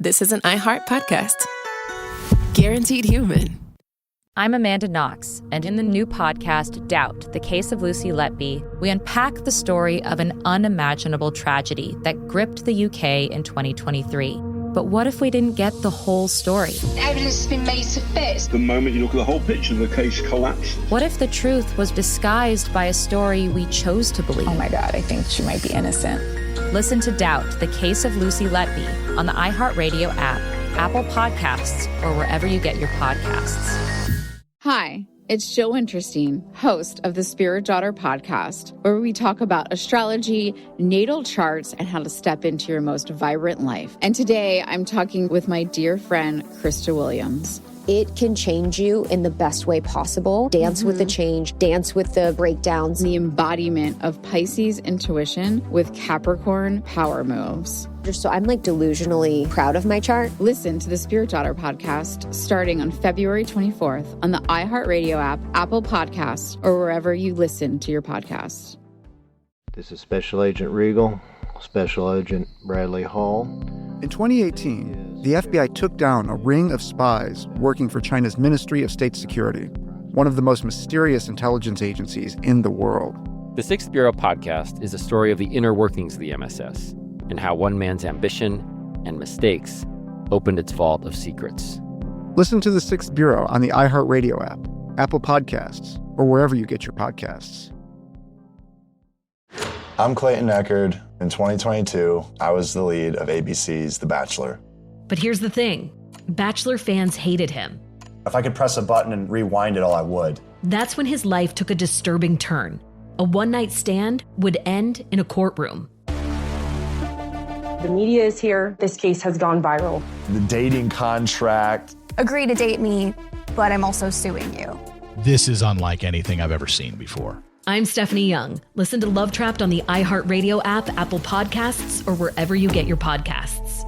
this is an iHeart podcast. Guaranteed human. I'm Amanda Knox, and in the new podcast, Doubt, The Case of Lucy Letby, we unpack the story of an unimaginable tragedy that gripped the UK in 2023. But what if we didn't get the whole story? Evidence has been made to fit. The moment you look at the whole picture, the case collapsed. What if the truth was disguised by a story we chose to believe? Oh my God, I think she might be innocent. Listen to Doubt, The Case of Lucy Letby on the iHeartRadio app, Apple Podcasts, or wherever you get your podcasts. Hi, it's Jill Winterstein, host of the Spirit Daughter podcast, where we talk about astrology, natal charts, and how to step into your most vibrant life. And today I'm talking with my dear friend, Krista Williams. It can change you in the best way possible. Dance with the change, dance with the breakdowns. The embodiment of Pisces intuition with Capricorn power moves. So I'm like delusionally proud of my chart. Listen to the Spirit Daughter podcast starting on February 24th on the iHeartRadio app, Apple Podcasts, or wherever you listen to your podcasts. This is Special Agent Regal, Special Agent Bradley Hall. In 2018, the FBI took down a ring of spies working for China's Ministry of State Security, one of the most mysterious intelligence agencies in the world. The Sixth Bureau podcast is a story of the inner workings of the MSS and how one man's ambition and mistakes opened its vault of secrets. Listen to the Sixth Bureau on the iHeartRadio app, Apple Podcasts, or wherever you get your podcasts. I'm Clayton Eckerd. In 2022, I was the lead of ABC's The Bachelor. But here's the thing. Bachelor fans hated him. If I could press a button and rewind it all, I would. That's when his life took a disturbing turn. A one-night stand would end in a courtroom. The media is here. This case has gone viral. The dating contract. Agree to date me, but I'm also suing you. This is unlike anything I've ever seen before. I'm Stephanie Young. Listen to Love Trapped on the iHeartRadio app, Apple Podcasts, or wherever you get your podcasts.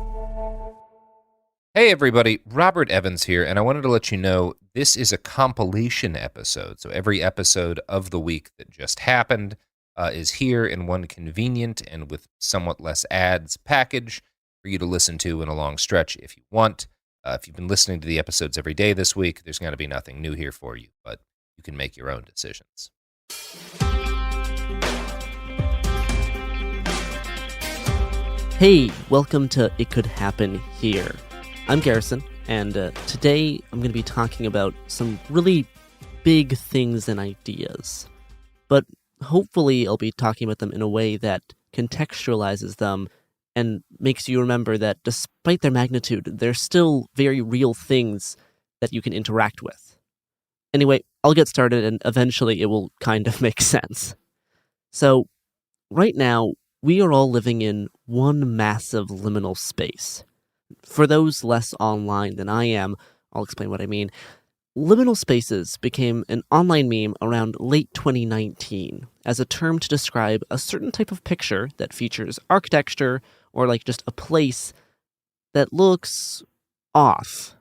Hey everybody, Robert Evans here, and I wanted to let you know this is a compilation episode. So every episode of the week that just happened is here in one convenient and with somewhat less ads package for you to listen to in a long stretch if you want. If you've been listening to the episodes every day this week, there's going to be nothing new here for you, but you can make your own decisions. Hey, welcome to It Could Happen Here. I'm Garrison, and today I'm going to be talking about some really big things and ideas. But hopefully I'll be talking about them in a way that contextualizes them and makes you remember that despite their magnitude, they're still very real things that you can interact with. Anyway, I'll get started and eventually it will kind of make sense. So, right now, we are all living in one massive liminal space. For those less online than I am, I'll explain what I mean. Liminal spaces became an online meme around late 2019 as a term to describe a certain type of picture that features architecture or like just a place that looks off,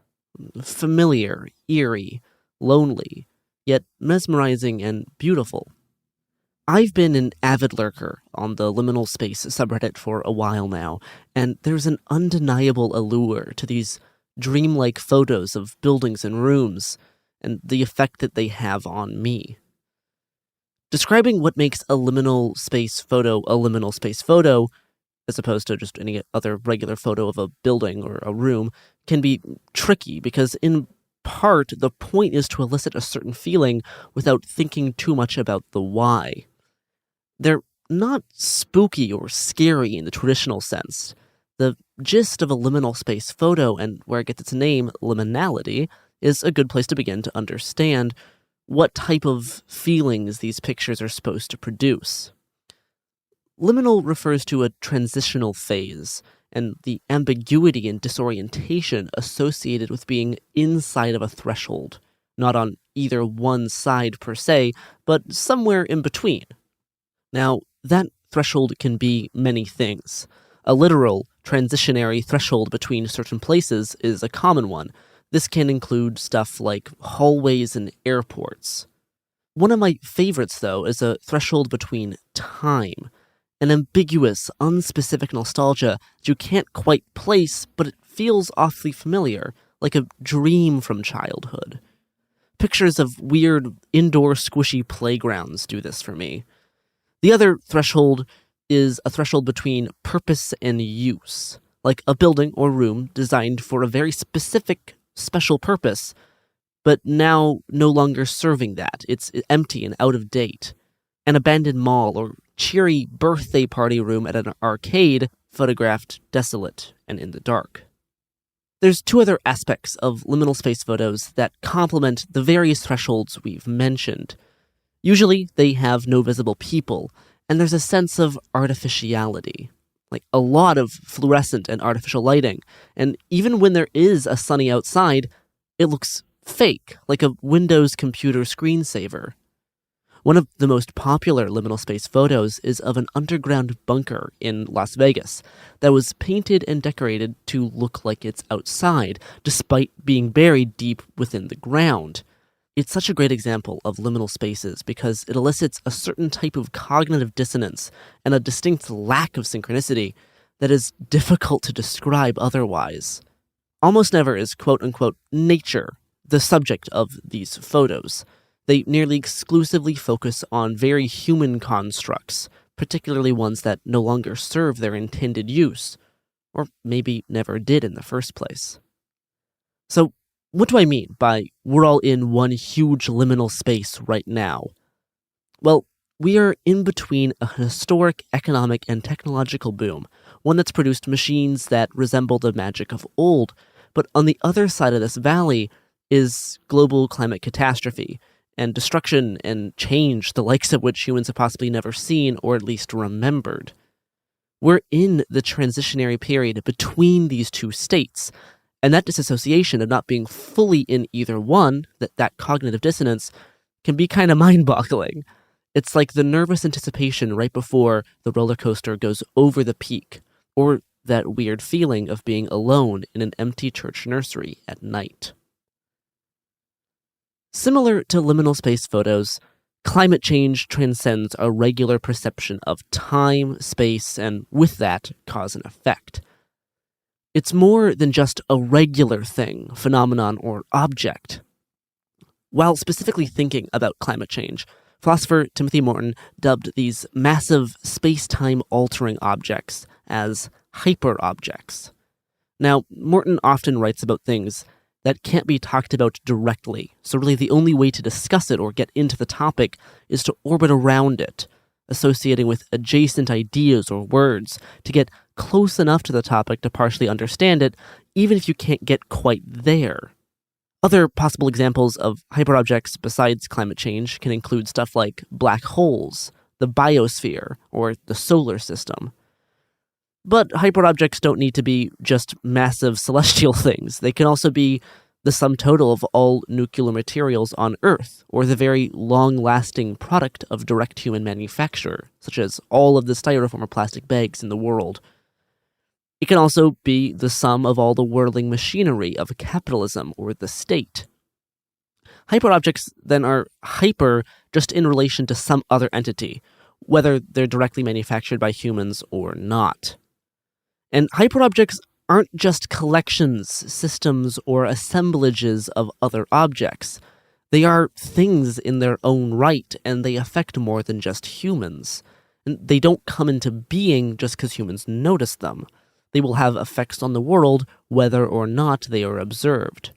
familiar, eerie, lonely, yet mesmerizing and beautiful. I've been an avid lurker on the liminal space subreddit for a while now, and there's an undeniable allure to these dreamlike photos of buildings and rooms, and the effect that they have on me. Describing what makes a liminal space photo, as opposed to just any other regular photo of a building or a room, can be tricky because in part, the point is to elicit a certain feeling without thinking too much about the why. They're not spooky or scary in the traditional sense. The gist of a liminal space photo, and where it gets its name, liminality, is a good place to begin to understand what type of feelings these pictures are supposed to produce. Liminal refers to a transitional phase, and the ambiguity and disorientation associated with being inside of a threshold, not on either one side per se, but somewhere in between. Now, that threshold can be many things. A literal, transitionary threshold between certain places is a common one. This can include stuff like hallways and airports. One of my favorites, though, is a threshold between time. An ambiguous, unspecific nostalgia that you can't quite place, but it feels awfully familiar, like a dream from childhood. Pictures of weird indoor squishy playgrounds do this for me. The other threshold is a threshold between purpose and use, like a building or room designed for a very specific, special purpose, but now no longer serving that. It's empty and out of date. An abandoned mall or cheery birthday party room at an arcade photographed desolate and in the dark. There's two other aspects of liminal space photos that complement the various thresholds we've mentioned. Usually, they have no visible people, and there's a sense of artificiality, like a lot of fluorescent and artificial lighting, and even when there is a sunny outside, it looks fake, like a Windows computer screensaver. One of the most popular liminal space photos is of an underground bunker in Las Vegas that was painted and decorated to look like it's outside, despite being buried deep within the ground. It's such a great example of liminal spaces because it elicits a certain type of cognitive dissonance and a distinct lack of synchronicity that is difficult to describe otherwise. Almost never is quote-unquote nature the subject of these photos. They nearly exclusively focus on very human constructs, particularly ones that no longer serve their intended use, or maybe never did in the first place. So, what do I mean by we're all in one huge liminal space right now? Well, we are in between a historic economic and technological boom, one that's produced machines that resemble the magic of old, but on the other side of this valley is global climate catastrophe, and destruction and change, the likes of which humans have possibly never seen or at least remembered. We're in the transitionary period between these two states, and that disassociation of not being fully in either one, that cognitive dissonance, can be kind of mind-boggling. It's like the nervous anticipation right before the roller coaster goes over the peak, or that weird feeling of being alone in an empty church nursery at night. Similar to liminal space photos, climate change transcends a regular perception of time, space, and with that, cause and effect. It's more than just a regular thing, phenomenon, or object. While specifically thinking about climate change, philosopher Timothy Morton dubbed these massive space-time altering objects as hyperobjects. Now, Morton often writes about things that can't be talked about directly, so really the only way to discuss it or get into the topic is to orbit around it, associating with adjacent ideas or words to get close enough to the topic to partially understand it, even if you can't get quite there. Other possible examples of hyperobjects besides climate change can include stuff like black holes, the biosphere, or the solar system. But hyperobjects don't need to be just massive celestial things. They can also be the sum total of all nuclear materials on Earth, or the very long-lasting product of direct human manufacture, such as all of the styrofoam or plastic bags in the world. It can also be the sum of all the whirling machinery of capitalism or the state. Hyperobjects then are hyper just in relation to some other entity, whether they're directly manufactured by humans or not. And hyperobjects aren't just collections, systems, or assemblages of other objects. They are things in their own right, and they affect more than just humans. And they don't come into being just because humans notice them. They will have effects on the world whether or not they are observed.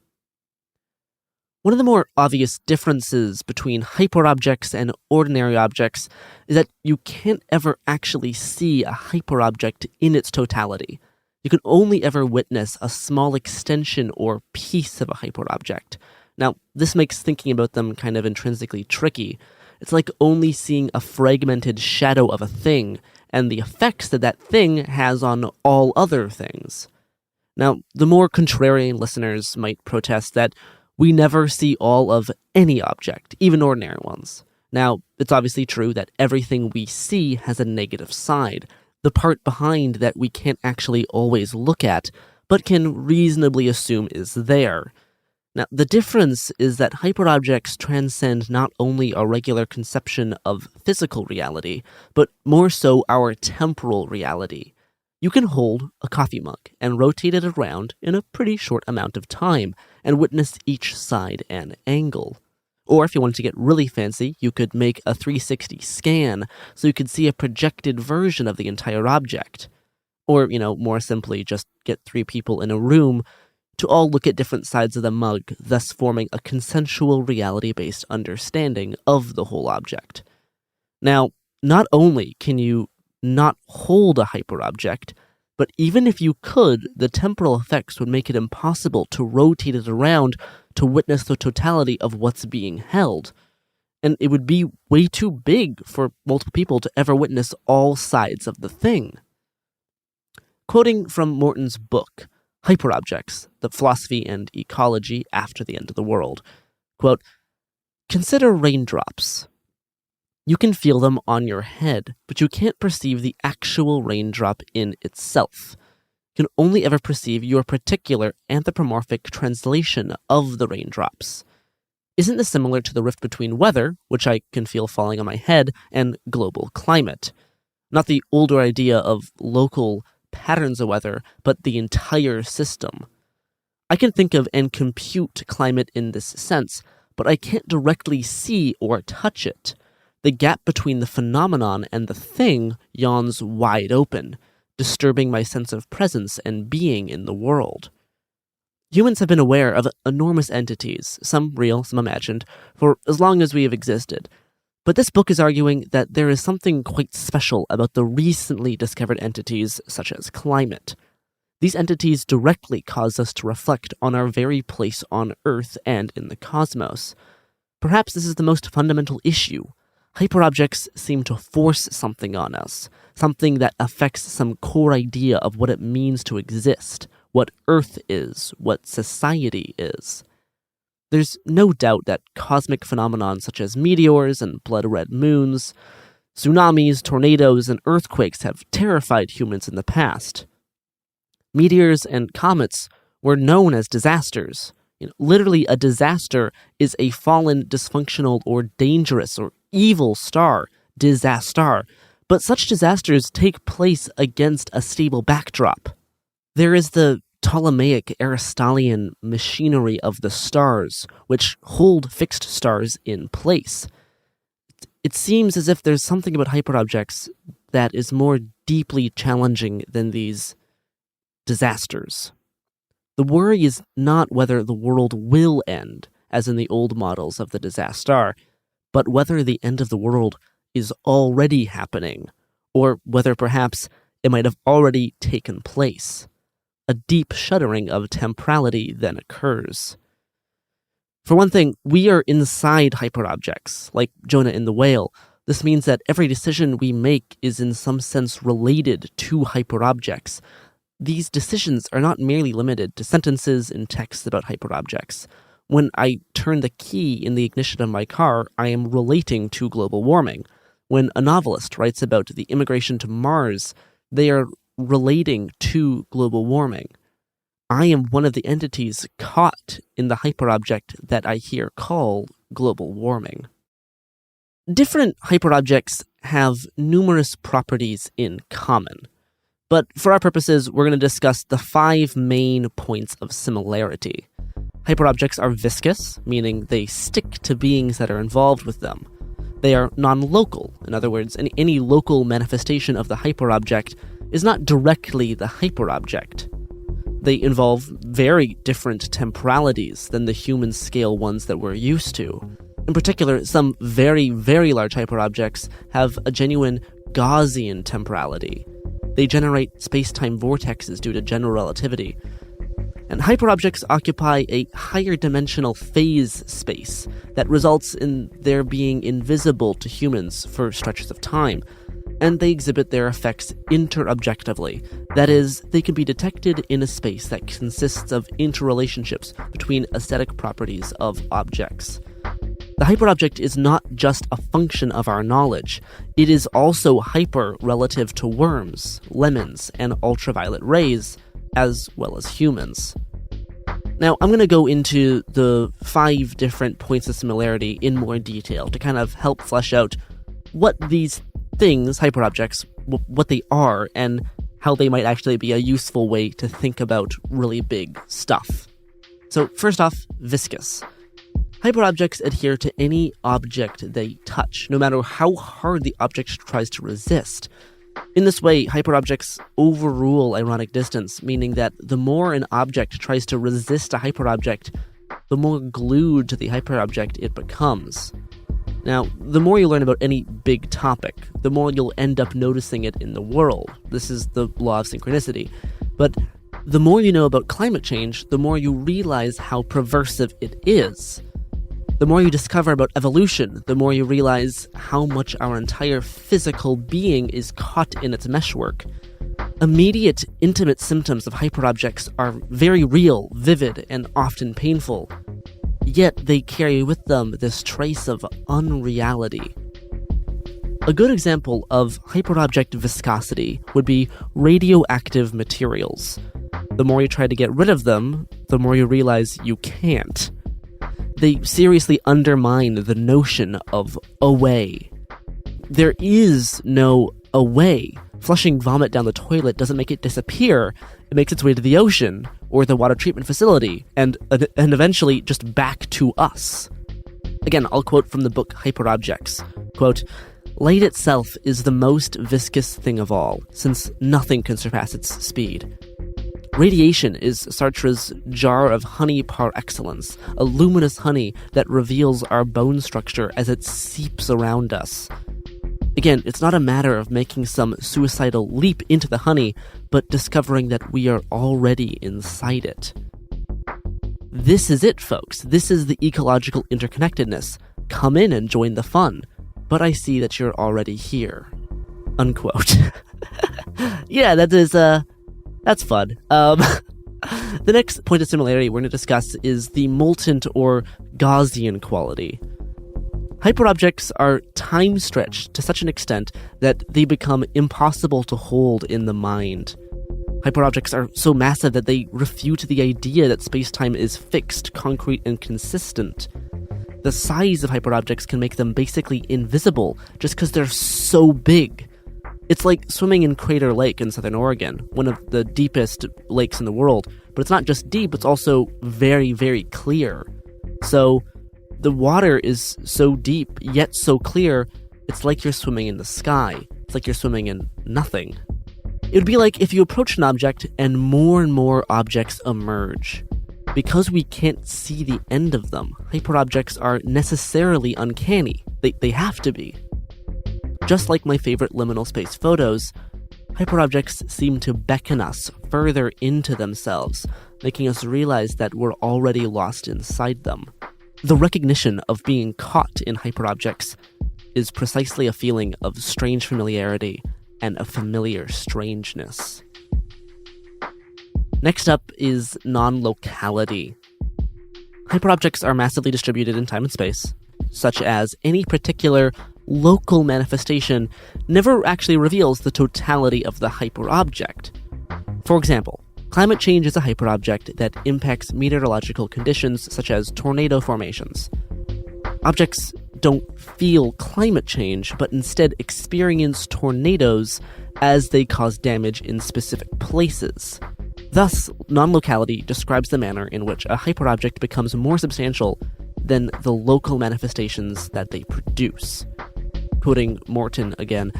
One of the more obvious differences between hyperobjects and ordinary objects is that you can't ever actually see a hyperobject in its totality. You can only ever witness a small extension or piece of a hyperobject. Now, this makes thinking about them kind of intrinsically tricky. It's like only seeing a fragmented shadow of a thing and the effects that that thing has on all other things. Now, the more contrarian listeners might protest that we never see all of any object, even ordinary ones. Now, it's obviously true that everything we see has a negative side, the part behind that we can't actually always look at, but can reasonably assume is there. Now, the difference is that hyperobjects transcend not only our regular conception of physical reality, but more so our temporal reality. You can hold a coffee mug and rotate it around in a pretty short amount of time and witness each side and angle. Or if you wanted to get really fancy, you could make a 360 scan so you could see a projected version of the entire object. Or, more simply, just get 3 people in a room to all look at different sides of the mug, thus forming a consensual reality-based understanding of the whole object. Now, not only can you not hold a hyperobject, but even if you could, the temporal effects would make it impossible to rotate it around to witness the totality of what's being held. And it would be way too big for multiple people to ever witness all sides of the thing. Quoting from Morton's book, Hyperobjects, The Philosophy and Ecology After the End of the World, quote, "Consider raindrops. You can feel them on your head, but you can't perceive the actual raindrop in itself. You can only ever perceive your particular anthropomorphic translation of the raindrops. Isn't this similar to the rift between weather, which I can feel falling on my head, and global climate? Not the older idea of local patterns of weather, but the entire system. I can think of and compute climate in this sense, but I can't directly see or touch it. The gap between the phenomenon and the thing yawns wide open, disturbing my sense of presence and being in the world. Humans have been aware of enormous entities, some real, some imagined, for as long as we have existed. But this book is arguing that there is something quite special about the recently discovered entities such as climate. These entities directly cause us to reflect on our very place on Earth and in the cosmos. Perhaps this is the most fundamental issue. Hyperobjects seem to force something on us, something that affects some core idea of what it means to exist, what Earth is, what society is. There's no doubt that cosmic phenomena such as meteors and blood-red moons, tsunamis, tornadoes, and earthquakes have terrified humans in the past. Meteors and comets were known as disasters. Literally, a disaster is a fallen, dysfunctional, or dangerous, or evil star, disaster. But such disasters take place against a stable backdrop. There is the Ptolemaic Aristotelian machinery of the stars, which hold fixed stars in place. It seems as if there's something about hyperobjects that is more deeply challenging than these disasters. The worry is not whether the world will end, as in the old models of the disaster, but whether the end of the world is already happening, or whether perhaps it might have already taken place. A deep shuddering of temporality then occurs. For one thing, we are inside hyperobjects, like Jonah and the whale. This means that every decision we make is in some sense related to hyperobjects. These decisions are not merely limited to sentences in texts about hyperobjects. When I turn the key in the ignition of my car, I am relating to global warming. When a novelist writes about the immigration to Mars, they are relating to global warming. I am one of the entities caught in the hyperobject that I here call global warming. Different hyperobjects have numerous properties in common. But for our purposes, we're going to discuss the 5 main points of similarity. Hyperobjects are viscous, meaning they stick to beings that are involved with them. They are non-local. In other words, any local manifestation of the hyperobject is not directly the hyperobject. They involve very different temporalities than the human scale ones that we're used to. In particular, some very, very large hyperobjects have a genuine Gaussian temporality. They generate space-time vortexes due to general relativity. And hyperobjects occupy a higher dimensional phase space that results in their being invisible to humans for stretches of time, and they exhibit their effects interobjectively. That is, they can be detected in a space that consists of interrelationships between aesthetic properties of objects. The hyperobject is not just a function of our knowledge, it is also hyper relative to worms, lemons, and ultraviolet rays, as well as humans. Now, I'm going to go into the 5 different points of similarity in more detail to kind of help flesh out what these things, hyperobjects, what they are, and how they might actually be a useful way to think about really big stuff. So first off, viscous. Hyperobjects adhere to any object they touch, no matter how hard the object tries to resist. In this way, hyperobjects overrule ironic distance, meaning that the more an object tries to resist a hyperobject, the more glued to the hyperobject it becomes. Now, the more you learn about any big topic, the more you'll end up noticing it in the world. This is the law of synchronicity. But the more you know about climate change, the more you realize how perversive it is. The more you discover about evolution, the more you realize how much our entire physical being is caught in its meshwork. Immediate, intimate symptoms of hyperobjects are very real, vivid, and often painful. Yet they carry with them this trace of unreality. A good example of hyperobject viscosity would be radioactive materials. The more you try to get rid of them, the more you realize you can't. They seriously undermine the notion of away. There is no away. Flushing vomit down the toilet doesn't make it disappear. It makes its way to the ocean, or the water treatment facility, and eventually just back to us. Again, I'll quote from the book Hyperobjects. Quote, "Light itself is the most viscous thing of all, since nothing can surpass its speed. Radiation is Sartre's jar of honey par excellence, a luminous honey that reveals our bone structure as it seeps around us. Again, it's not a matter of making some suicidal leap into the honey, but discovering that we are already inside it. This is it, folks. This is the ecological interconnectedness. Come in and join the fun. But I see that you're already here." Unquote. Yeah, that's fun. The next point of similarity we're going to discuss is the molten or Gaussian quality. Hyperobjects are time-stretched to such an extent that they become impossible to hold in the mind. Hyperobjects are so massive that they refute the idea that space-time is fixed, concrete, and consistent. The size of hyperobjects can make them basically invisible just because they're so big. It's like swimming in Crater Lake in Southern Oregon, one of the deepest lakes in the world. But it's not just deep, it's also very, very clear. So the water is so deep, yet so clear, it's like you're swimming in the sky. It's like you're swimming in nothing. It would be like if you approach an object and more objects emerge. Because we can't see the end of them, hyperobjects are necessarily uncanny. They have to be. Just like my favorite liminal space photos, hyperobjects seem to beckon us further into themselves, making us realize that we're already lost inside them. The recognition of being caught in hyperobjects is precisely a feeling of strange familiarity and a familiar strangeness. Next up is non-locality. Hyperobjects are massively distributed in time and space, such as any particular local manifestation never actually reveals the totality of the hyperobject. For example, climate change is a hyperobject that impacts meteorological conditions such as tornado formations. Objects don't feel climate change, but instead experience tornadoes as they cause damage in specific places. Thus, non-locality describes the manner in which a hyperobject becomes more substantial than the local manifestations that they produce. Quoting Morton again,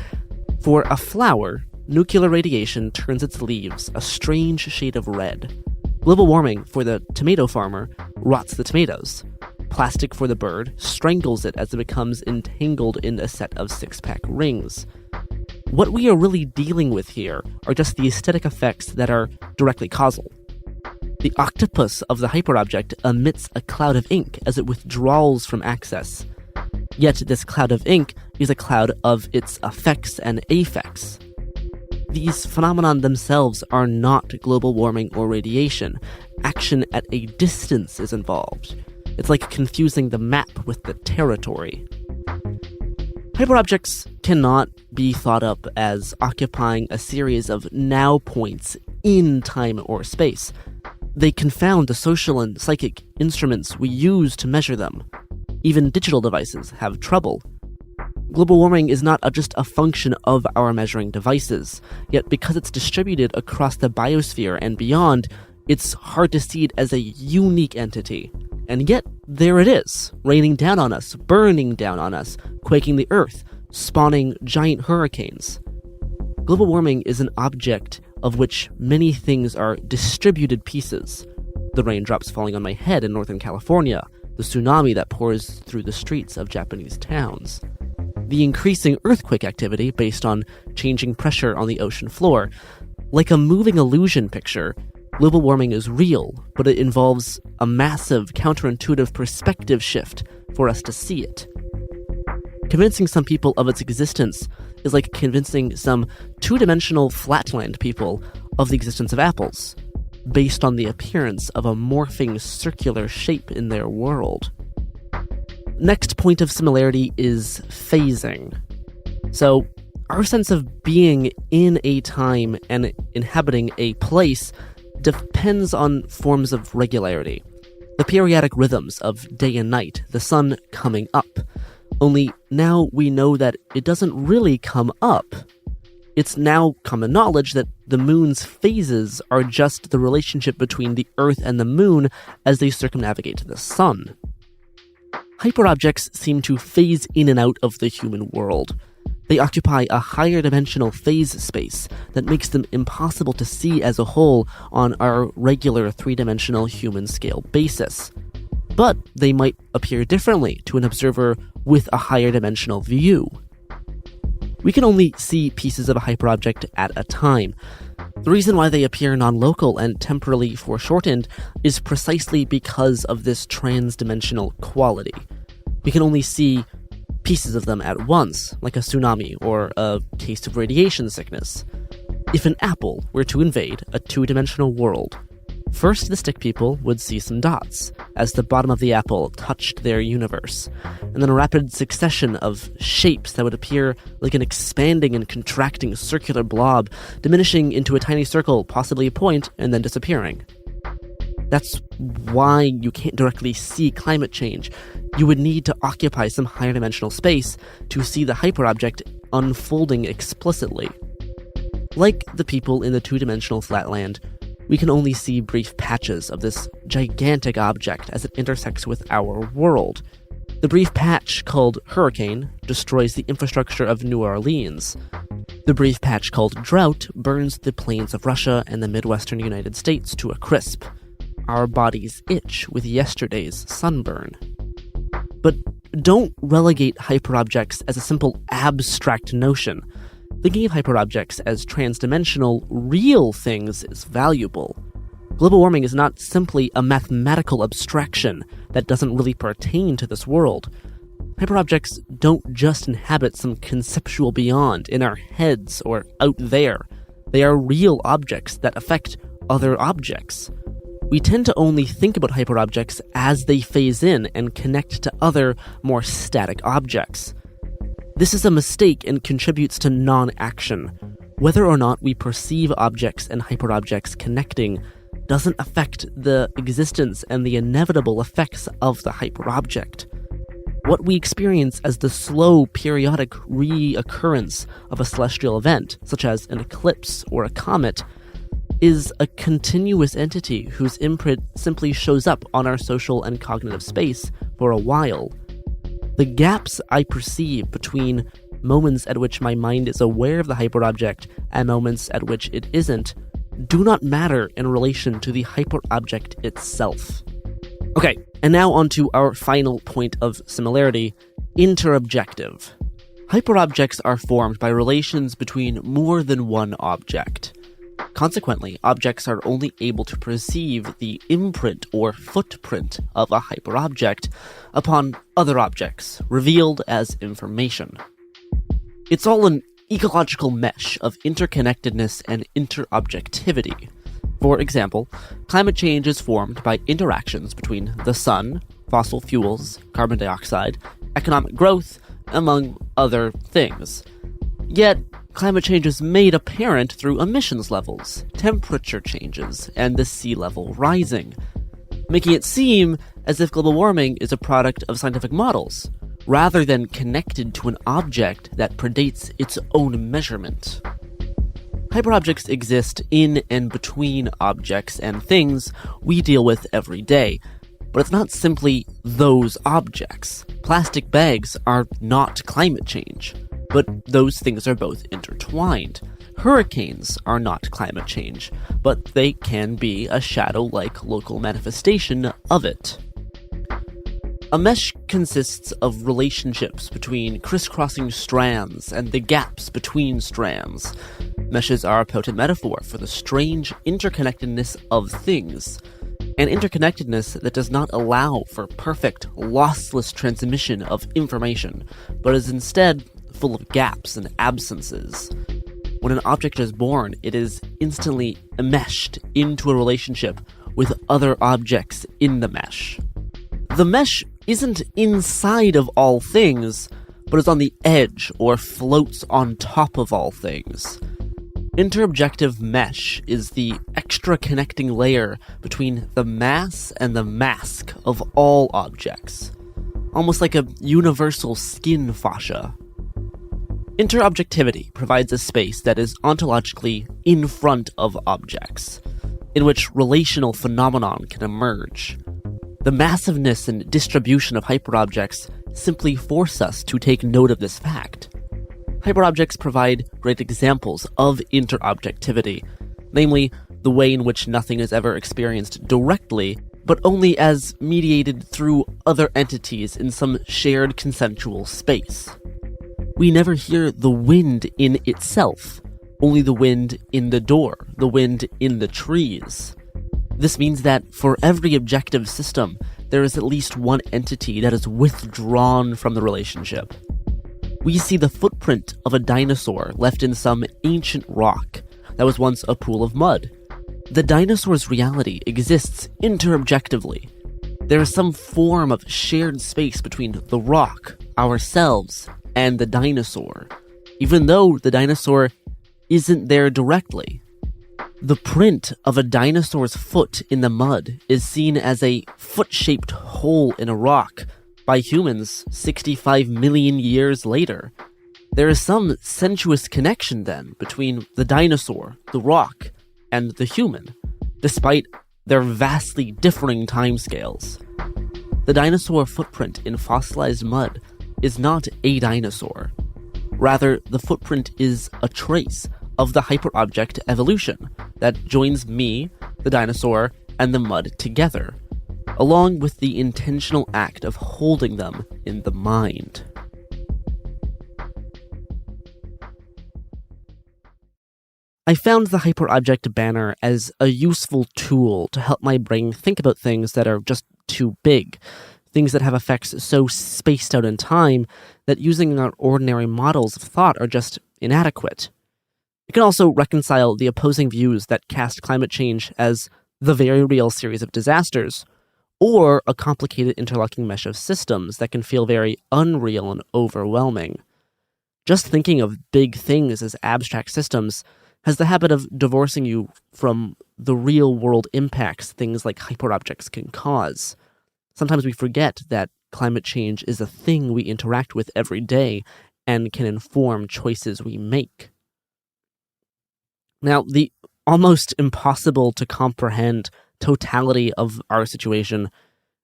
"For a flower, nuclear radiation turns its leaves a strange shade of red. Global warming for the tomato farmer rots the tomatoes. Plastic for the bird strangles it as it becomes entangled in a set of six-pack rings. What we are really dealing with here are just the aesthetic effects that are directly causal. The octopus of the hyperobject emits a cloud of ink as it withdraws from access. Yet this cloud of ink is a cloud of its effects and affects. These phenomena themselves are not global warming or radiation. Action at a distance is involved. It's like confusing the map with the territory." Hyperobjects cannot be thought up as occupying a series of now points in time or space. They confound the social and psychic instruments we use to measure them. Even digital devices have trouble. Global warming is not just a function of our measuring devices, yet because it's distributed across the biosphere and beyond, it's hard to see it as a unique entity. And yet, there it is, raining down on us, burning down on us, quaking the earth, spawning giant hurricanes. Global warming is an object of which many things are distributed pieces. The raindrops falling on my head in Northern California, the tsunami that pours through the streets of Japanese towns, the increasing earthquake activity based on changing pressure on the ocean floor. Like a moving illusion picture, global warming is real, but it involves a massive counterintuitive perspective shift for us to see it. Convincing some people of its existence is like convincing some two-dimensional flatland people of the existence of apples, based on the appearance of a morphing circular shape in their world. Next point of similarity is phasing. So, our sense of being in a time and inhabiting a place depends on forms of regularity. The periodic rhythms of day and night, the sun coming up. Only now we know that it doesn't really come up. It's now common knowledge that the moon's phases are just the relationship between the Earth and the moon as they circumnavigate the sun. Hyperobjects seem to phase in and out of the human world. They occupy a higher dimensional phase space that makes them impossible to see as a whole on our regular three-dimensional human scale basis. But they might appear differently to an observer with a higher dimensional view. We can only see pieces of a hyperobject at a time. The reason why they appear non-local and temporally foreshortened is precisely because of this trans-dimensional quality. We can only see pieces of them at once, like a tsunami or a case of radiation sickness. If an apple were to invade a two-dimensional world, first the stick people would see some dots as the bottom of the apple touched their universe, and then a rapid succession of shapes that would appear like an expanding and contracting circular blob, diminishing into a tiny circle, possibly a point, and then disappearing. That's why you can't directly see climate change. You would need to occupy some higher dimensional space to see the hyperobject unfolding explicitly. Like the people in the two-dimensional flatland, we can only see brief patches of this gigantic object as it intersects with our world. The brief patch called hurricane destroys the infrastructure of New Orleans. The brief patch called drought burns the plains of Russia and the Midwestern United States to a crisp. Our bodies itch with yesterday's sunburn. But don't relegate hyperobjects as a simple abstract notion. Thinking of hyperobjects as transdimensional, real things is valuable. Global warming is not simply a mathematical abstraction that doesn't really pertain to this world. Hyperobjects don't just inhabit some conceptual beyond in our heads or out there. They are real objects that affect other objects. We tend to only think about hyperobjects as they phase in and connect to other, more static objects. This is a mistake and contributes to non-action. Whether or not we perceive objects and hyperobjects connecting doesn't affect the existence and the inevitable effects of the hyperobject. What we experience as the slow, periodic reoccurrence of a celestial event, such as an eclipse or a comet, is a continuous entity whose imprint simply shows up on our social and cognitive space for a while. The gaps I perceive between moments at which my mind is aware of the hyperobject and moments at which it isn't do not matter in relation to the hyperobject itself. Okay, and now on to our final point of similarity, interobjective. Hyperobjects are formed by relations between more than one object. Consequently, objects are only able to perceive the imprint or footprint of a hyperobject upon other objects, revealed as information. It's all an ecological mesh of interconnectedness and interobjectivity. For example, climate change is formed by interactions between the sun, fossil fuels, carbon dioxide, economic growth, among other things. Yet, climate change is made apparent through emissions levels, temperature changes, and the sea level rising, making it seem as if global warming is a product of scientific models, rather than connected to an object that predates its own measurement. Hyperobjects exist in and between objects and things we deal with every day, but it's not simply those objects. Plastic bags are not climate change, but those things are both intertwined. Hurricanes are not climate change, but they can be a shadow-like local manifestation of it. A mesh consists of relationships between crisscrossing strands and the gaps between strands. Meshes are a potent metaphor for the strange interconnectedness of things, an interconnectedness that does not allow for perfect, lossless transmission of information, but is instead full of gaps and absences. When an object is born, it is instantly enmeshed into a relationship with other objects in the mesh. The mesh isn't inside of all things, but is on the edge or floats on top of all things. Interobjective mesh is the extra connecting layer between the mass and the mask of all objects, almost like a universal skin fascia. Interobjectivity provides a space that is ontologically in front of objects, in which relational phenomenon can emerge. The massiveness and distribution of hyperobjects simply force us to take note of this fact. Hyperobjects provide great examples of interobjectivity, namely the way in which nothing is ever experienced directly, but only as mediated through other entities in some shared consensual space. We never hear the wind in itself, only the wind in the door, the wind in the trees. This means that for every objective system, there is at least one entity that is withdrawn from the relationship. We see the footprint of a dinosaur left in some ancient rock that was once a pool of mud. The dinosaur's reality exists interobjectively. There is some form of shared space between the rock, ourselves, and the dinosaur, even though the dinosaur isn't there directly. The print of a dinosaur's foot in the mud is seen as a foot-shaped hole in a rock by humans 65 million years later. There is some sensuous connection, then, between the dinosaur, the rock, and the human, despite their vastly differing timescales. The dinosaur footprint in fossilized mud is not a dinosaur. Rather, the footprint is a trace of the hyperobject evolution that joins me, the dinosaur, and the mud together, along with the intentional act of holding them in the mind. I found the hyperobject banner as a useful tool to help my brain think about things that are just too big, things that have effects so spaced out in time that using our ordinary models of thought are just inadequate. It can also reconcile the opposing views that cast climate change as the very real series of disasters, or a complicated interlocking mesh of systems that can feel very unreal and overwhelming. Just thinking of big things as abstract systems has the habit of divorcing you from the real-world impacts things like hyperobjects can cause. Sometimes we forget that climate change is a thing we interact with every day and can inform choices we make. Now, the almost impossible to comprehend totality of our situation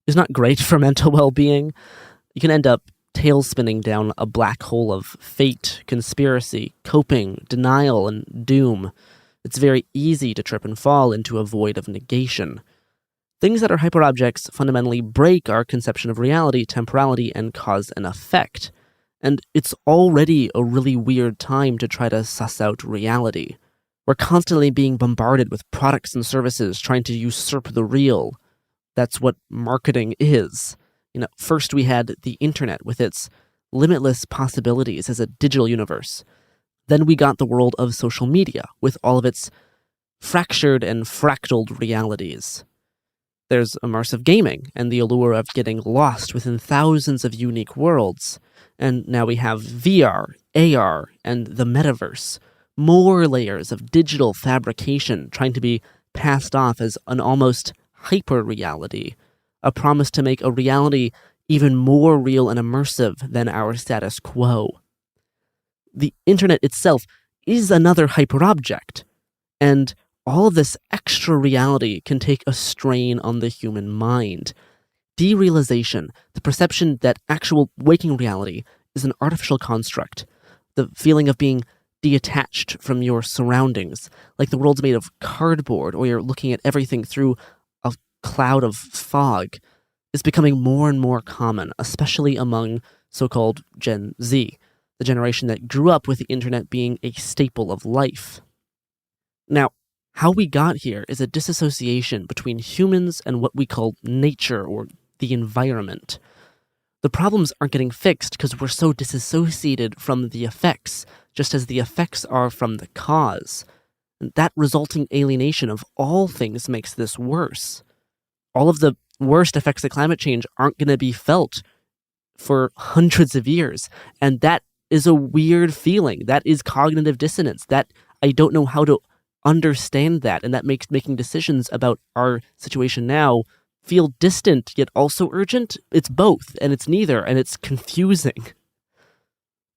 is not great for mental well-being. You can end up tail-spinning down a black hole of fate, conspiracy, coping, denial, and doom. It's very easy to trip and fall into a void of negation. Things that are hyperobjects fundamentally break our conception of reality, temporality, and cause and effect. And it's already a really weird time to try to suss out reality. We're constantly being bombarded with products and services trying to usurp the real. That's what marketing is. First we had the internet with its limitless possibilities as a digital universe. Then we got the world of social media with all of its fractured and fractaled realities. There's immersive gaming and the allure of getting lost within thousands of unique worlds. And now we have VR, AR, and the metaverse. More layers of digital fabrication trying to be passed off as an almost hyper-reality, a promise to make a reality even more real and immersive than our status quo. The internet itself is another hyperobject, and all of this extra reality can take a strain on the human mind. Derealization, the perception that actual waking reality is an artificial construct, the feeling of being detached from your surroundings, like the world's made of cardboard or you're looking at everything through a cloud of fog, is becoming more and more common, especially among so-called Gen Z, the generation that grew up with the internet being a staple of life. Now, how we got here is a disassociation between humans and what we call nature or the environment. The problems aren't getting fixed because we're so disassociated from the effects, just as the effects are from the cause. And that resulting alienation of all things makes this worse. All of the worst effects of climate change aren't going to be felt for hundreds of years, and that is a weird feeling. That is cognitive dissonance. That I don't know how to understand that, and that makes making decisions about our situation now feel distant yet also urgent. It's both, and it's neither, and it's confusing.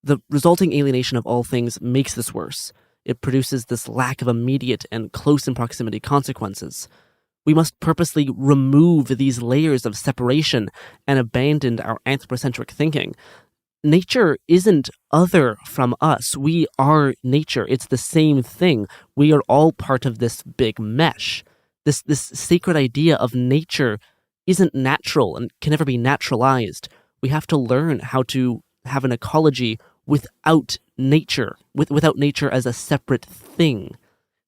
The resulting alienation of all things makes this worse. It produces this lack of immediate and close in proximity consequences. We must purposely remove these layers of separation and abandon our anthropocentric thinking. Nature isn't other from us. We are nature. It's the same thing. We are all part of this big mesh. This sacred idea of nature isn't natural and can never be naturalized. We have to learn how to have an ecology without nature, without nature as a separate thing.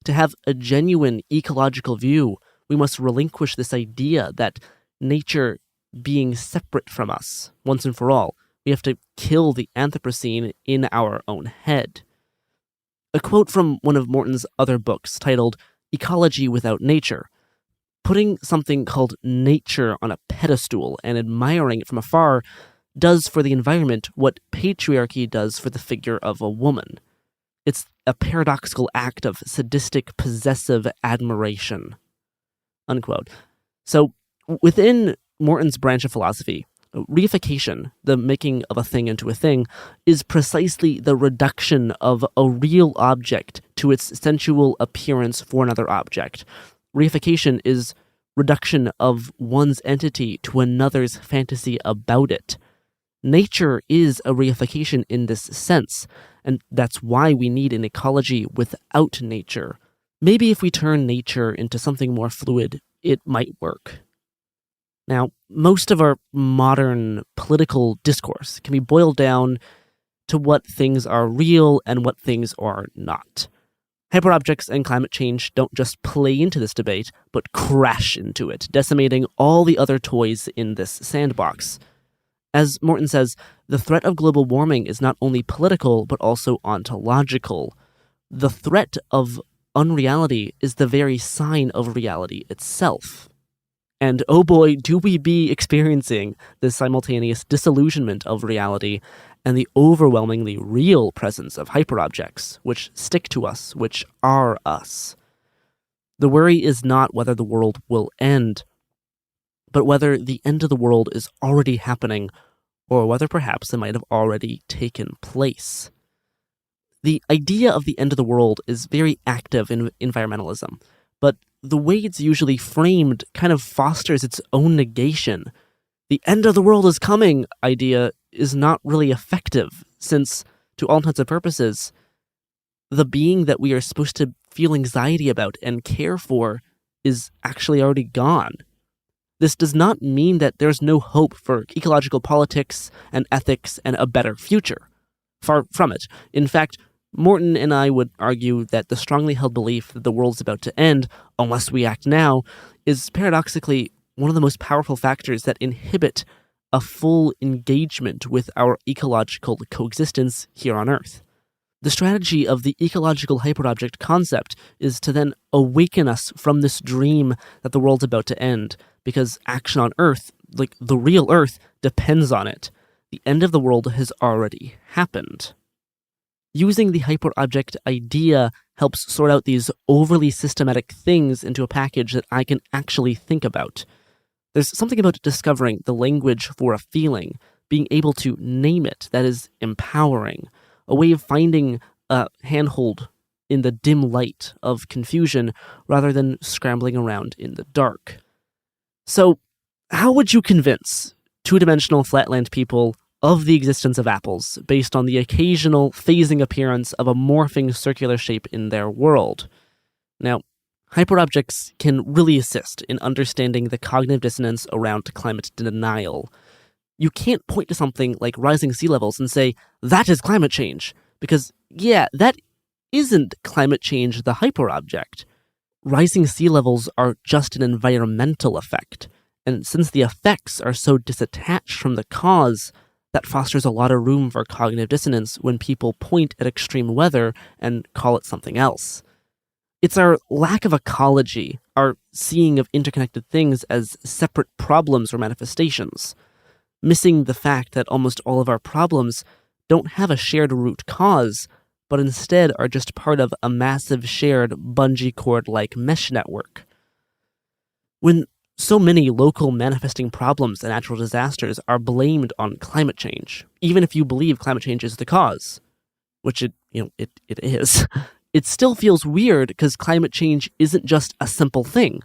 To have a genuine ecological view, we must relinquish this idea that nature being separate from us once and for all. We have to kill the Anthropocene in our own head. A quote from one of Morton's other books titled Ecology Without Nature. Putting something called nature on a pedestal and admiring it from afar does for the environment what patriarchy does for the figure of a woman. It's a paradoxical act of sadistic, possessive admiration. Unquote. So, within Morton's branch of philosophy, reification, the making of a thing into a thing, is precisely the reduction of a real object to its sensual appearance for another object. Reification is reduction of one's entity to another's fantasy about it. Nature is a reification in this sense, and that's why we need an ecology without nature. Maybe if we turn nature into something more fluid, it might work. Now, most of our modern political discourse can be boiled down to what things are real and what things are not. Hyperobjects and climate change don't just play into this debate, but crash into it, decimating all the other toys in this sandbox. As Morton says, the threat of global warming is not only political, but also ontological. The threat of unreality is the very sign of reality itself. And oh boy, do we be experiencing the simultaneous disillusionment of reality and the overwhelmingly real presence of hyperobjects, which stick to us, which are us. The worry is not whether the world will end, but whether the end of the world is already happening, or whether perhaps it might have already taken place. The idea of the end of the world is very active in environmentalism, but the way it's usually framed kind of fosters its own negation. The end of the world is coming idea is not really effective, since, to all intents and purposes, the being that we are supposed to feel anxiety about and care for is actually already gone. This does not mean that there's no hope for ecological politics and ethics and a better future. Far from it. In fact, Morton and I would argue that the strongly held belief that the world's about to end, unless we act now, is paradoxically one of the most powerful factors that inhibit a full engagement with our ecological coexistence here on Earth. The strategy of the ecological hyperobject concept is to then awaken us from this dream that the world's about to end, because action on Earth, like the real Earth, depends on it. The end of the world has already happened. Using the hyperobject idea helps sort out these overly systematic things into a package that I can actually think about. There's something about discovering the language for a feeling, being able to name it, that is empowering, a way of finding a handhold in the dim light of confusion rather than scrambling around in the dark. So, how would you convince two-dimensional flatland people of the existence of apples based on the occasional phasing appearance of a morphing circular shape in their world? Now, hyperobjects can really assist in understanding the cognitive dissonance around climate denial. You can't point to something like rising sea levels and say, that is climate change, because, yeah, that isn't climate change the hyperobject. Rising sea levels are just an environmental effect, and since the effects are so disattached from the cause, that fosters a lot of room for cognitive dissonance when people point at extreme weather and call it something else. It's our lack of ecology, our seeing of interconnected things as separate problems or manifestations, missing the fact that almost all of our problems don't have a shared root cause, but instead are just part of a massive shared bungee cord-like mesh network. When so many local manifesting problems and natural disasters are blamed on climate change, even if you believe climate change is the cause, which it is, it still feels weird because climate change isn't just a simple thing.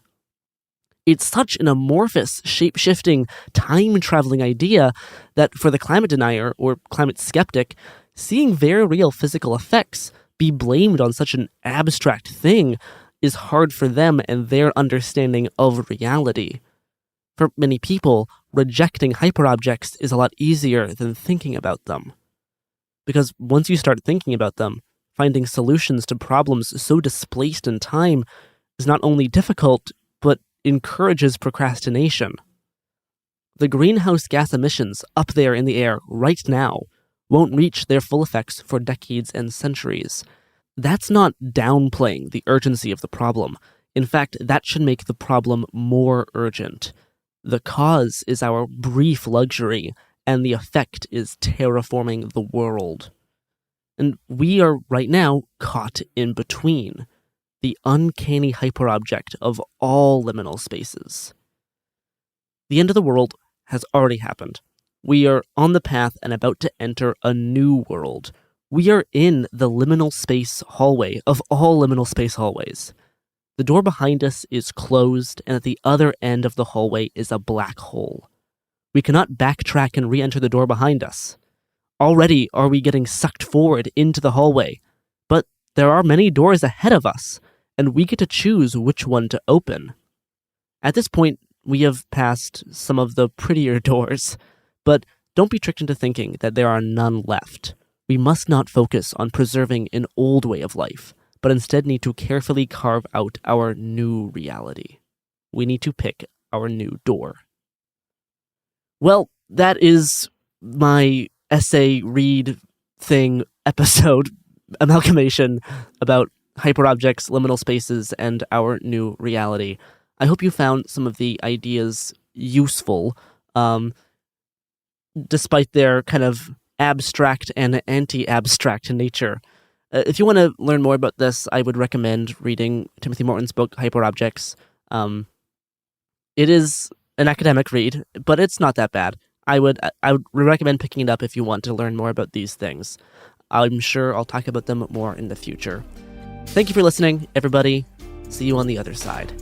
It's such an amorphous, shape-shifting, time-traveling idea that for the climate denier or climate skeptic, seeing very real physical effects be blamed on such an abstract thing is hard for them and their understanding of reality. For many people, rejecting hyperobjects is a lot easier than thinking about them. Because once you start thinking about them, finding solutions to problems so displaced in time is not only difficult, but encourages procrastination. The greenhouse gas emissions up there in the air right now won't reach their full effects for decades and centuries. That's not downplaying the urgency of the problem. In fact, that should make the problem more urgent. The cause is our brief luxury, and the effect is terraforming the world. And we are right now caught in between, the uncanny hyperobject of all liminal spaces. The end of the world has already happened. We are on the path and about to enter a new world. We are in the liminal space hallway of all liminal space hallways. The door behind us is closed, and at the other end of the hallway is a black hole. We cannot backtrack and re-enter the door behind us. Already are we getting sucked forward into the hallway, but there are many doors ahead of us, and we get to choose which one to open. At this point, we have passed some of the prettier doors, but don't be tricked into thinking that there are none left. We must not focus on preserving an old way of life, but instead need to carefully carve out our new reality. We need to pick our new door. Well, that is my essay read thing episode amalgamation about hyperobjects, liminal spaces, and our new reality. I hope you found some of the ideas useful, despite their kind of abstract and anti-abstract nature. If you want to learn more about this, I would recommend reading Timothy Morton's book, Hyperobjects. It is an academic read, but it's not that bad. I would recommend picking it up if you want to learn more about these things. I'm sure I'll talk about them more in the future. Thank you for listening, everybody. See you on the other side.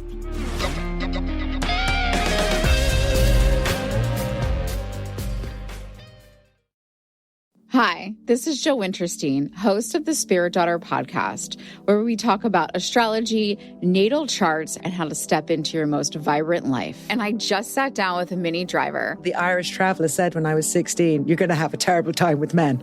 Hi, this is Jo Winterstein, host of the Spirit Daughter podcast, where we talk about astrology, natal charts, and how to step into your most vibrant life. And I just sat down with a Minnie Driver. The Irish traveller said when I was 16, you're going to have a terrible time with men.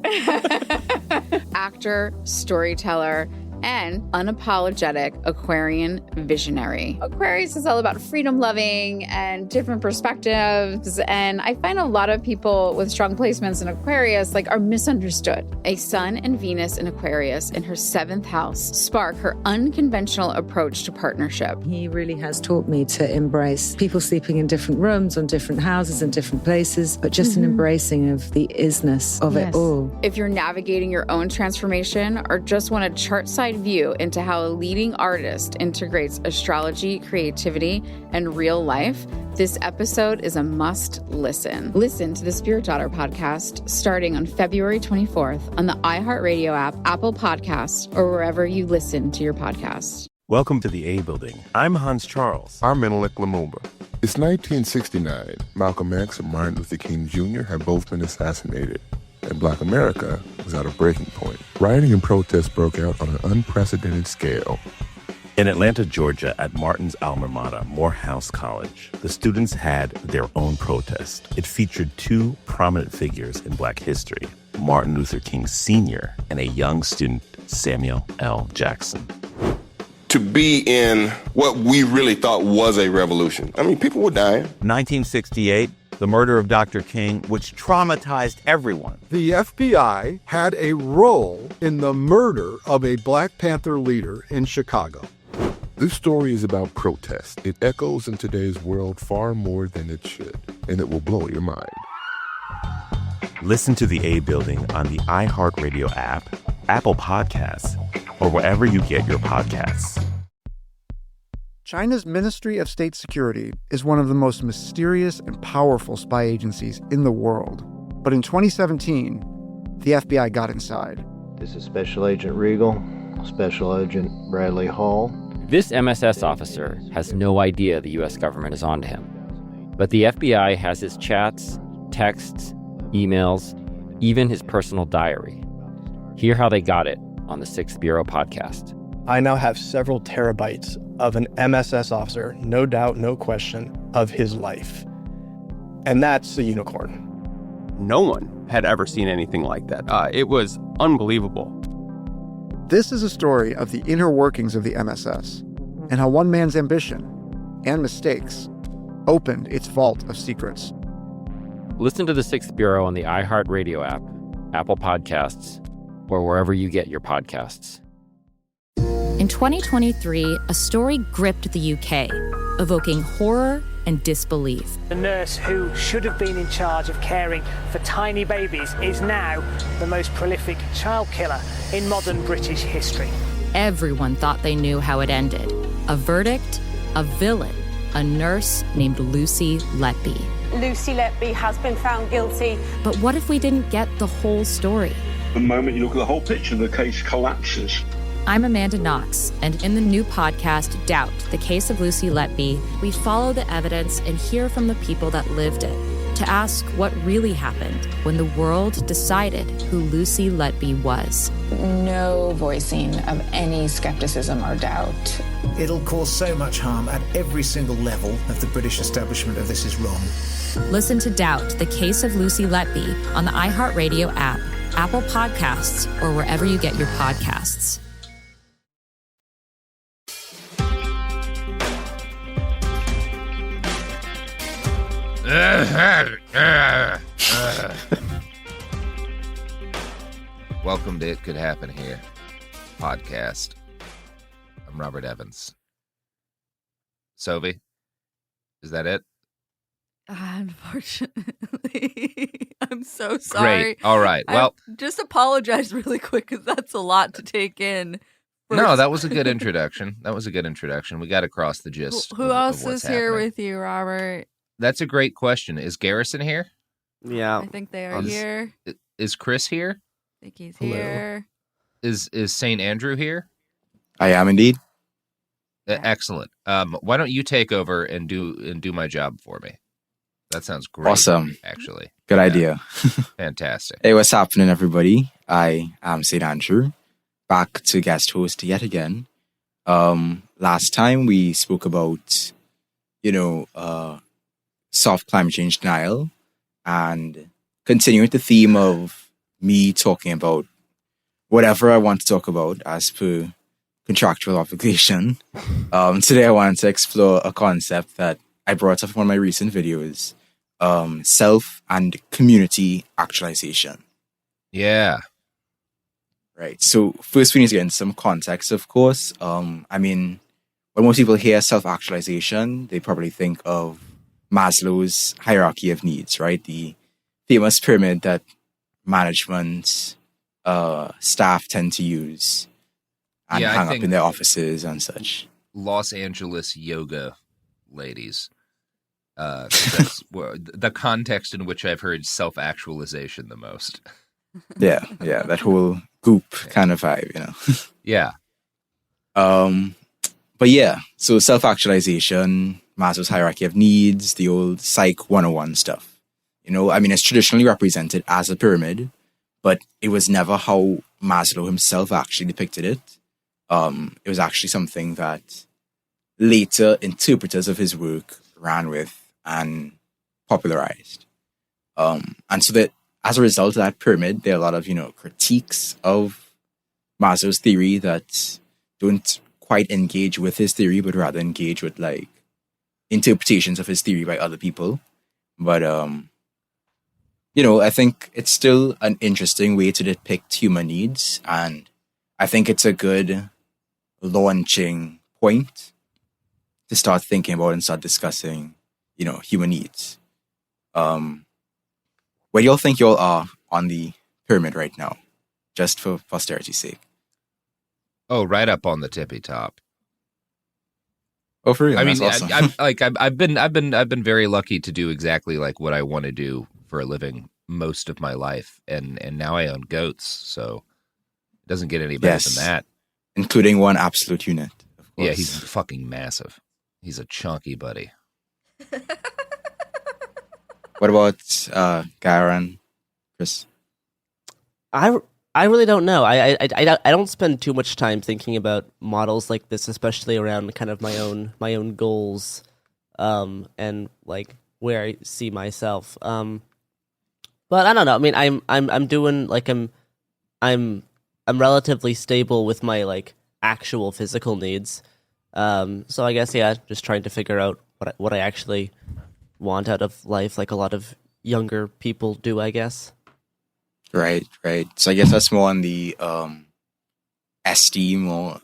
Actor, storyteller, and unapologetic Aquarian visionary. Aquarius is all about freedom-loving and different perspectives, and I find a lot of people with strong placements in Aquarius are misunderstood. A Sun and Venus in Aquarius in her 7th house spark her unconventional approach to partnership. He really has taught me to embrace people sleeping in different rooms, on different houses, in different places, but just an embracing of the isness of it all. If you're navigating your own transformation or just want a chart side inside view into how a leading artist integrates astrology, creativity, and real life, this episode is a must listen. Listen to the Spirit Daughter podcast starting on February 24th on the iHeartRadio app, Apple Podcasts, or wherever you listen to your podcasts. Welcome to the A Building. I'm Hans Charles. I'm Menelik Lumumba. It's 1969. Malcolm X and Martin Luther King Jr. had both been assassinated, and Black America was at a breaking point. Rioting and protests broke out on an unprecedented scale. In Atlanta, Georgia, at Martin's alma mater, Morehouse College, the students had their own protest. It featured two prominent figures in Black history, Martin Luther King Sr. and a young student, Samuel L. Jackson. To be in what we really thought was a revolution. I mean, people were dying. 1968, the murder of Dr. King, which traumatized everyone. The FBI had a role in the murder of a Black Panther leader in Chicago. This story is about protest. It echoes in today's world far more than it should, and it will blow your mind. Listen to the A Building on the iHeartRadio app, Apple Podcasts, or wherever you get your podcasts. China's Ministry of State Security is one of the most mysterious and powerful spy agencies in the world. But in 2017, the FBI got inside. This is Special Agent Regal, Special Agent Bradley Hall. This MSS officer has no idea the U.S. government is onto him. But the FBI has his chats, texts, emails, even his personal diary. Hear how they got it on the 6th Bureau podcast. I now have several terabytes of an MSS officer, no doubt, no question, of his life. And that's a unicorn. No one had ever seen anything like that. It was unbelievable. This is a story of the inner workings of the MSS and how one man's ambition and mistakes opened its vault of secrets. Listen to the 6th Bureau on the iHeartRadio app, Apple Podcasts, or wherever you get your podcasts. In 2023, a story gripped the UK, evoking horror and disbelief. The nurse who should have been in charge of caring for tiny babies is now the most prolific child killer in modern British history. Everyone thought they knew how it ended. A verdict, a villain, a nurse named Lucy Letby. Lucy Letby has been found guilty. But what if we didn't get the whole story? The moment you look at the whole picture, the case collapses. I'm Amanda Knox, and in the new podcast, Doubt, the Case of Lucy Letby, we follow the evidence and hear from the people that lived it to ask what really happened when the world decided who Lucy Letby was. No voicing of any skepticism or doubt. It'll cause so much harm at every single level of the British establishment of this is wrong. Listen to Doubt, the Case of Lucy Letby on the iHeartRadio app, Apple Podcasts, or wherever you get your podcasts. Welcome to It Could Happen Here podcast. I'm Robert Evans. Sophie, is that it? Unfortunately, I'm so sorry. Great. All right. Well, just apologize really quick because that's a lot to take in. No, that was a good introduction. We got across the gist. Who else is here with you, Robert? That's a great question. Is Garrison here? Yeah. I think they are here. Is Chris here? I think he's here. Is St. Andrew here? I am indeed. Excellent. Why don't you take over and do my job for me? That sounds great. Awesome. Actually. Good idea. Fantastic. Hey, what's happening, everybody? I am St. Andrew, back to guest host yet again. Last time we spoke about, soft climate change denial, and continuing the theme of me talking about whatever I want to talk about as per contractual obligation. Today I wanted to explore a concept that I brought up in one of my recent videos, self and community actualization. Yeah. Right. So first we need to get into some context, of course. When most people hear self-actualization, they probably think of Maslow's hierarchy of needs, right? The famous pyramid that management staff tend to use. and Yeah, I hung up think- in their offices and such. Los Angeles yoga ladies. That's the context in which I've heard self-actualization the most. Yeah, that whole goop kind of vibe, you know. Yeah. But yeah, so self-actualization, Maslow's hierarchy of needs, the old Psych 101 stuff. You know, I mean, it's traditionally represented as a pyramid, but it was never how Maslow himself actually depicted it. It was actually something that later interpreters of his work ran with and popularized. And so that as a result of that pyramid, there are a lot of, you know, critiques of Maslow's theory that don't quite engage with his theory, but rather engage with like interpretations of his theory by other people. But, you know, I think it's still an interesting way to depict human needs. And I think it's a good launching point to start thinking about and start discussing, you know, human needs. Where do y'all think y'all are on the pyramid right now? Just for posterity's sake. Oh, right up on the tippy top. Oh, for real? I mean, That's awesome. I've been very lucky to do exactly like what I want to do for a living most of my life, and now I own goats, so it doesn't get any better than that. Including one absolute unit. Of course. Yeah, he's fucking massive. He's a chunky buddy. What about Garen, Chris? I really don't know. I don't spend too much time thinking about models like this, especially around kind of my own goals, and like where I see myself. But I don't know. I mean, I'm doing like I'm relatively stable with my like actual physical needs. So I guess just trying to figure out what I actually want out of life, like a lot of younger people do, I guess. Right. So I guess that's more on the esteem or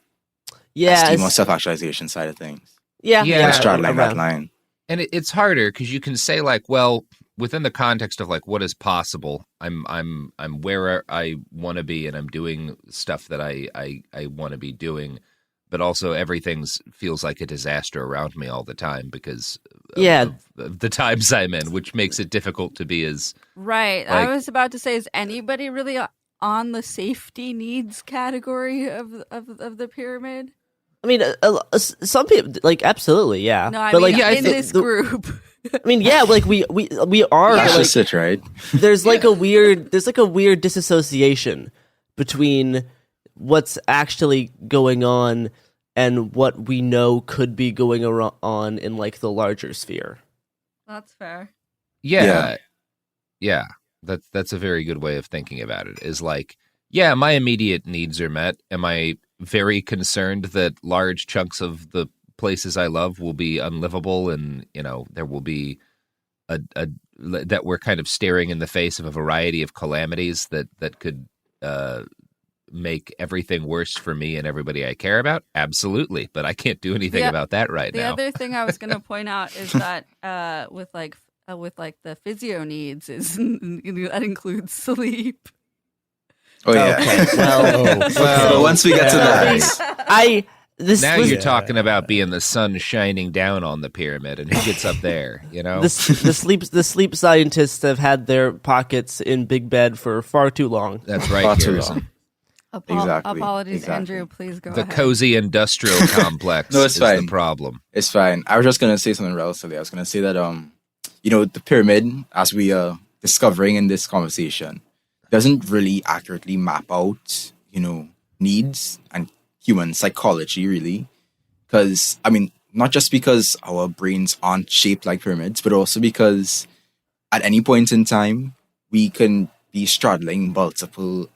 self-actualization side of things. Yeah. Straddling that line. And it's harder because you can say like, well, within the context of like what is possible, I'm where I want to be, and I'm doing stuff that I want to be doing, but also everything feels like a disaster around me all the time because of the times I'm in, which makes it difficult to be as right. Like, I was about to say, is anybody really on the safety needs category of the pyramid? I mean, some people like absolutely, yeah. No, I but mean, like in this group. I mean, yeah, like we are. That's like, just it, right? There's like a weird disassociation between what's actually going on and what we know could be going on in like the larger sphere. That's fair. Yeah. That's a very good way of thinking about it. Is like, yeah, my immediate needs are met. Am I very concerned that large chunks of the places I love will be unlivable, and you know there will be that we're kind of staring in the face of a variety of calamities that could make everything worse for me and everybody I care about? Absolutely, but I can't do anything about that right now. The other thing I was going to point out is that with the physio needs is that includes sleep. Oh yeah. Okay. Well, once we get to that, you're talking about being the sun shining down on the pyramid and who gets up there, you know? The sleep scientists have had their pockets in Big Bed for far too long. That's right, Garrison. Apologies, Andrew. Please go ahead. The cozy industrial complex No, it's is fine. the problem. It's fine. I was just going to say something relatively. I was going to say that, the pyramid, as we are discovering in this conversation, doesn't really accurately map out, needs and human psychology, really. Because, not just because our brains aren't shaped like pyramids, but also because at any point in time, we can be straddling multiple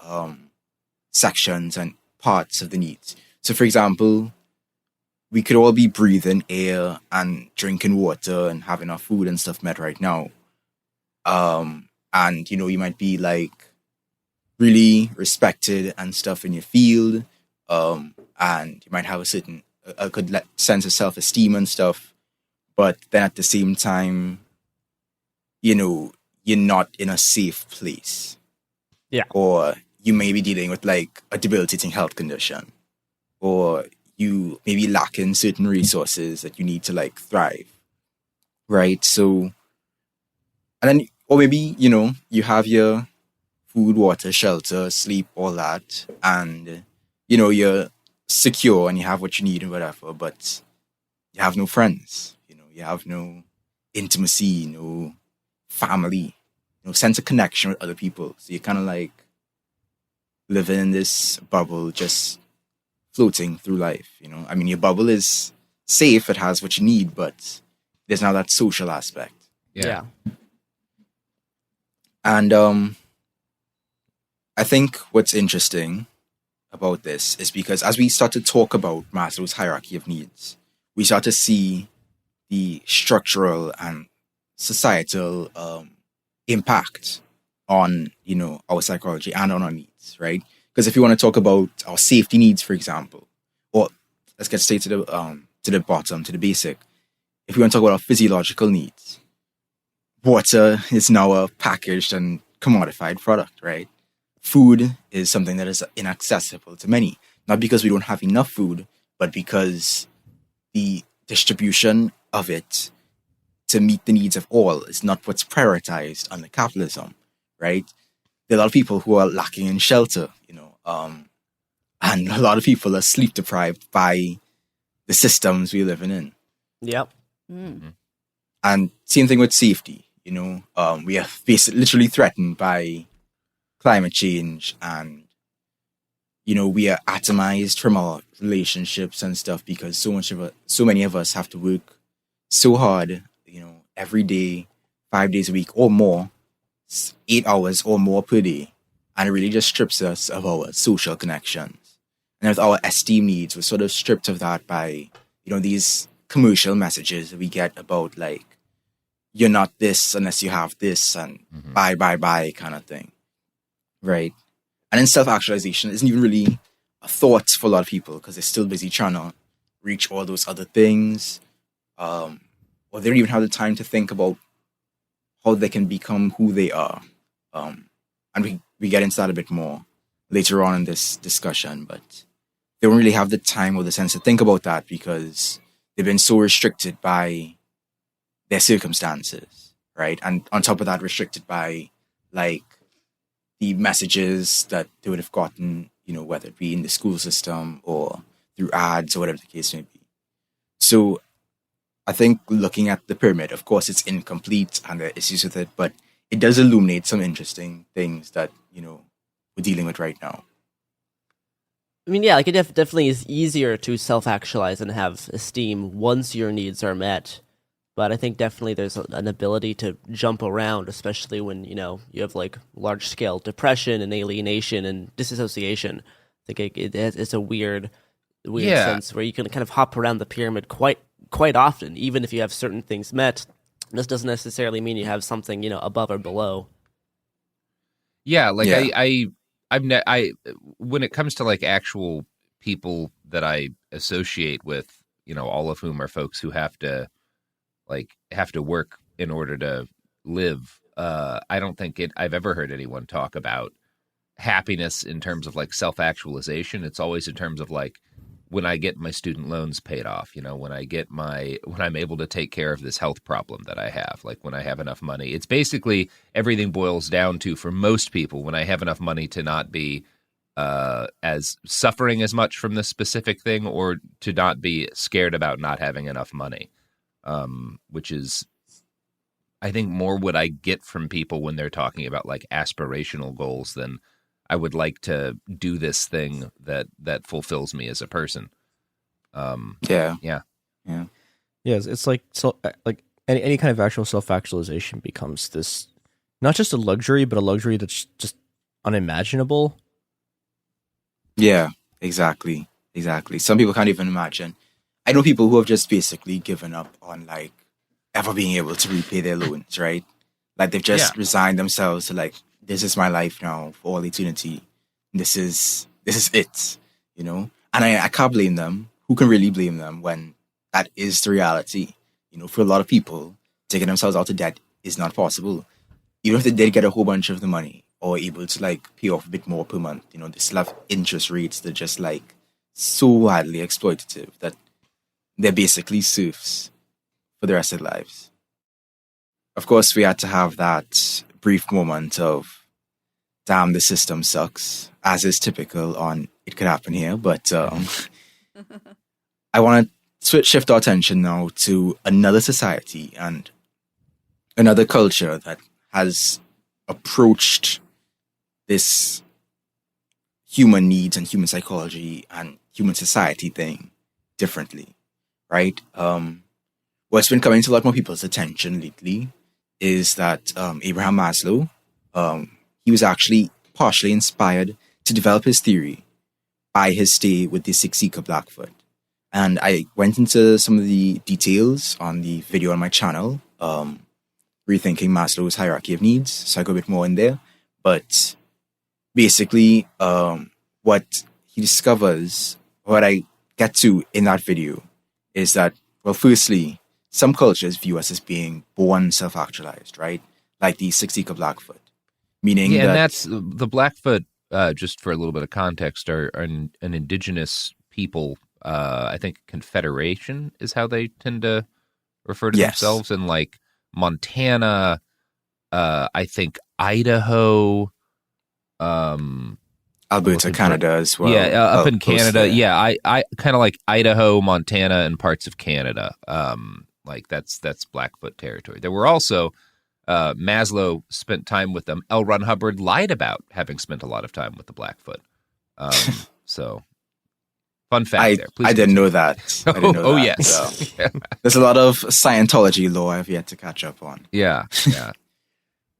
sections and parts of the needs. So, for example, we could all be breathing air and drinking water and having our food and stuff met right now. And, you might be like really respected and stuff in your field. And you might have a good sense of self-esteem and stuff. But then at the same time, you're not in a safe place. Yeah. Or you may be dealing with like a debilitating health condition. or you maybe lack in certain resources that you need to like thrive, right? So, and then, or maybe, you know, you have your food, water, shelter, sleep, all that, and, you know, you're secure and you have what you need and whatever, but you have no friends, you know, you have no intimacy, no family, no sense of connection with other people. So you're kind of like living in this bubble, just floating through life, you know. I mean, your bubble is safe, it has what you need, but there's now that social aspect. Yeah. And I think what's interesting about this is because as we start to talk about Maslow's hierarchy of needs, we start to see the structural and societal impact on, you know, our psychology and on our needs, right? Because if you want to talk about our safety needs, for example, or let's get straight to the bottom, to the basic. If we want to talk about our physiological needs, water is now a packaged and commodified product, right? Food is something that is inaccessible to many, not because we don't have enough food, but because the distribution of it to meet the needs of all is not what's prioritized under capitalism, right? There are a lot of people who are lacking in shelter, you know, and a lot of people are sleep deprived by the systems we're living in. Yep. And same thing with safety, you know, we are literally threatened by climate change, and, you know, we are atomized from our relationships and stuff because so many of us have to work so hard, you know, every day, 5 days a week or more, 8 hours or more per day. And it really just strips us of our social connections. And with our esteem needs, we're sort of stripped of that by, you know, these commercial messages that we get about like, you're not this unless you have this, and buy kind of thing. Right. And then self-actualization isn't even really a thought for a lot of people because they're still busy trying to reach all those other things. Or they don't even have the time to think about how they can become who they are. And we get into that a bit more later on in this discussion, but they don't really have the time or the sense to think about that because they've been so restricted by their circumstances, right? And on top of that, restricted by like the messages that they would have gotten, you know, whether it be in the school system or through ads or whatever the case may be. So I think looking at the pyramid, of course, it's incomplete and there are issues with it, but it does illuminate some interesting things that, you know, we're dealing with right now. I mean, yeah, like it definitely is easier to self-actualize and have esteem once your needs are met. But I think definitely there's an ability to jump around, especially when, you know, you have like large-scale depression and alienation and disassociation. I think it's a weird sense where you can kind of hop around the pyramid quite often, even if you have certain things met. This doesn't necessarily mean you have something, you know, above or below. Yeah, like I when it comes to like actual people that I associate with, you know, all of whom are folks who have to work in order to live. I don't think I've ever heard anyone talk about happiness in terms of like self-actualization. It's always in terms of like when I get my student loans paid off, you know, when I'm able to take care of this health problem that I have, like when I have enough money. It's basically everything boils down to, for most people, when I have enough money to not be as suffering as much from this specific thing, or to not be scared about not having enough money. Which is, I think, more what I get from people when they're talking about like aspirational goals than I would like to do this thing that fulfills me as a person. Yeah. It's like any kind of actual self-actualization becomes this, not just a luxury, but a luxury that's just unimaginable. Yeah, exactly. Some people can't even imagine. I know people who have just basically given up on like ever being able to repay their loans, right? Like they've just resigned themselves to like, this is my life now for all eternity. This is it, you know? And I can't blame them. Who can really blame them when that is the reality? You know, for a lot of people, taking themselves out of debt is not possible. Even if they did get a whole bunch of the money or able to like pay off a bit more per month, you know, they still have interest rates that just like so widely exploitative that they're basically serfs for the rest of their lives. Of course, we had to have that brief moment of, damn, the system sucks, as is typical on It Could Happen Here. But I want to shift our attention now to another society and another culture that has approached this human needs and human psychology and human society thing differently, right? What's been coming to a lot more people's attention lately is that Abraham Maslow, he was actually partially inspired to develop his theory by his stay with the Six Seeker Blackfoot. And I went into some of the details on the video on my channel, Rethinking Maslow's Hierarchy of Needs, so I go a bit more in there. But basically, what he discovers, what I get to in that video, is that, well, firstly, some cultures view us as being born self-actualized, right? Like the Six Seeker Blackfoot. Meaning yeah, that... and that's the Blackfoot, just for a little bit of context, are an indigenous people. I think Confederation is how they tend to refer to themselves. In like Montana, I think Idaho, Alberta, Canada as well. Yeah, up in Canada. Yeah, I kind of like Idaho, Montana, and parts of Canada. Like that's Blackfoot territory. There were also Maslow spent time with them. L. Ron Hubbard lied about having spent a lot of time with the Blackfoot. So, fun fact there. Please I didn't know that. I didn't know that, yes. So. There's a lot of Scientology lore I've yet to catch up on. Yeah.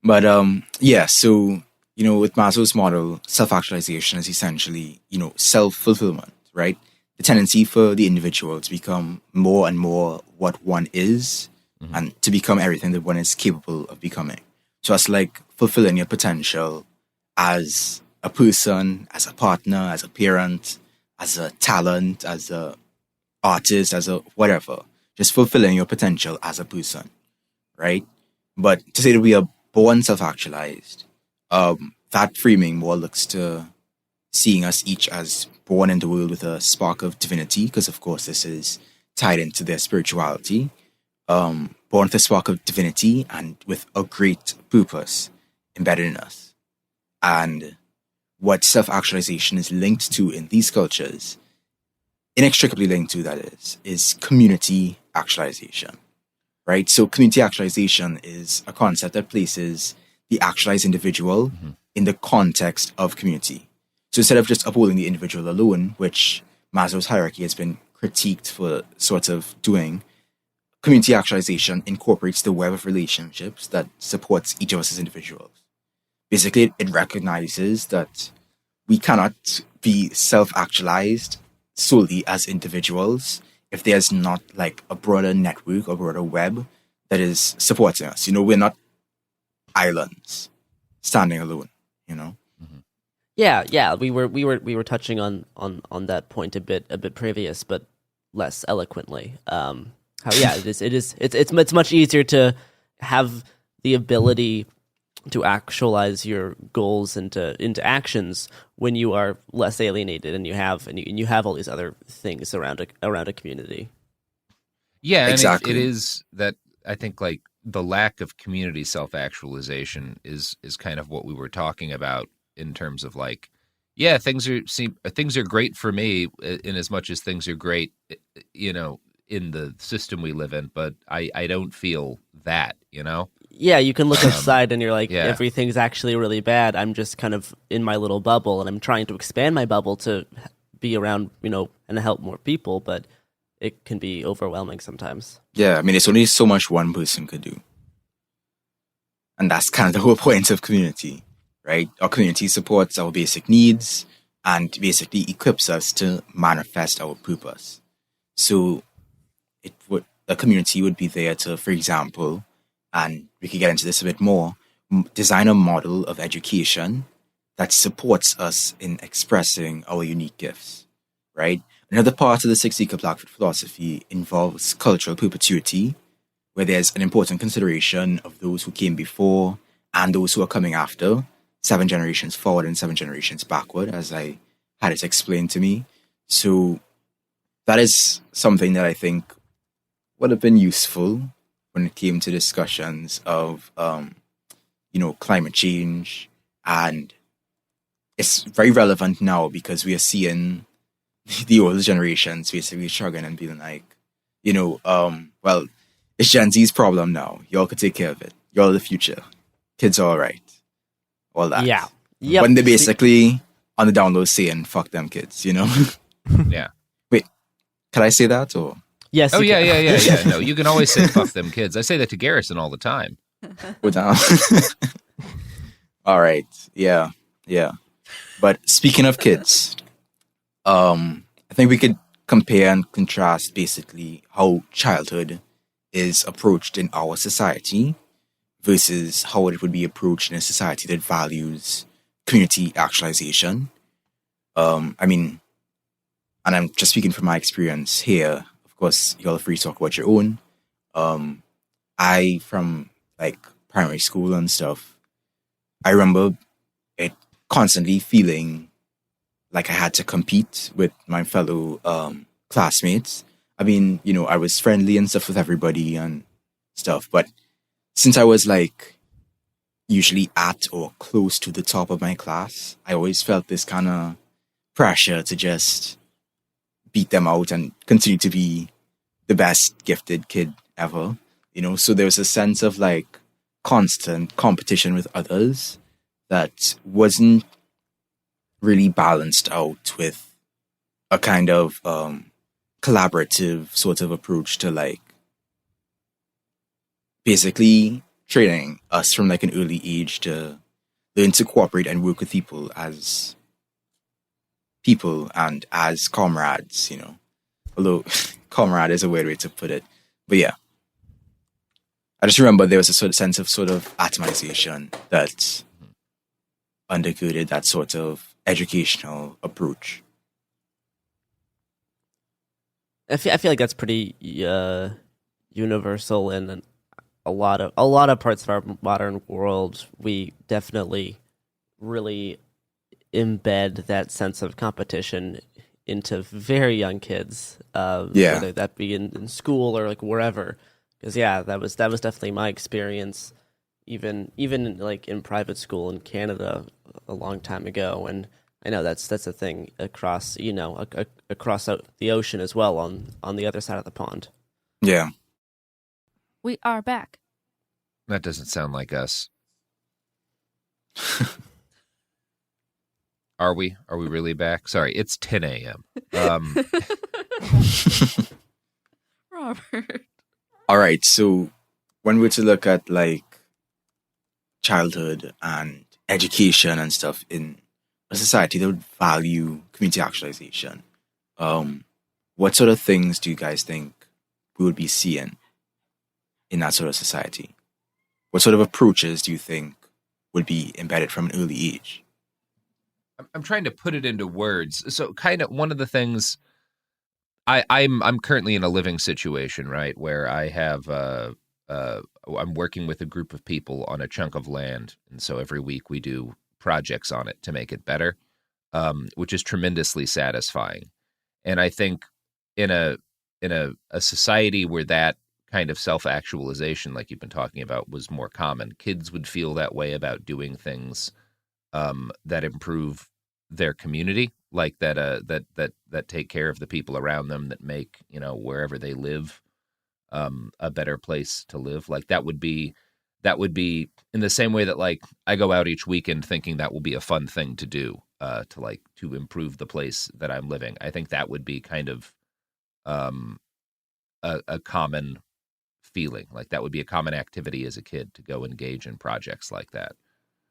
But so, with Maslow's model, self-actualization is essentially, self-fulfillment, right? The tendency for the individual to become more and more what one is, and to become everything that one is capable of becoming. So it's like fulfilling your potential as a person, as a partner, as a parent, as a talent, as a artist, as a whatever. Just fulfilling your potential as a person, right? But to say that we are born self-actualized, that framing more looks to seeing us each as born in the world with a spark of divinity, because of course this is tied into their spirituality, born with a spark of divinity and with a great purpose embedded in us. And what self-actualization is linked to in these cultures, inextricably linked to that is community actualization, right? So community actualization is a concept that places the actualized individual in the context of community. So instead of just upholding the individual alone, which Maslow's hierarchy has been critiqued for sort of doing, community actualization incorporates the web of relationships that supports each of us as individuals. Basically, it recognizes that we cannot be self-actualized solely as individuals if there's not like a broader network or broader web that is supporting us. We're not islands standing alone, Yeah, we were touching on that point a bit previous, but less eloquently. It's much easier to have the ability to actualize your goals into actions when you are less alienated and you have all these other things around a community. Yeah, exactly. And it is that I think like the lack of community self-actualization is kind of what we were talking about in terms of like, yeah, things are great for me in as much as things are great, in the system we live in, but I don't feel that, Yeah, you can look outside and you're like, everything's actually really bad. I'm just kind of in my little bubble and I'm trying to expand my bubble to be around, and help more people, but it can be overwhelming sometimes. Yeah, it's only so much one person could do. And that's kind of the whole point of community, right? Our community supports our basic needs and basically equips us to manifest our purpose. So the community would be there to, for example, and we could get into this a bit more, design a model of education that supports us in expressing our unique gifts, right? Another part of the Six Seeker Blackfoot philosophy involves cultural perpetuity, where there's an important consideration of those who came before and those who are coming after, 7 generations forward and 7 generations backward, as I had it explained to me. So that is something that I think would have been useful when it came to discussions of, climate change. And it's very relevant now because we are seeing the older generations basically struggling and being like, well, it's Gen Z's problem now. Y'all could take care of it. Y'all are the future. Kids are all right. All that. Yeah. Yep. When they basically on the download saying, fuck them kids, Yeah. Wait, can I say that or? Yes. Oh, yeah. No, you can always say fuck them kids. I say that to Garrison all the time. Go down. All right. Yeah. But speaking of kids, I think we could compare and contrast basically how childhood is approached in our society versus how it would be approached in a society that values community actualization. And I'm just speaking from my experience here. Of course, you're free to talk about your own. I, from like primary school and stuff, I remember it constantly feeling like I had to compete with my fellow classmates. I was friendly and stuff with everybody and stuff, but since I was like usually at or close to the top of my class, I always felt this kind of pressure to just beat them out and continue to be the best gifted kid ever, so there was a sense of like constant competition with others that wasn't really balanced out with a kind of collaborative sort of approach to like basically training us from like an early age to learn to cooperate and work with people and as comrades, although comrade is a weird way to put it, but yeah, I just remember there was a sort of sense of sort of atomization that undergirded that sort of educational approach. I feel like that's pretty universal in a lot of parts of our modern world. We definitely really embed that sense of competition into very young kids. Whether that be in school or like wherever. Because that was definitely my experience, even like in private school in Canada a long time ago, and I know that's a thing across across the ocean as well on the other side of the pond. Yeah, we are back. That doesn't sound like us. Are we? Are we really back? Sorry, it's 10 a.m. Robert. All right, so when we're to look at like childhood and education and stuff in a society that would value community actualization, what sort of things do you guys think we would be seeing in that sort of society? What sort of approaches do you think would be embedded from an early age? I'm trying to put it into words. So kind of one of the things I'm currently in a living situation, right, where I have I'm working with a group of people on a chunk of land, and so every week we do projects on it to make it better, which is tremendously satisfying. And I think in a society where that kind of self-actualization, like you've been talking about, was more common, kids would feel that way about doing things that improve their community, like that take care of the people around them, that make wherever they live a better place to live. Like that would be in the same way that like I go out each weekend thinking that will be a fun thing to do to improve the place that I'm living. I think that would be kind of a common feeling. Like that would be a common activity as a kid, to go engage in projects like that.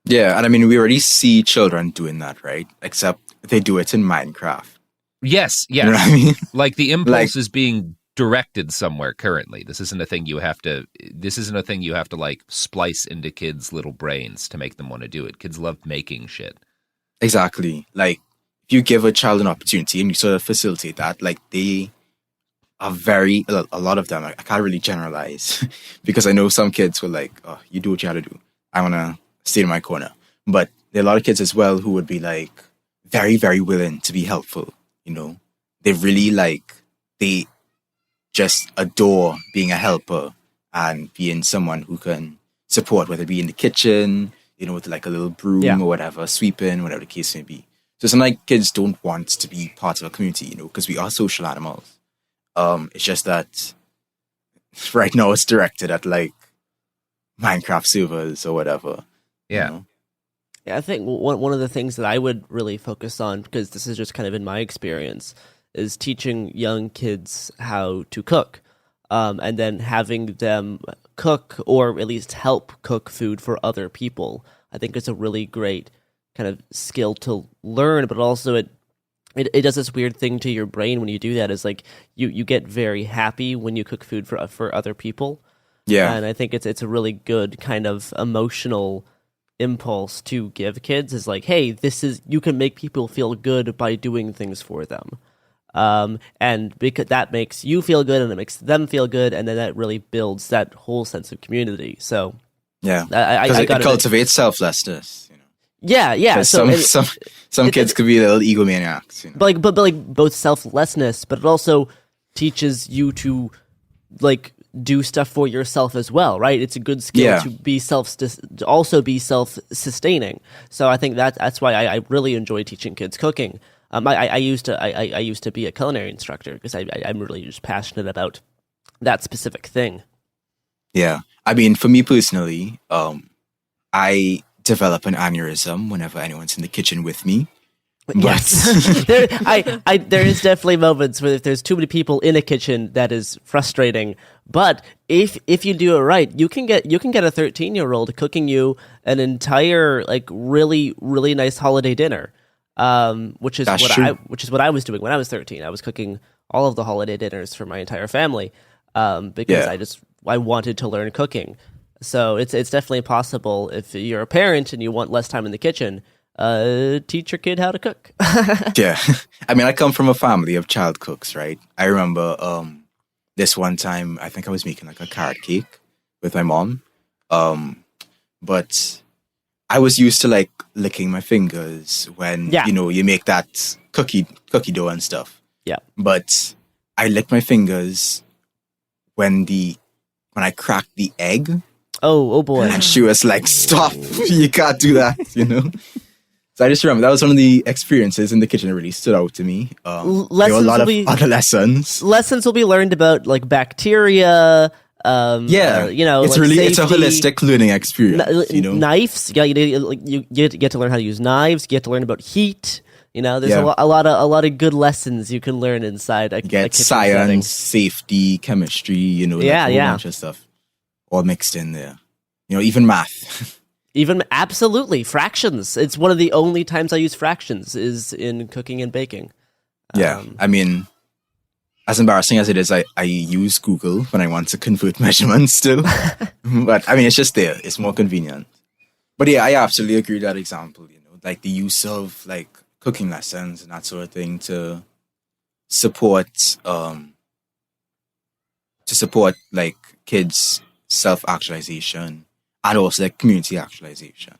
Yeah, and I mean, we already see children doing that, right? Except they do it in Minecraft. Yes. You know what I mean? Like the impulse is being directed somewhere currently. This isn't a thing you have to like splice into kids' little brains to make them want to do it. Kids love making shit. Exactly. Like if you give a child an opportunity and you sort of facilitate that, like they are a lot of them, I can't really generalize because I know some kids were like, oh, you do what you have to do. I want to stay in my corner. But there are a lot of kids as well who would be like very, very willing to be helpful, they really they just adore being a helper and being someone who can support, whether it be in the kitchen, with like a little broom or whatever, sweeping, whatever the case may be. So some kids don't want to be part of a community, because we are social animals. It's just that right now it's directed at like Minecraft servers or whatever. Yeah. Yeah, I think one of the things that I would really focus on, because this is just kind of in my experience, is teaching young kids how to cook, and then having them cook or at least help cook food for other people. I think it's a really great kind of skill to learn, but also it does this weird thing to your brain when you do that. Is like you get very happy when you cook food for other people. Yeah, and I think it's a really good kind of emotional impulse to give kids, is like, hey, you can make people feel good by doing things for them. And because that makes you feel good and it makes them feel good, and then that really builds that whole sense of community. So yeah, because it cultivates selflessness. Yeah. So some kids could be little egomaniacs. But both selflessness, but it also teaches you to like do stuff for yourself as well, right? It's a good skill to be also be self-sustaining. So I think that's why I really enjoy teaching kids cooking. I used to be a culinary instructor because I'm really just passionate about that specific thing. Yeah, I mean, for me personally, I develop an aneurysm whenever anyone's in the kitchen with me. Yes, there is definitely moments where if there's too many people in a kitchen, that is frustrating. But if you do it right, you can get a 13-year-old cooking you an entire like really really nice holiday dinner, which is what I was doing when I was 13. I was cooking all of the holiday dinners for my entire family because I wanted to learn cooking. So it's definitely possible if you're a parent and you want less time in the kitchen. Teach your kid how to cook. Yeah. I mean, I come from a family of child cooks, right? I remember this one time, I think I was making like a carrot cake with my mom. But I was used to like licking my fingers when, you make that cookie dough and stuff. Yeah. But I licked my fingers when I cracked the egg. Oh boy. And she was like, stop, you can't do that, So I just remember that was one of the experiences in the kitchen that really stood out to me. There were a lot of other lessons. Lessons will be learned about like bacteria. It's really safety. It's a holistic learning experience. Knives. Yeah, you get to learn how to use knives. You get to learn about heat. There's a lot of good lessons you can learn inside a kitchen science, setting. safety, chemistry. A whole bunch of stuff all mixed in there. Even math. Even absolutely fractions. It's one of the only times I use fractions is in cooking and baking. Yeah, I mean, as embarrassing as it is, I use Google when I want to convert measurements still. But I mean, it's just there. It's more convenient. But yeah, I absolutely agree with that example. Like the use of like cooking lessons and that sort of thing to support like kids' self-actualization. And also like community actualization.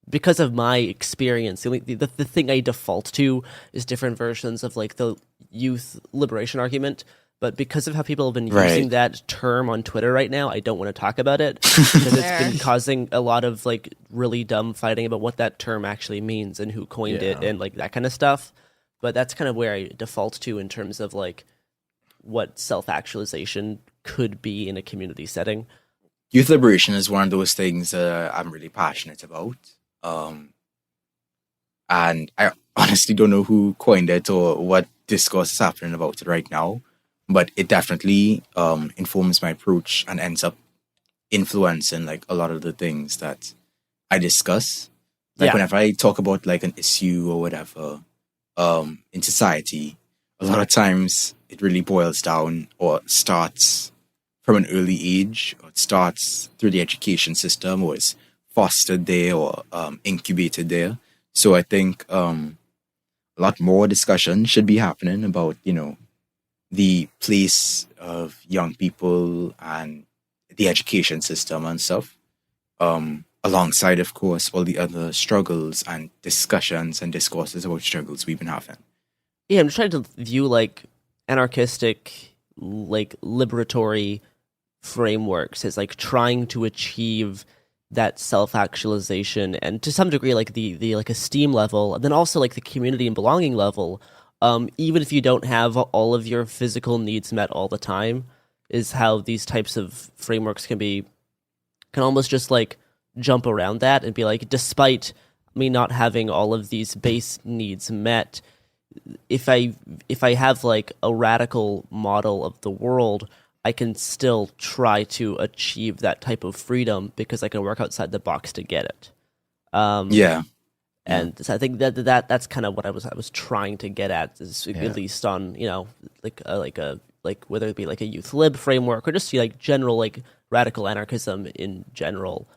Because of my experience, the thing I default to is different versions of like the youth liberation argument. But because of how people have been using that term on Twitter right now, I don't want to talk about it because it's been causing a lot of like really dumb fighting about what that term actually means and who coined it and like that kind of stuff. But that's kind of where I default to in terms of like what self-actualization could be in a community setting. Youth liberation is one of those things I'm really passionate about. And I honestly don't know who coined it or what discourse is happening about it right now. But it definitely informs my approach and ends up influencing like a lot of the things that I discuss. Like whenever I talk about like an issue or whatever in society, a lot of times it really boils down or starts from an early age, or it starts through the education system, or is fostered there or incubated there. So I think a lot more discussion should be happening about, the place of young people and the education system and stuff, alongside, of course, all the other struggles and discussions and discourses about struggles we've been having. Yeah, I'm just trying to view like anarchistic, like liberatory frameworks as like trying to achieve that self-actualization and to some degree like the like esteem level, and then also like the community and belonging level, even if you don't have all of your physical needs met all the time, is how these types of frameworks can almost just like jump around that and be like, despite me not having all of these base needs met, if I have like a radical model of the world, I can still try to achieve that type of freedom because I can work outside the box to get it. And so I think that's kind of what I was trying to get at, is at least on, you know, like whether it be like a youth lib framework or just like general like radical anarchism in general.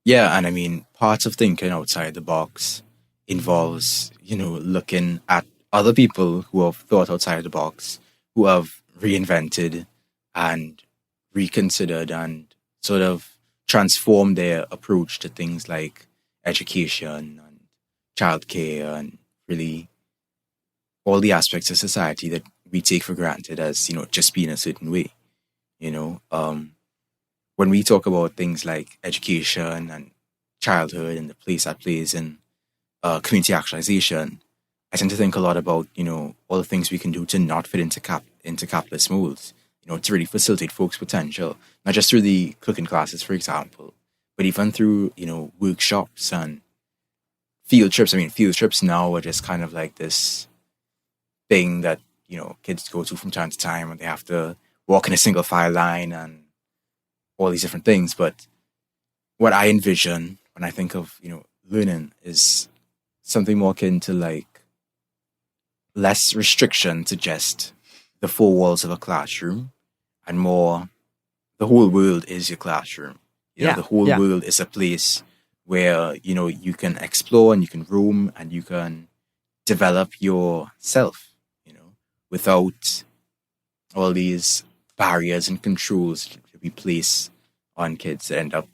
Yeah, and I mean, parts of thinking outside the box involves, you know, looking at other people who have thought outside the box, who have reinvented and reconsidered and sort of transformed their approach to things like education and childcare and really all the aspects of society that we take for granted as, you know, just being a certain way. You know, when we talk about things like education and childhood and the place that plays in community actualization, I tend to think a lot about, you know, all the things we can do to not fit into capitalist molds, you know, to really facilitate folks' potential, not just through the cooking classes, for example, but even through, you know, workshops and field trips. I mean, field trips now are just kind of like this thing that, you know, kids go to from time to time, and they have to walk in a single file line and all these different things. But what I envision when I think of, you know, learning is something more akin to like less restriction to just the four walls of a classroom, and more the whole world is your classroom. You know, the whole world is a place where, you know, you can explore and you can roam and you can develop yourself, you know, without all these barriers and controls to be placed on kids that end up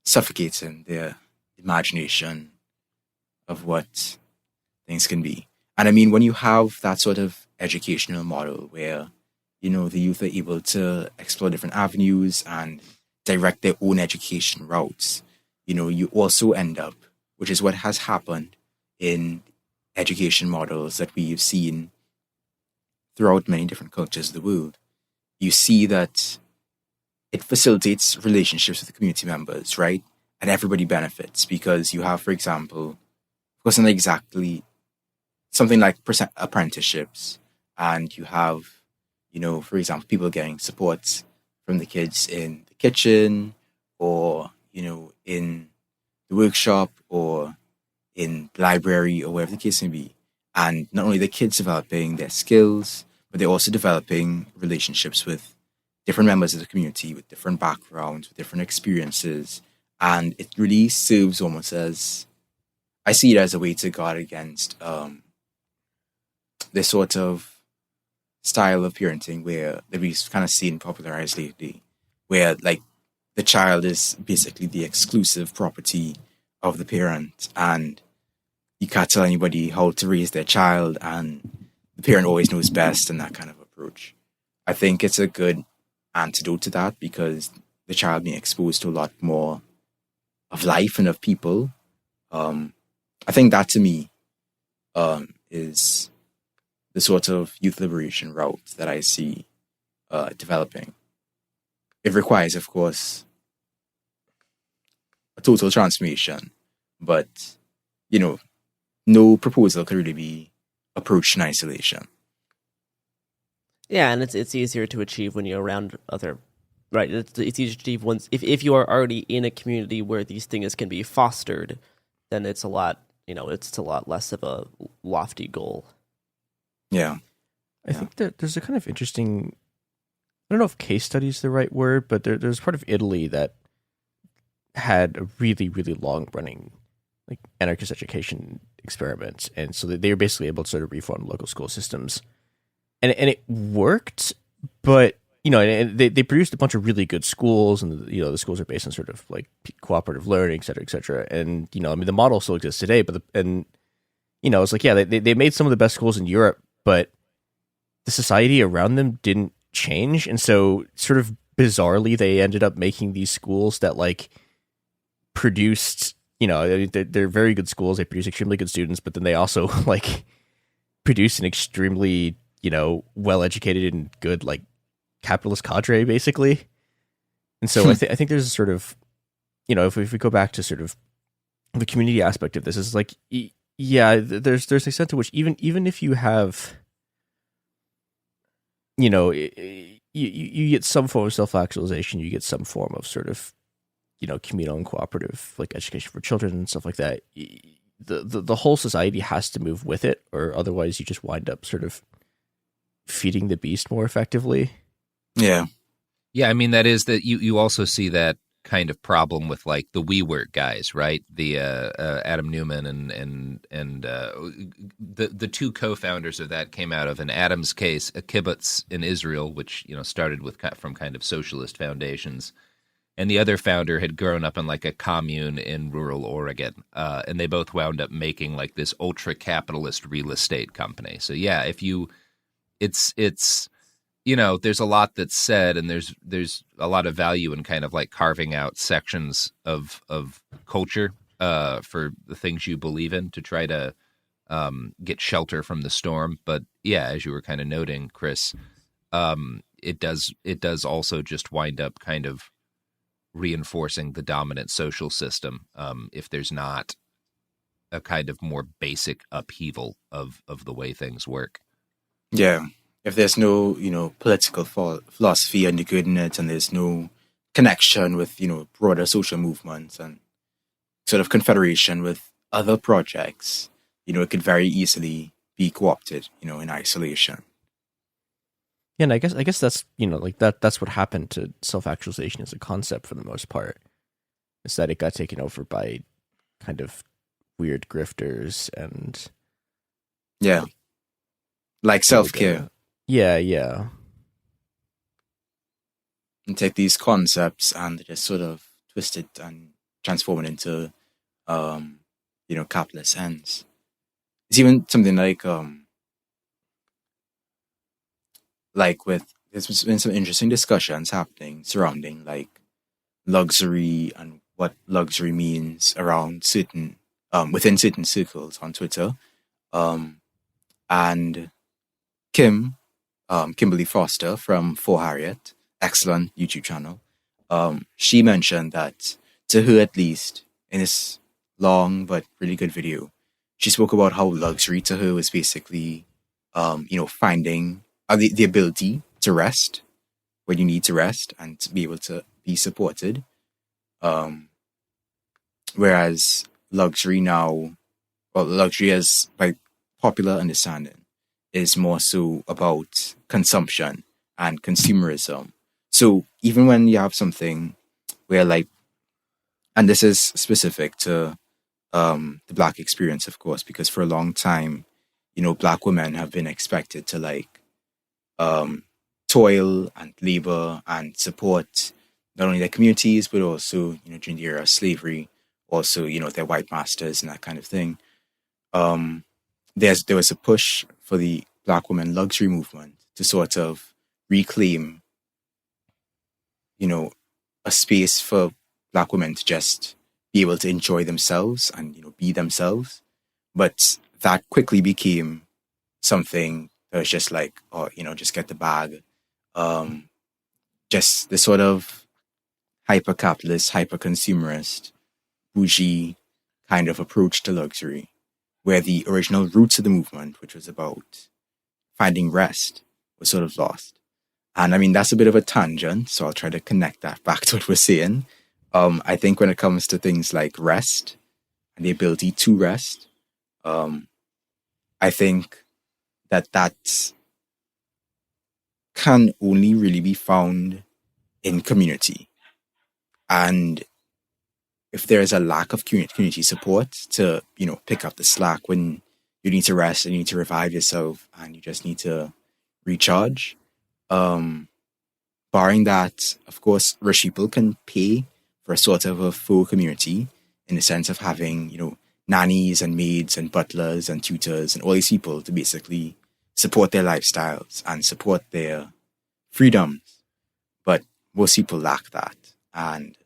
suffocating their imagination of what things can be. And I mean, when you have that sort of educational model where, you know, the youth are able to explore different avenues and direct their own education routes, you know, you also end up, which is what has happened in education models that we've seen throughout many different cultures of the world. You see that it facilitates relationships with the community members, right? And everybody benefits because you have, for example, of course, not exactly something like apprenticeships, and you have, you know, for example, people getting support from the kids in the kitchen or, you know, in the workshop or in the library or wherever the case may be. And not only the kids developing their skills, but they're also developing relationships with different members of the community with different backgrounds, with different experiences. And it really serves almost as, I see it as a way to guard against this sort of style of parenting where that we've kind of seen popularized lately, where like the child is basically the exclusive property of the parent, and you can't tell anybody how to raise their child, and the parent always knows best, and that kind of approach. I think it's a good antidote to that because the child being exposed to a lot more of life and of people. I think that to me is the sort of youth liberation route that I see developing. It requires, of course, a total transformation, but, you know, no proposal could really be approached in isolation. Yeah, and it's easier to achieve when you're around other, right? It's easier to achieve once if you are already in a community where these things can be fostered, then it's a lot, you know, it's a lot less of a lofty goal. Yeah. I think that there's a kind of interesting, I don't know if case study is the right word, but there's part of Italy that had a really, really long running like anarchist education experiments. And so they were basically able to sort of reform local school systems. And it worked, but, you know, and they produced a bunch of really good schools, and, you know, the schools are based on sort of like cooperative learning, et cetera, et cetera. And, you know, I mean, the model still exists today, but, you know, it's like, yeah, they made some of the best schools in Europe but the society around them didn't change. And so sort of bizarrely, they ended up making these schools that like produced, they're very good schools. They produce extremely good students, but then they also like produce an extremely, well-educated and good like capitalist cadre basically. And so I think there's a sort of, if we go back to sort of the community aspect of this, is like, yeah, there's an extent to which even if you have, you get some form of self-actualization, you get some form of sort of, communal and cooperative like education for children and stuff like that. The whole society has to move with it, or otherwise you just wind up sort of feeding the beast more effectively. Yeah. Yeah, I mean, that is that you also see that kind of problem with like the WeWork guys, right? The Adam Newman and the two co-founders of that came out of, in Adam's case, a kibbutz in Israel, which started from kind of socialist foundations, and the other founder had grown up in like a commune in rural Oregon, and they both wound up making like this ultra capitalist real estate company. So yeah, it's there's a lot that's said, and there's a lot of value in kind of like carving out sections of culture for the things you believe in to try to get shelter from the storm. But yeah, as you were kind of noting, Chris, it does also just wind up kind of reinforcing the dominant social system if there's not a kind of more basic upheaval of the way things work. Yeah. If there's no, political philosophy undergirding it, and there's no connection with, broader social movements and sort of confederation with other projects, it could very easily be co-opted, in isolation. Yeah, and I guess that's, that's what happened to self-actualization as a concept for the most part, is that it got taken over by kind of weird grifters and... Yeah. Like self-care. Yeah. And take these concepts and just sort of twist it and transform it into, capitalist ends. It's even something like there's been some interesting discussions happening surrounding like luxury and what luxury means around certain, within certain circles on Twitter. And Kimberly Foster from For Harriet, excellent YouTube channel, she mentioned that, to her at least, in this long but really good video, she spoke about how luxury to her was basically, finding the ability to rest when you need to rest and to be able to be supported. Whereas luxury as by popular understanding, is more so about consumption and consumerism. So even when you have something where like, and this is specific to the Black experience, of course, because for a long time, Black women have been expected to like toil and labor and support not only their communities, but also, during the era of slavery, also, their white masters and that kind of thing. There was a push for the Black women luxury movement to sort of reclaim, a space for Black women to just be able to enjoy themselves and, be themselves. But that quickly became something that was just like, just get the bag. Just the sort of hyper-capitalist, hyper-consumerist, bougie kind of approach to luxury, where the original roots of the movement, which was about finding rest, was sort of lost. And I mean, that's a bit of a tangent, so I'll try to connect that back to what we're saying. I think when it comes to things like rest and the ability to rest, I think that can only really be found in community. And if there is a lack of community support to, pick up the slack when you need to rest and you need to revive yourself and you just need to recharge, barring that, of course, rich people can pay for a sort of a full community in the sense of having, nannies and maids and butlers and tutors and all these people to basically support their lifestyles and support their freedoms. But most people lack that. And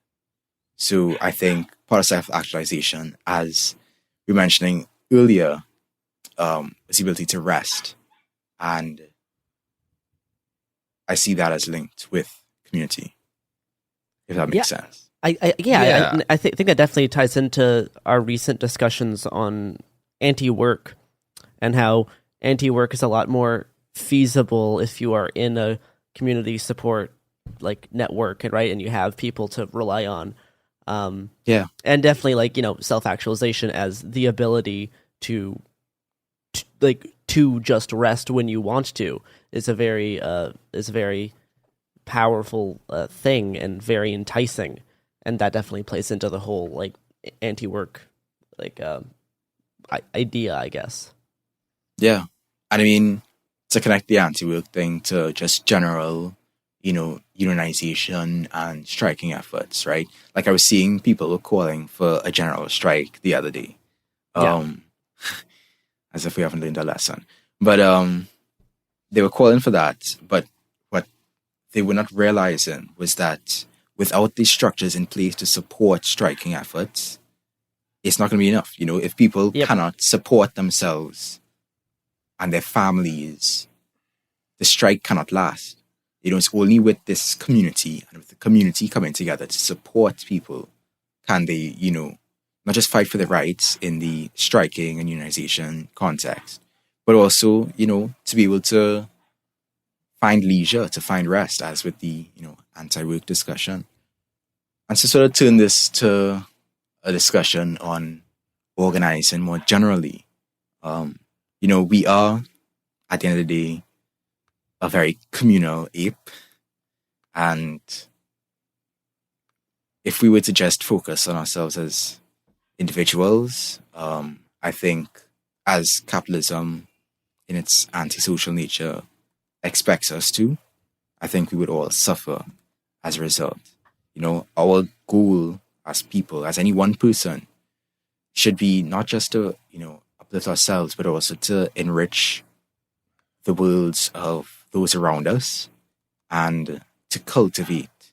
so I think part of self-actualization, as we were mentioning earlier, is the ability to rest. And I see that as linked with community, if that makes sense. I think that definitely ties into our recent discussions on anti-work and how anti-work is a lot more feasible if you are in a community support like network, right? And you have people to rely on. And definitely like, self-actualization as the ability to just rest when you want to is a very powerful thing and very enticing, and that definitely plays into the whole like anti-work idea, I guess. Yeah, and I mean, to connect the anti-work thing to just general, unionization and striking efforts, right? Like I was seeing people were calling for a general strike the other day. As if we haven't learned a lesson. But they were calling for that. But what they were not realizing was that without these structures in place to support striking efforts, it's not going to be enough. If people cannot support themselves and their families, the strike cannot last. It's only with this community and with the community coming together to support people can they, not just fight for their rights in the striking and unionization context, but also, to be able to find leisure, to find rest, as with the, anti-work discussion. And to sort of turn this to a discussion on organizing more generally. We are, at the end of the day, a very communal ape. And if we were to just focus on ourselves as individuals, I think as capitalism in its antisocial nature expects us to, I think we would all suffer as a result. Our goal as people, as any one person, should be not just to, uplift ourselves, but also to enrich the worlds of those around us and to cultivate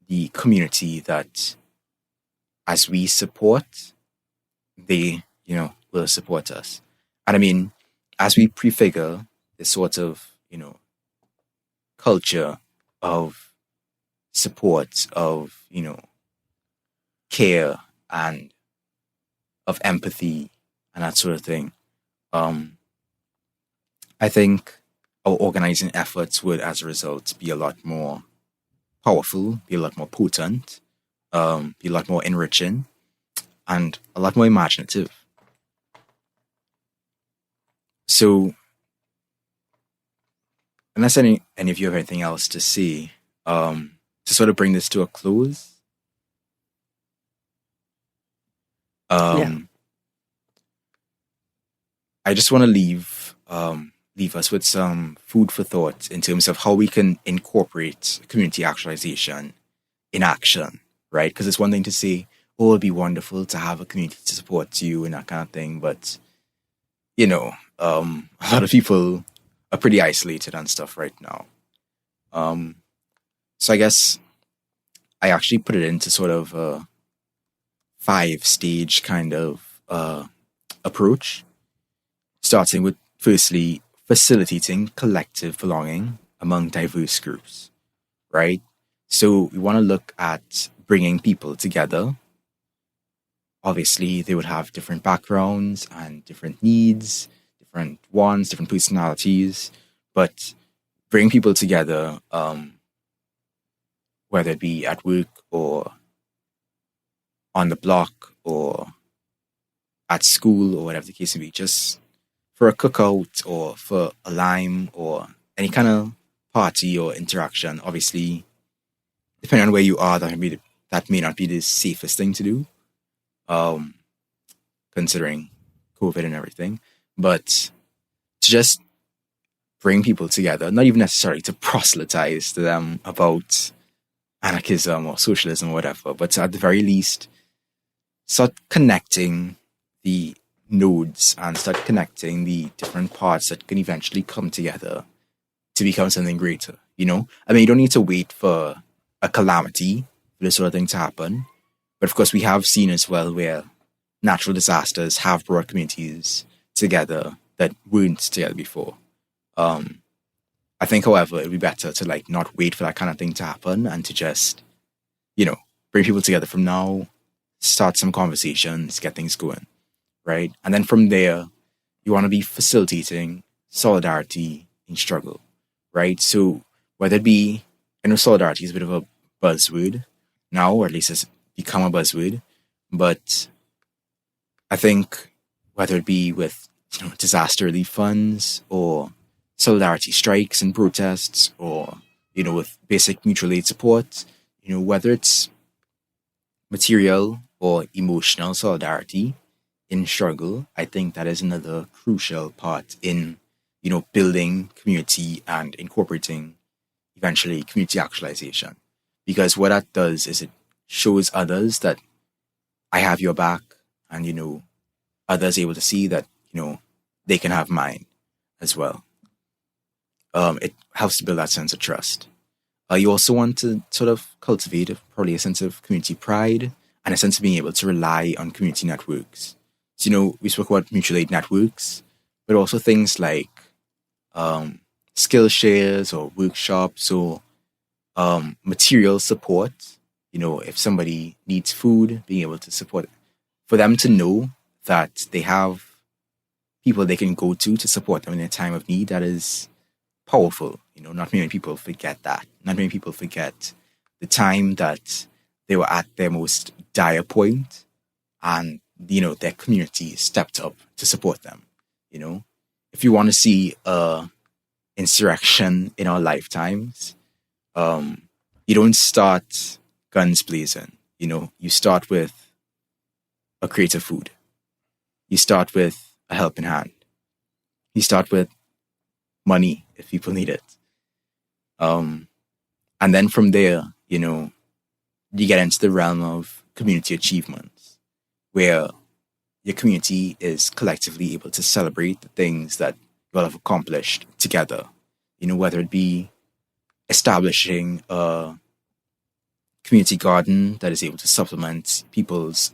the community that as we support, they, will support us. And I mean, as we prefigure this sort of, culture of support, of, care and of empathy and that sort of thing, I think our organizing efforts would, as a result, be a lot more powerful, be a lot more potent, be a lot more enriching, and a lot more imaginative. So, unless any of you have anything else to say, to sort of bring this to a close, I just want to leave us with some food for thought in terms of how we can incorporate community actualization in action, right? Because it's one thing to say, oh, it'd be wonderful to have a community to support you and that kind of thing, but a lot of people are pretty isolated and stuff right now. So I guess I actually put it into sort of a 5-stage kind of approach, starting with, firstly, facilitating collective belonging among diverse groups, right? So we want to look at bringing people together. Obviously, they would have different backgrounds and different needs, different wants, different personalities, but bring people together, whether it be at work or on the block or at school or whatever the case may be, just for a cookout or for a lime or any kind of party or interaction. Obviously, depending on where you are, that may not be the safest thing to do, considering COVID and everything. But to just bring people together, not even necessarily to proselytize to them about anarchism or socialism or whatever, but to, at the very least, start connecting the nodes and start connecting the different parts that can eventually come together to become something greater, you know? I mean, you don't need to wait for a calamity for this sort of thing to happen. But of course, we have seen as well where natural disasters have brought communities together that weren't together before. I think, however, it'd be better to like not wait for that kind of thing to happen and to just, you know, bring people together from now, start some conversations, get things going, right? And then from there, you want to be facilitating solidarity in struggle, right? So whether it be, I know solidarity is a bit of a buzzword now, or at least it's become a buzzword, but I think whether it be with, you know, disaster relief funds or solidarity strikes and protests, or, you know, with basic mutual aid support, you know, whether it's material or emotional solidarity in struggle, I think that is another crucial part in, you know, building community and incorporating eventually community actualization. Because what that does is it shows others that I have your back, and, you know, others able to see that, you know, they can have mine as well. It helps to build that sense of trust. You also want to sort of cultivate probably a sense of community pride and a sense of being able to rely on community networks. So, you know, we spoke about mutual aid networks, but also things like skill shares or workshops or material support. You know, if somebody needs food, being able to support it. For them to know that they have people they can go to support them in a time of need, that is powerful. You know, not many people forget that. Not many people forget the time that they were at their most dire point and, you know, their community stepped up to support them. You know, if you want to see insurrection in our lifetimes, you don't start guns blazing. You know, you start with a crate of food. You start with a helping hand. You start with money if people need it. And then from there, you know, you get into the realm of community achievements, where your community is collectively able to celebrate the things that you all have accomplished together. You know, whether it be establishing a community garden that is able to supplement people's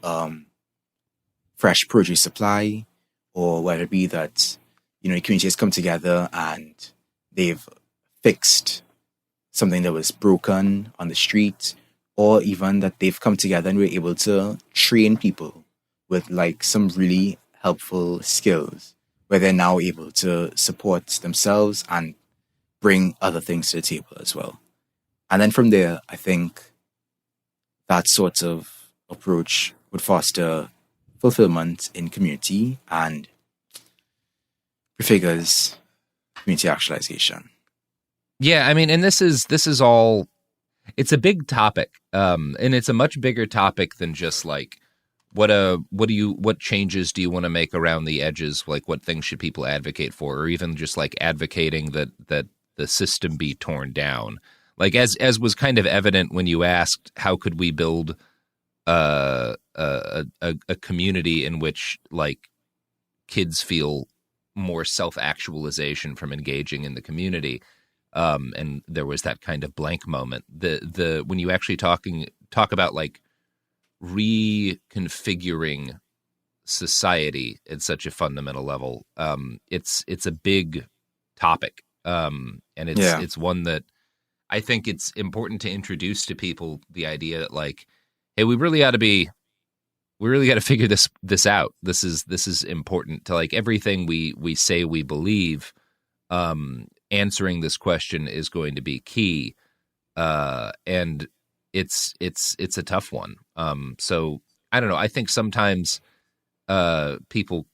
fresh produce supply, or whether it be that, you know, the community has come together and they've fixed something that was broken on the street, or even that they've come together and we're able to train people with like some really helpful skills where they're now able to support themselves and bring other things to the table as well. And then from there, I think that sort of approach would foster fulfillment in community and prefigures community actualization. Yeah, I mean, and this is all, it's a big topic, and it's a much bigger topic than just like what changes do you want to make around the edges, like what things should people advocate for, or even just like advocating that the system be torn down. Like as was kind of evident when you asked how could we build a community in which like kids feel more self-actualization from engaging in the community. And there was that kind of blank moment. The when you actually talk about like reconfiguring society at such a fundamental level, it's a big topic, and it's one that I think it's important to introduce to people, the idea that like, hey, we really got to figure this out. This is important to like everything we say we believe. Answering this question is going to be key, and it's a tough one. So I don't know. I think sometimes people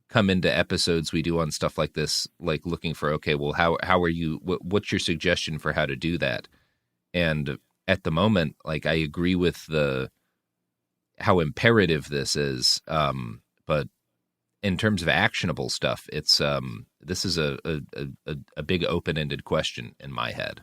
come into episodes we do on stuff like this, like looking for, okay, well, how are you? What's your suggestion for how to do that? And at the moment, like I agree with how imperative this is, but in terms of actionable stuff, it's this is a big open-ended question in my head.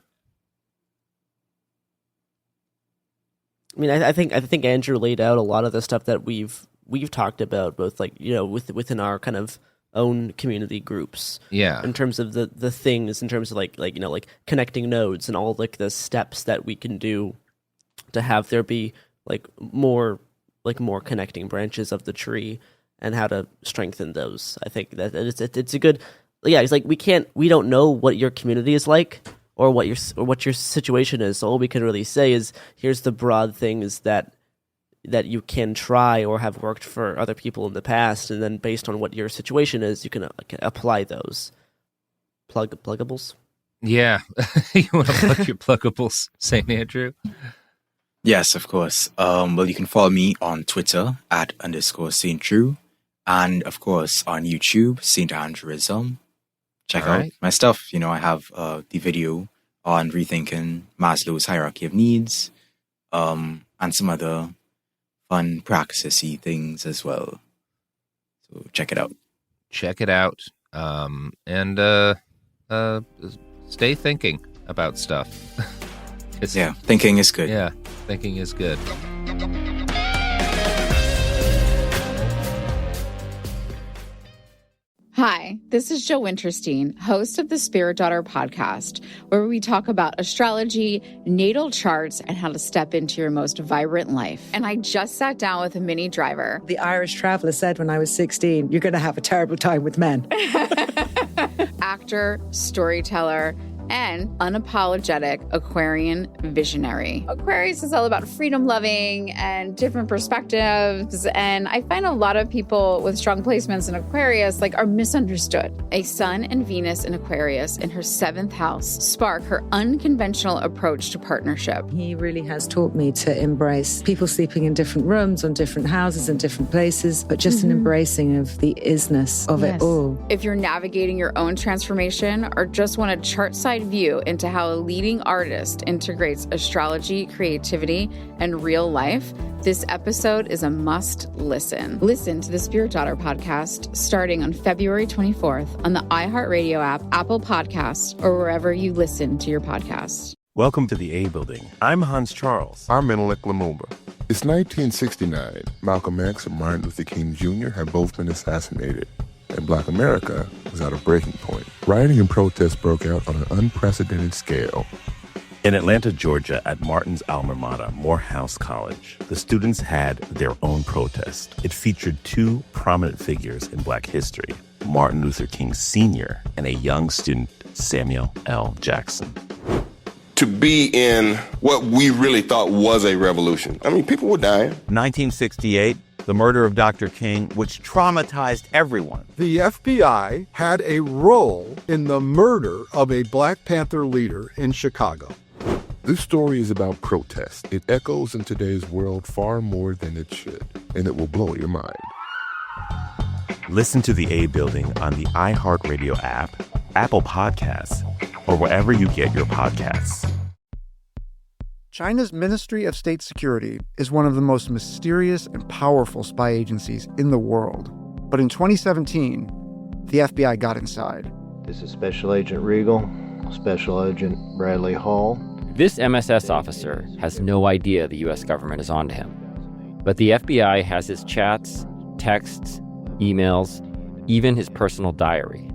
I mean, I think Andrew laid out a lot of the stuff that we've we've talked about, both like, you know, within our kind of own community groups. Yeah. In terms of the things, in terms of like you know, like connecting nodes and all like the steps that we can do to have there be more connecting branches of the tree, and how to strengthen those. I think that it's a good, yeah. It's like we don't know what your community is like, or what your situation is. So all we can really say is, here's the broad things that you can try or have worked for other people in the past, and then based on what your situation is, you can apply those pluggables. Yeah, you want to plug your pluggables, St. Andrew? Yes, of course. Well, you can follow me on Twitter @_St. Drew, and of course on YouTube, St. Andrewism. Check out my stuff. You know, I have the video on rethinking Maslow's hierarchy of needs, and some other fun praxis-y things as well. So check it out. Check it out. And stay thinking about stuff. Yeah, thinking is good. Yeah, thinking is good. Hi, this is Jo Winterstein, host of the Spirit Daughter podcast, where we talk about astrology, natal charts, and how to step into your most vibrant life. And I just sat down with a Minnie Driver. The Irish traveller said when I was 16, you're going to have a terrible time with men. Actor, storyteller, and unapologetic Aquarian visionary. Aquarius is all about freedom-loving and different perspectives, and I find a lot of people with strong placements in Aquarius are misunderstood. A Sun and Venus in Aquarius in her 7th house spark her unconventional approach to partnership. He really has taught me to embrace people sleeping in different rooms, on different houses, in different places, but just an embracing of the isness of it all. If you're navigating your own transformation or just want a chart-side view into how a leading artist integrates astrology, creativity, and real life, this episode is a must listen. Listen to the Spirit Daughter podcast starting on February 24th on the iHeartRadio app, Apple Podcasts, or wherever you listen to your podcasts. Welcome to the A Building. I'm Hans Charles. I'm Menelik Lumumba. It's 1969. Malcolm X and Martin Luther King Jr. had both been assassinated, and Black America was at a breaking point. Rioting and protests broke out on an unprecedented scale. In Atlanta, Georgia, at Martin's alma mater, Morehouse College, the students had their own protest. It featured two prominent figures in Black history, Martin Luther King Sr. and a young student, Samuel L. Jackson. To be in what we really thought was a revolution. I mean, people were dying. 1968, the murder of Dr. King, which traumatized everyone. The FBI had a role in the murder of a Black Panther leader in Chicago. This story is about protest. It echoes in today's world far more than it should, and it will blow your mind. Listen to the A Building on the iHeartRadio app, Apple Podcasts, or wherever you get your podcasts. China's Ministry of State Security is one of the most mysterious and powerful spy agencies in the world. But in 2017, the FBI got inside. This is Special Agent Regal, Special Agent Bradley Hall. This MSS officer has no idea the U.S. government is onto him. But the FBI has his chats, texts, emails, even his personal diary.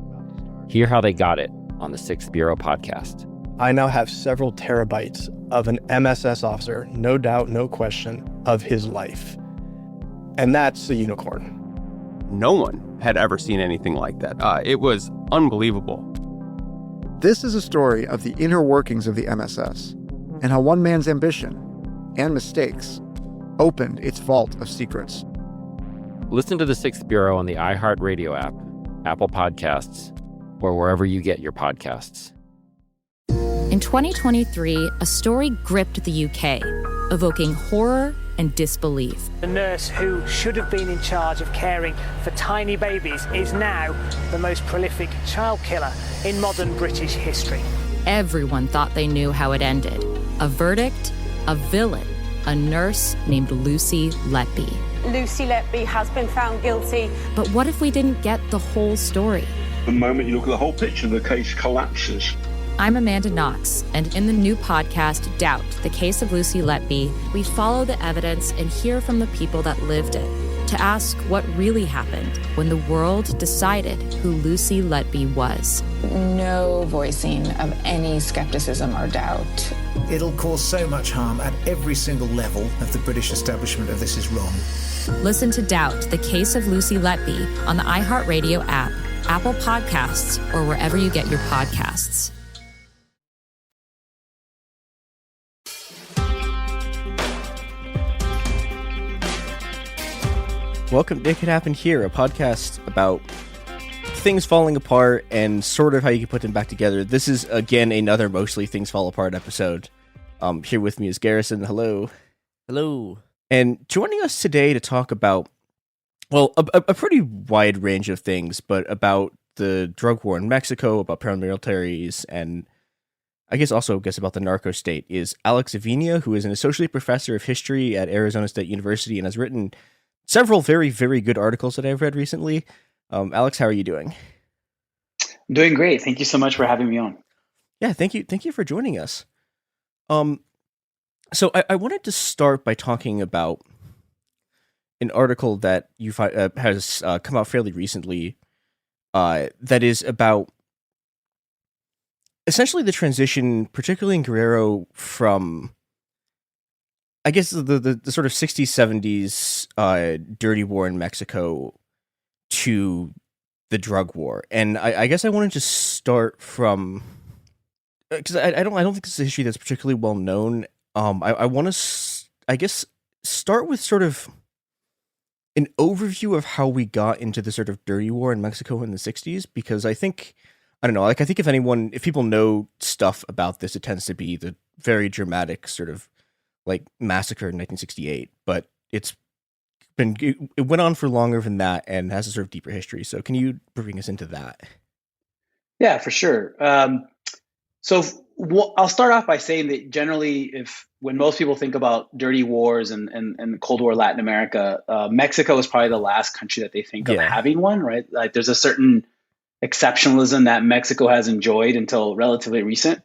Hear how they got it on the 6th Bureau podcast. I now have several terabytes of an MSS officer, no doubt, no question, of his life. And that's a unicorn. No one had ever seen anything like that. It was unbelievable. This is a story of the inner workings of the MSS and how one man's ambition and mistakes opened its vault of secrets. Listen to the 6th Bureau on the iHeartRadio app, Apple Podcasts, or wherever you get your podcasts. In 2023, a story gripped the UK, evoking horror and disbelief. The nurse who should have been in charge of caring for tiny babies is now the most prolific child killer in modern British history. Everyone thought they knew how it ended. A verdict, a villain, a nurse named Lucy Letby. Lucy Letby has been found guilty. But what if we didn't get the whole story? The moment you look at the whole picture, the case collapses. I'm Amanda Knox, and in the new podcast, Doubt, the Case of Lucy Letby, we follow the evidence and hear from the people that lived it, to ask what really happened when the world decided who Lucy Letby was. No voicing of any skepticism or doubt. It'll cause so much harm at every single level of the British establishment of this is wrong. Listen to Doubt, the Case of Lucy Letby on the iHeartRadio app, Apple Podcasts, or wherever you get your podcasts. Welcome to It Could Happen Here, a podcast about things falling apart and sort of how you can put them back together. This is, again, another mostly things fall apart episode. Here with me is Garrison. Hello. Hello. And joining us today to talk about, well, a pretty wide range of things, but about the drug war in Mexico, about paramilitaries, and I guess about the narco state, is Alex Avenia, who is an associate professor of history at Arizona State University and has written several very, very good articles that I've read recently. Alex, how are you doing? I'm doing great. Thank you so much for having me on. Yeah, thank you. Thank you for joining us. So I wanted to start by talking about an article that has come out fairly recently that is about essentially the transition, particularly in Guerrero, from I guess the sort of 60s, 70s dirty war in Mexico to the drug war. And I guess I wanted to start from, because I don't think this is a history that's particularly well known. I want to, I guess, start with sort of an overview of how we got into the sort of dirty war in Mexico in the 60s, because I think, I don't know, like I think if people know stuff about this, it tends to be the very dramatic sort of like massacre in 1968, but it went on for longer than that and has a sort of deeper history. So can you bring us into that? Yeah, for sure. So I'll start off by saying that generally, when most people think about dirty wars and Cold War Latin America, Mexico is probably the last country that they think of having one, right? Like there's a certain exceptionalism that Mexico has enjoyed until relatively recently.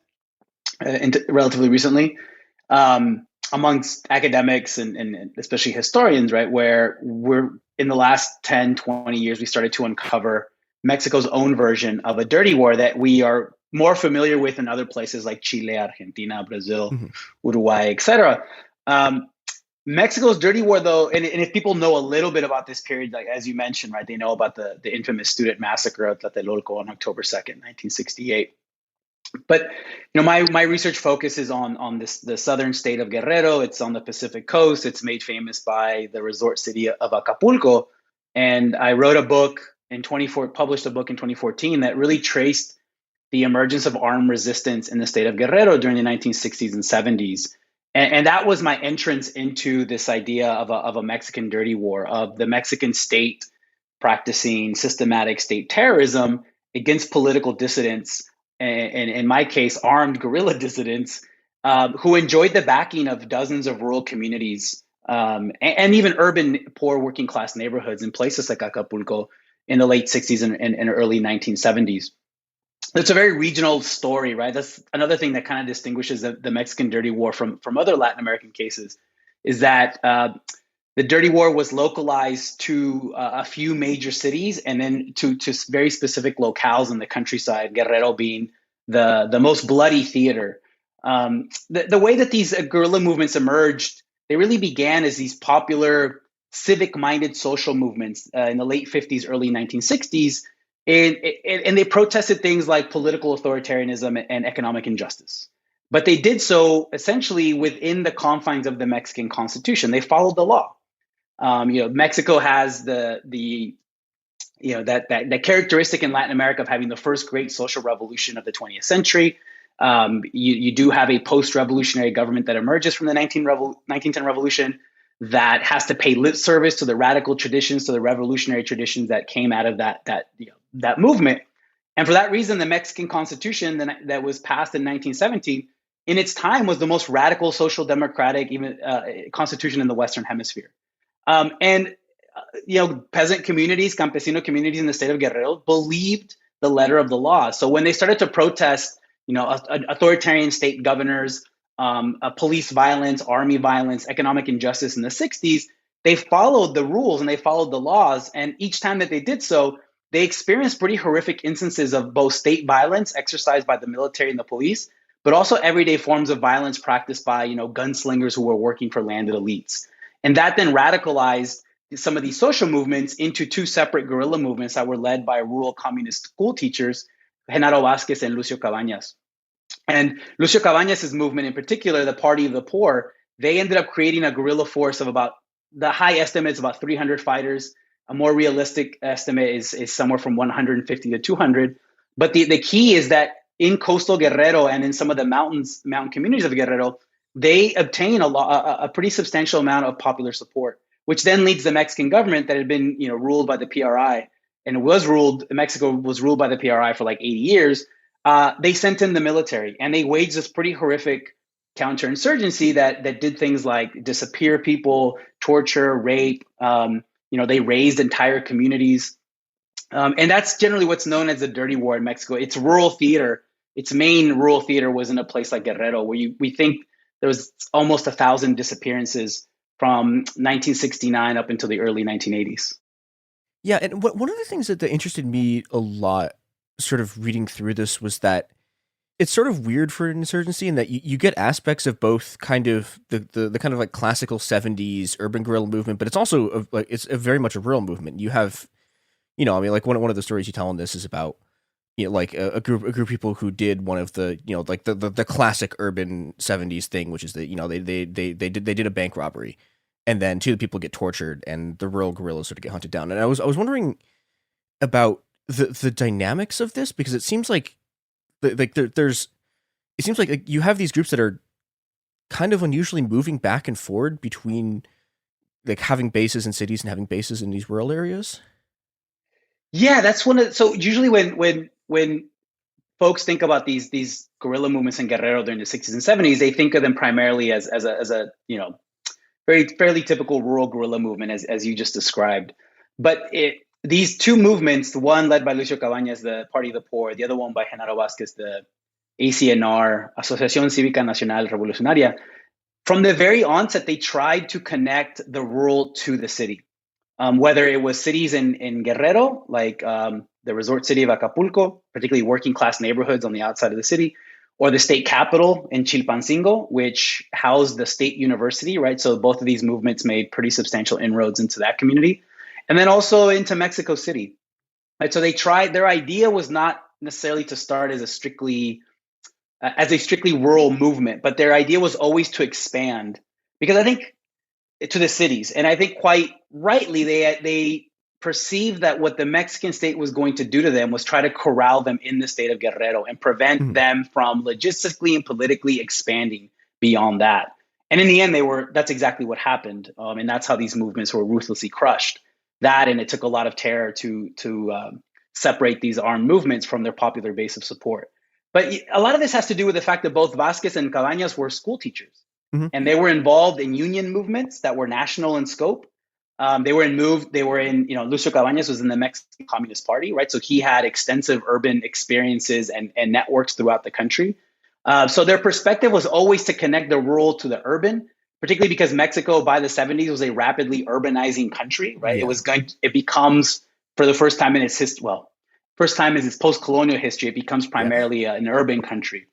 Amongst academics and especially historians, right, where we're in the last 10, 20 years, we started to uncover Mexico's own version of a dirty war that we are more familiar with in other places like Chile, Argentina, Brazil, Uruguay, etc. Mexico's dirty war, though, and if people know a little bit about this period, like as you mentioned, right, they know about the infamous student massacre of Tlatelolco on October 2nd, 1968. But my research focuses on the southern state of Guerrero. It's on the Pacific coast. It's made famous by the resort city of Acapulco. And I wrote a book published a book in 2014 that really traced the emergence of armed resistance in the state of Guerrero during the 1960s and 70s. And that was my entrance into this idea of a Mexican dirty war, of the Mexican state practicing systematic state terrorism against political dissidents, and in my case, armed guerrilla dissidents who enjoyed the backing of dozens of rural communities and even urban poor working class neighborhoods in places like Acapulco in the late 60s and early 1970s. It's a very regional story, right? That's another thing that kind of distinguishes the Mexican dirty war from other Latin American cases, is that the dirty war was localized to a few major cities and then to very specific locales in the countryside, Guerrero being the most bloody theater. The way that these guerrilla movements emerged, they really began as these popular civic-minded social movements in the late 50s, early 1960s. And they protested things like political authoritarianism and economic injustice. But they did so essentially within the confines of the Mexican Constitution. They followed the law. Mexico has that characteristic in Latin America of having the first great social revolution of the 20th century. You do have a post-revolutionary government that emerges from the 1910 revolution that has to pay lip service to the radical traditions, to the revolutionary traditions that came out of that movement. And for that reason, the Mexican Constitution that was passed in 1917, in its time, was the most radical social democratic constitution in the Western Hemisphere. Peasant communities, campesino communities in the state of Guerrero believed the letter of the law. So when they started to protest, authoritarian state governors, police violence, army violence, economic injustice in the 60s, they followed the rules and they followed the laws. And each time that they did so, they experienced pretty horrific instances of both state violence exercised by the military and the police, but also everyday forms of violence practiced by, gunslingers who were working for landed elites. And that then radicalized some of these social movements into two separate guerrilla movements that were led by rural communist school teachers, Genaro Vázquez and Lucio Cabañas. And Lucio Cabañas' movement in particular, the Party of the Poor, they ended up creating a guerrilla force of about, the high estimate is about 300 fighters. A more realistic estimate is somewhere from 150 to 200. But the key is that in coastal Guerrero and in some of the mountain communities of Guerrero, they obtain a pretty substantial amount of popular support, which then leads the Mexican government that had been ruled by the PRI, and Mexico was ruled by the PRI for like 80 years. They sent in the military, and they waged this pretty horrific counterinsurgency that did things like disappear people, torture, rape. They razed entire communities. And that's generally what's known as the dirty war in Mexico. It's rural theater. Its main rural theater was in a place like Guerrero, where we think there was almost 1,000 disappearances from 1969 up until the early 1980s. Yeah, and one of the things that interested me a lot, sort of reading through this, was that it's sort of weird for an insurgency in that you get aspects of both kind of the kind of like classical 70s urban guerrilla movement, but it's also it's very much a rural movement. You have, like one of the stories you tell in this is about, like a group of people who did one of the, like the classic urban 70s thing, which is that, they did a bank robbery, and then two of the people get tortured and the rural guerrillas sort of get hunted down. And I was wondering about the dynamics of this, because it seems like it seems like you have these groups that are kind of unusually moving back and forward between like having bases in cities and having bases in these rural areas. Yeah, that's so usually when folks think about these guerrilla movements in Guerrero during the 60s and 70s, they think of them primarily as a fairly typical rural guerrilla movement, as you just described. But these two movements, the one led by Lucio Cabañas, the Party of the Poor, the other one by Genaro Vázquez, the ACNR, Asociación Cívica Nacional Revolucionaria, from the very onset, they tried to connect the rural to the city. Whether it was cities in Guerrero, like the resort city of Acapulco, particularly working class neighborhoods on the outside of the city, or the state capital in Chilpancingo, which housed the state university, right? So both of these movements made pretty substantial inroads into that community. And then also into Mexico City, right? So they tried, their idea was not necessarily to start as a strictly rural movement, but their idea was always to expand, because I think to the cities. And I think quite rightly, they perceived that what the Mexican state was going to do to them was try to corral them in the state of Guerrero and prevent them from logistically and politically expanding beyond that. And in the end, that's exactly what happened. And that's how these movements were ruthlessly crushed. That, and it took a lot of terror to separate these armed movements from their popular base of support. But a lot of this has to do with the fact that both Vázquez and Cabañas were school teachers. Mm-hmm. And they were involved in union movements that were national in scope. Lucio Cabañas was in the Mexican Communist Party, right? So he had extensive urban experiences and networks throughout the country. So their perspective was always to connect the rural to the urban, particularly because Mexico by the 70s was a rapidly urbanizing country, right? Yeah. It becomes, for the first time in its history, first time in its post-colonial history, it becomes primarily an urban country.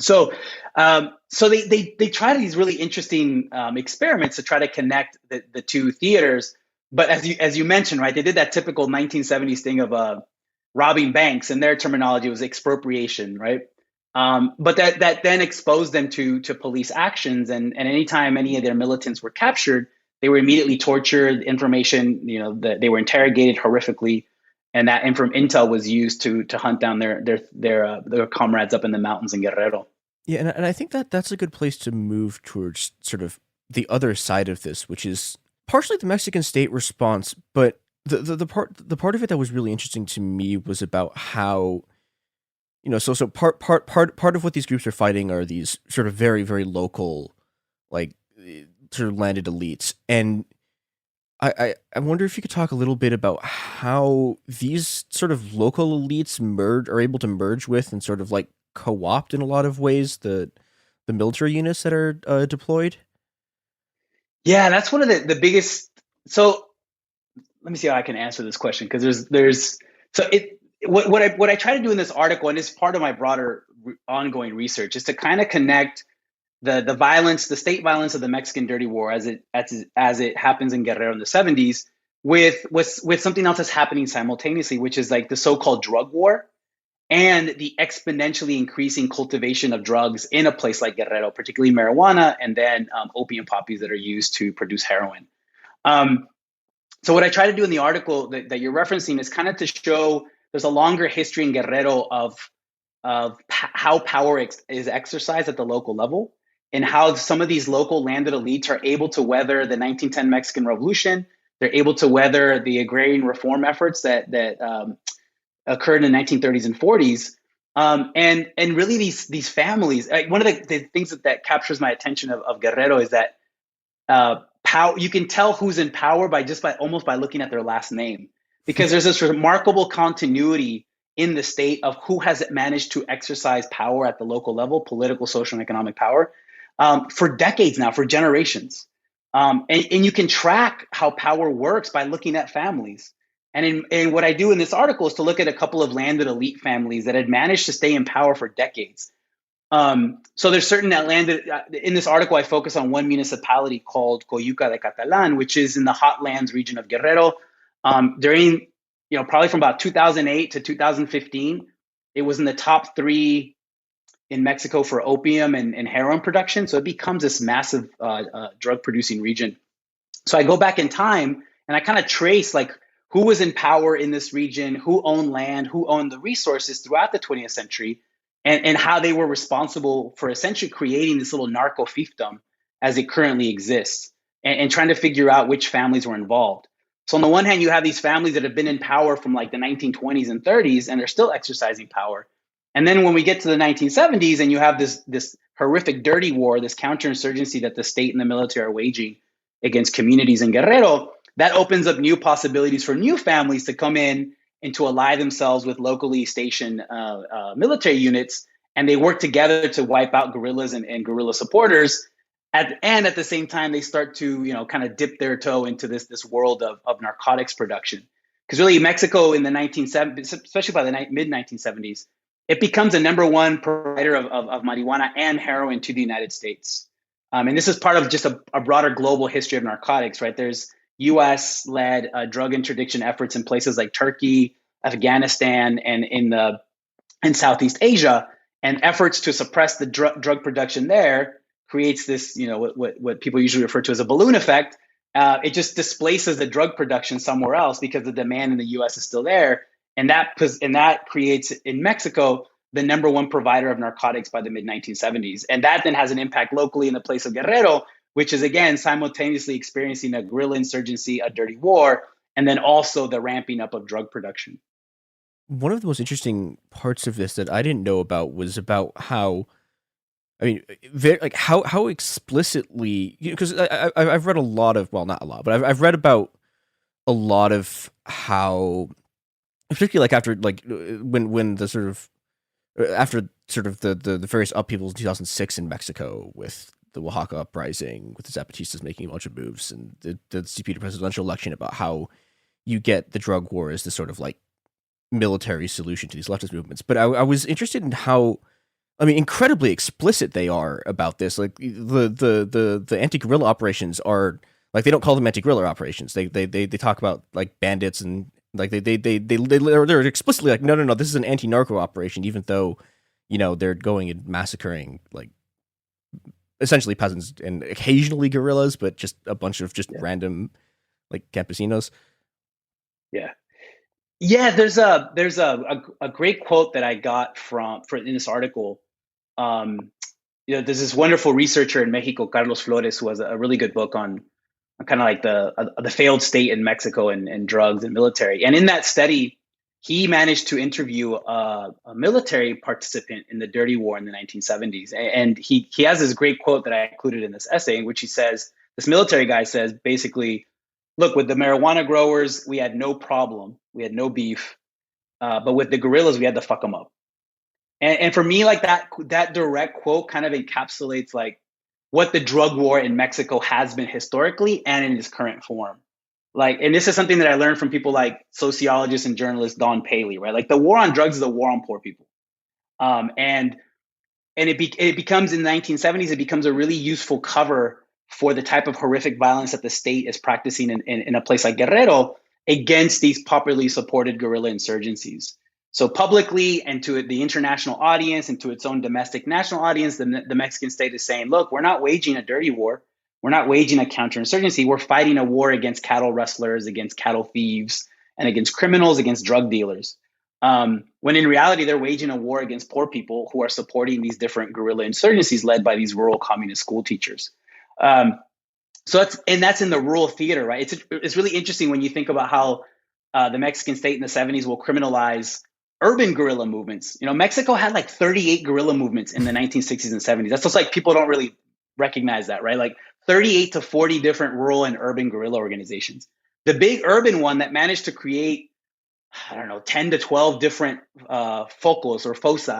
So they tried these really interesting experiments to try to connect the two theaters. But as you mentioned, right, they did that typical 1970s thing of robbing banks, and their terminology was expropriation, right? But that then exposed them to police actions, and anytime any of their militants were captured, they were immediately tortured. Information, that they were interrogated horrifically, and that intel was used to hunt down their comrades up in the mountains in Guerrero. Yeah, and I think that's a good place to move towards sort of the other side of this, which is partially the Mexican state response, but the part of it that was really interesting to me was about how, so part of what these groups are fighting are these sort of very, very local, like sort of landed elites. And I wonder if you could talk a little bit about how these sort of local elites are able to merge with and sort of like co-opt in a lot of ways the military units that are deployed. Yeah, that's one of the biggest So let me see how I can answer this question, because there's so it what I try to do in this article, and it's part of my broader ongoing research, is to kind of connect the violence, the state violence of the Mexican Dirty War as it happens in Guerrero in the 70s, with something else that's happening simultaneously, which is like the so-called drug war and the exponentially increasing cultivation of drugs in a place like Guerrero, particularly marijuana, and then opium poppies that are used to produce heroin. So what I try to do in the article that you're referencing is kind of to show there's a longer history in Guerrero of how power is exercised at the local level, and how some of these local landed elites are able to weather the 1910 Mexican Revolution. They're able to weather the agrarian reform efforts that occurred in the 1930s and 40s. And really these families, one of the things that captures my attention of Guerrero is that power, you can tell who's in power by almost by looking at their last name, because there's this remarkable continuity in the state of who has managed to exercise power at the local level, political, social, and economic power, for decades now, for generations. And you can track how power works by looking at families. And what I do in this article is to look at a couple of landed elite families that had managed to stay in power for decades. So there's certain that landed in this article. I focus on one municipality called Coyuca de Catalan, which is in the hotlands region of Guerrero. During, probably from about 2008 to 2015, it was in the top 3 in Mexico for opium and heroin production. So it becomes this massive drug producing region. So I go back in time and I kind of trace who was in power in this region, who owned land, who owned the resources throughout the 20th century, and how they were responsible for essentially creating this little narco fiefdom as it currently exists, and trying to figure out which families were involved. So on the one hand, you have these families that have been in power from the 1920s and 30s, and they're still exercising power. And then when we get to the 1970s, and you have this horrific dirty war, this counterinsurgency that the state and the military are waging against communities in Guerrero, that opens up new possibilities for new families to come in and to ally themselves with locally stationed military units, and they work together to wipe out guerrillas and guerrilla supporters. And at the same time, they start to kind of dip their toe into this world of narcotics production. Because really, Mexico in the 1970s, especially by the mid 1970s, it becomes the #1 provider of marijuana and heroin to the United States. And this is part of just a broader global history of narcotics, right? There's U.S.-led drug interdiction efforts in places like Turkey, Afghanistan, and in Southeast Asia, and efforts to suppress the drug production there creates this, what people usually refer to as a balloon effect. It just displaces the drug production somewhere else because the demand in the U.S. is still there, and that creates in Mexico the #1 provider of narcotics by the mid 1970s, and that then has an impact locally in the place of Guerrero, which is, again, simultaneously experiencing a guerrilla insurgency, a dirty war, and then also the ramping up of drug production. One of the most interesting parts of this that I didn't know about was about how, how explicitly, because I've read a lot of, well, not a lot, but I've read about a lot of how, particularly after when the sort of, after sort of the various upheavals in 2006 in Mexico with the Oaxaca uprising, with the Zapatistas making a bunch of moves, and the CP presidential election, about how you get the drug war as the sort of military solution to these leftist movements. But I was interested in how, incredibly explicit they are about this. The anti-guerrilla operations are they don't call them anti-guerrilla operations. They talk about bandits, and they're explicitly no, this is an anti-narco operation, even though they're going and massacring essentially peasants and occasionally guerrillas, but just a bunch of random campesinos. Yeah. There's a great quote that I got in this article. There's this wonderful researcher in Mexico, Carlos Flores, who has a really good book on kind of the failed state in Mexico and drugs and military. And in that study, he managed to interview a military participant in the dirty war in the 1970s. And he has this great quote that I included in this essay, in which he says, this military guy says, basically, look, with the marijuana growers, we had no problem. We had no beef. But with the guerrillas, we had to fuck them up. And for me, that direct quote kind of encapsulates what the drug war in Mexico has been historically and in its current form. Like, and this is something that I learned from people like sociologist and journalist Don Paley, right? Like the war on drugs is a war on poor people. And it becomes in the 1970s, it becomes a really useful cover for the type of horrific violence that the state is practicing in a place like Guerrero against these popularly supported guerrilla insurgencies. So publicly and to the international audience and to its own domestic national audience, the Mexican state is saying, look, we're not waging a dirty war. We're not waging a counterinsurgency. We're fighting a war against cattle rustlers, against cattle thieves, and against criminals, against drug dealers. When in reality, they're waging a war against poor people who are supporting these different guerrilla insurgencies led by these rural communist school teachers. So that's in the rural theater, right? It's really interesting when you think about how the Mexican state in the 70s will criminalize urban guerrilla movements. You know, Mexico had like 38 guerrilla movements in the 1960s and 70s. That's just like people don't really recognize that, right? Like 38 to 40 different rural and urban guerrilla organizations. The big urban one that managed to create, I don't know, 10 to 12 different focos or foci,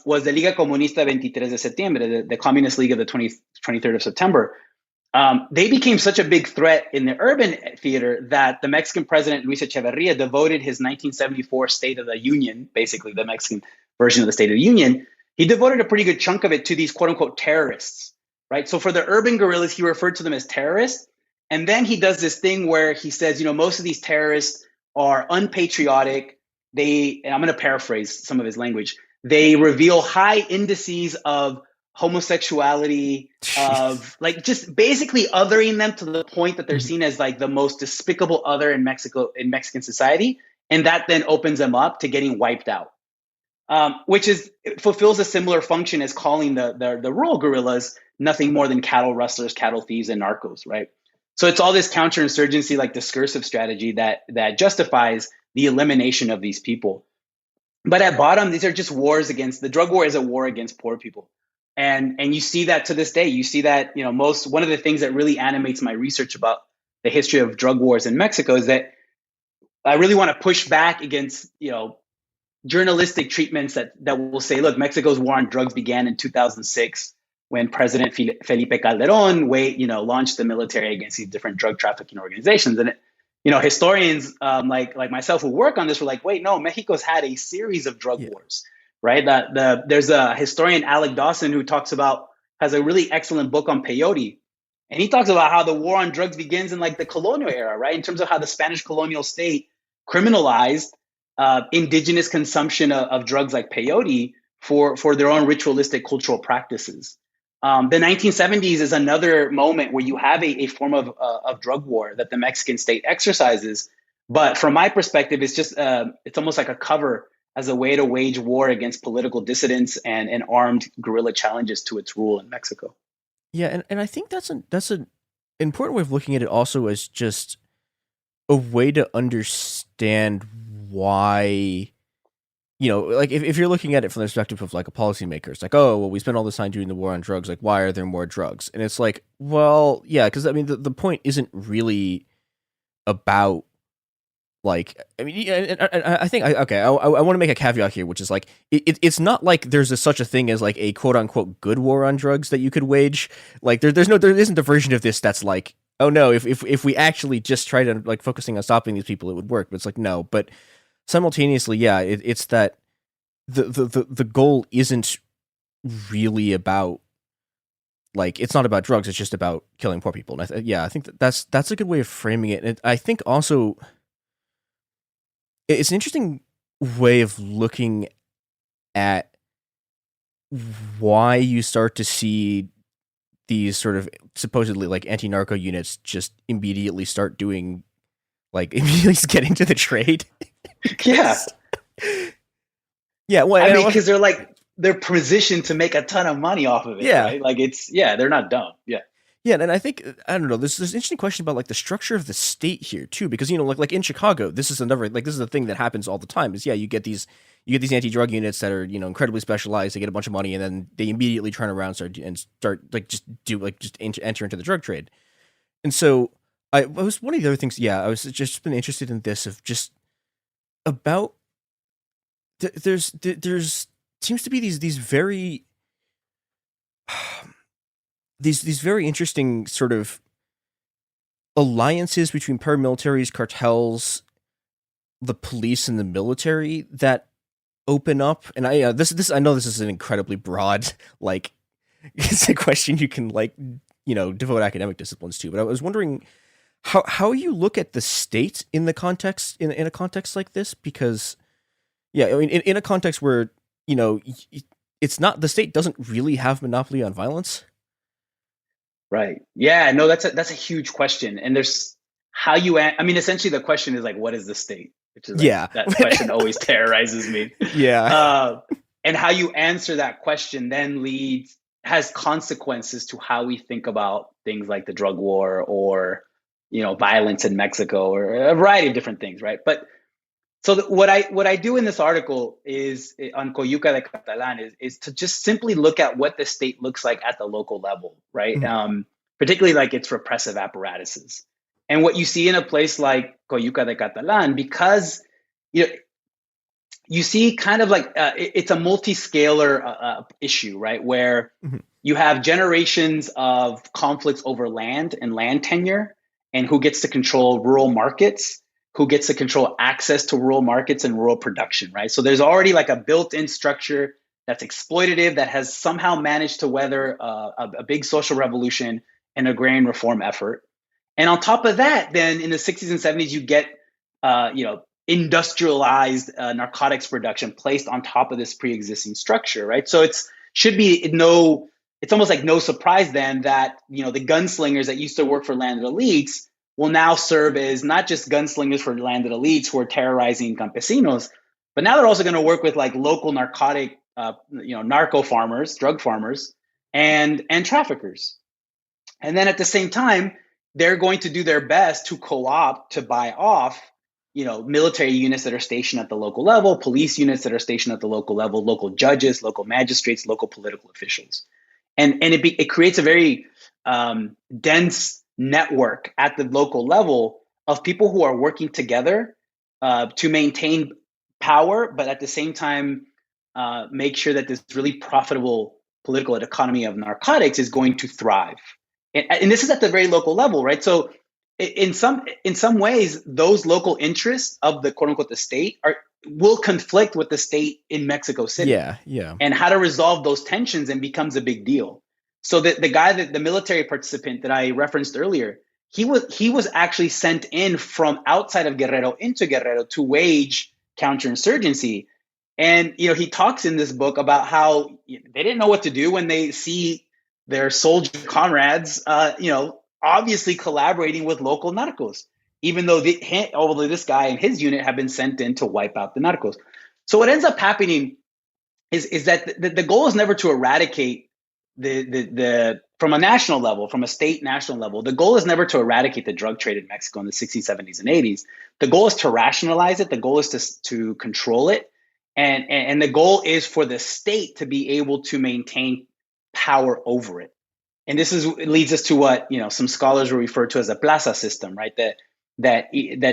was the Liga Comunista 23 de Septiembre, the Communist League of the 23rd of September. They became such a big threat in the urban theater that the Mexican president, Luis Echeverria, devoted his 1974 State of the Union, basically the Mexican version of the State of the Union, he devoted a pretty good chunk of it to these quote unquote terrorists, right? So for the urban guerrillas, he referred to them as terrorists. And then he does this thing where he says, you know, most of these terrorists are unpatriotic. And I'm going to paraphrase some of his language. They reveal high indices of homosexuality, of like just basically othering them to the point that they're seen as like the most despicable other in Mexican society. And that then opens them up to getting wiped out, which fulfills a similar function as calling the rural guerrillas nothing more than cattle rustlers, cattle thieves, and narcos, right? So it's all this counterinsurgency, like discursive strategy that justifies the elimination of these people. But at bottom, these are just wars against, the drug war is a war against poor people. And you see that to this day. You see that, you know, one of the things that really animates my research about the history of drug wars in Mexico is that I really want to push back against, you know, journalistic treatments that will say, look, Mexico's war on drugs began in 2006 when President Felipe Calderón, launched the military against these different drug trafficking organizations. And, you know, historians like myself who work on this were like, wait, no, Mexico's had a series of drug wars, right? There's a historian, Alec Dawson, who has a really excellent book on peyote. And he talks about how the war on drugs begins in like the colonial era, right? In terms of how the Spanish colonial state criminalized indigenous consumption of drugs like peyote for their own ritualistic cultural practices. The 1970s is another moment where you have a form of drug war that the Mexican state exercises. But from my perspective, it's just it's almost like a cover as a way to wage war against political dissidents and armed guerrilla challenges to its rule in Mexico. Yeah, and I think that's an important way of looking at it also as just a way to understand why, you know, like if you're looking at it from the perspective of like a policymaker, it's like, oh, well, we spent all this time doing the war on drugs. Like, why are there more drugs? And it's like, well, yeah, because I mean, the point isn't really about like, I mean, I think, I want to make a caveat here, which is like, it's not like there's such a thing as like a quote unquote good war on drugs that you could wage. Like there isn't a version of this that's like, oh no, if we actually just try to like focusing on stopping these people, it would work. But it's like, no, but simultaneously, yeah, it's that the goal isn't really about like, it's not about drugs. It's just about killing poor people. And I think that's a good way of framing it. And I think also it's an interesting way of looking at why you start to see these sort of supposedly like anti-narco units just immediately start doing like immediately getting to the trade. Yeah. Yeah. Well, I mean, because they're positioned to make a ton of money off of it. Yeah. Right? Like they're not dumb. Yeah. Yeah, and I think, I don't know, there's an interesting question about like the structure of the state here too, because, you know, like in Chicago, this is a thing that happens all the time is, yeah, you get these anti-drug units that are, you know, incredibly specialized, they get a bunch of money and then they immediately turn around and start enter into the drug trade. And so I was one of the other things, yeah, I was just been interested in this of just about there's seems to be these very these very interesting sort of alliances between paramilitaries, cartels, the police, and the military that open up. And I know this is an incredibly broad, like, it's a question you can, like, devote academic disciplines to. But I was wondering how you look at the state in the context in a context like this, because in a context where it's not, the state doesn't really have monopoly on violence. Right. Yeah, no, that's a huge question. And there's how you, essentially the question is like, what is the state? Which is like, that question always terrorizes me. Yeah. And how you answer that question then has consequences to how we think about things like the drug war or, violence in Mexico or a variety of different things. Right. But so what I do in this article is on Coyuca de Catalan is to just simply look at what the state looks like at the local level, right? Mm-hmm. Particularly like its repressive apparatuses. And what you see in a place like Coyuca de Catalan, because you see kind of like it's a multi-scalar issue, right? Where you have generations of conflicts over land and land tenure and who gets to control rural markets, who gets to control access to rural markets and rural production, right? So there's already like a built-in structure that's exploitative that has somehow managed to weather a big social revolution and agrarian reform effort. And on top of that, then in the 60s and 70s, you get, industrialized narcotics production placed on top of this pre-existing structure, right? So it's almost like no surprise then that, the gunslingers that used to work for landed elites will now serve as not just gunslingers for landed elites who are terrorizing campesinos, but now they're also going to work with like local narcotic, narco farmers, drug farmers, and traffickers. And then at the same time, they're going to do their best to co-opt, to buy off, military units that are stationed at the local level, police units that are stationed at the local level, local judges, local magistrates, local political officials. And it creates a very dense network at the local level of people who are working together to maintain power, but at the same time, make sure that this really profitable political economy of narcotics is going to thrive. And this is at the very local level, right? So in some ways, those local interests of the quote unquote the state will conflict with the state in Mexico City. Yeah. And how to resolve those tensions and becomes a big deal. So the military participant that I referenced earlier, he was actually sent in from outside of Guerrero into Guerrero to wage counterinsurgency. And he talks in this book about how they didn't know what to do when they see their soldier comrades, obviously collaborating with local narcos, even though this guy and his unit have been sent in to wipe out the narcos. So what ends up happening is that the goal is never to eradicate the from a national level, from a state national level. The goal is never to eradicate the drug trade in Mexico in the 60s, 70s, and 80s. The goal is to rationalize it. The goal is to control it. And the goal is for the state to be able to maintain power over it. And this leads us to what some scholars will refer to as a plaza system, right? That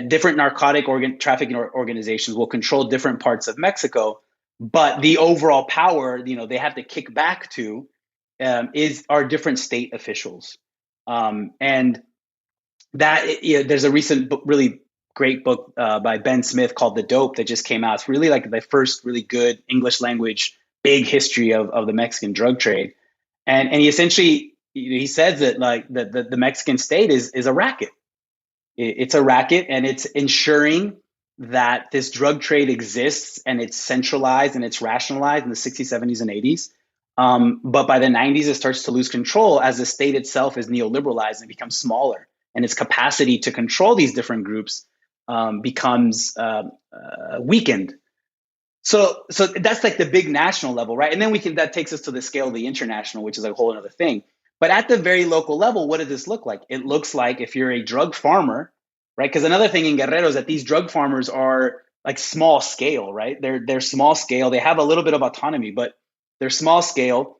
different narcotic trafficking organizations will control different parts of Mexico, but the overall power they have to kick back to are different state officials. And that there's a recent really great book by Ben Smith called The Dope that just came out. It's really like the first really good English language big history of the Mexican drug trade. And he essentially he says that like the Mexican state is a racket. It's a racket, and it's ensuring that this drug trade exists and it's centralized and it's rationalized in the 60s, 70s, and 80s. But by the 90s, it starts to lose control as the state itself is neoliberalized and becomes smaller, and its capacity to control these different groups becomes weakened. So that's like the big national level, right? And then that takes us to the scale of the international, which is a whole other thing. But at the very local level, what does this look like? It looks like if you're a drug farmer, right? Because another thing in Guerrero is that these drug farmers are like small scale, right? They're small scale. They have a little bit of autonomy, but they're small scale.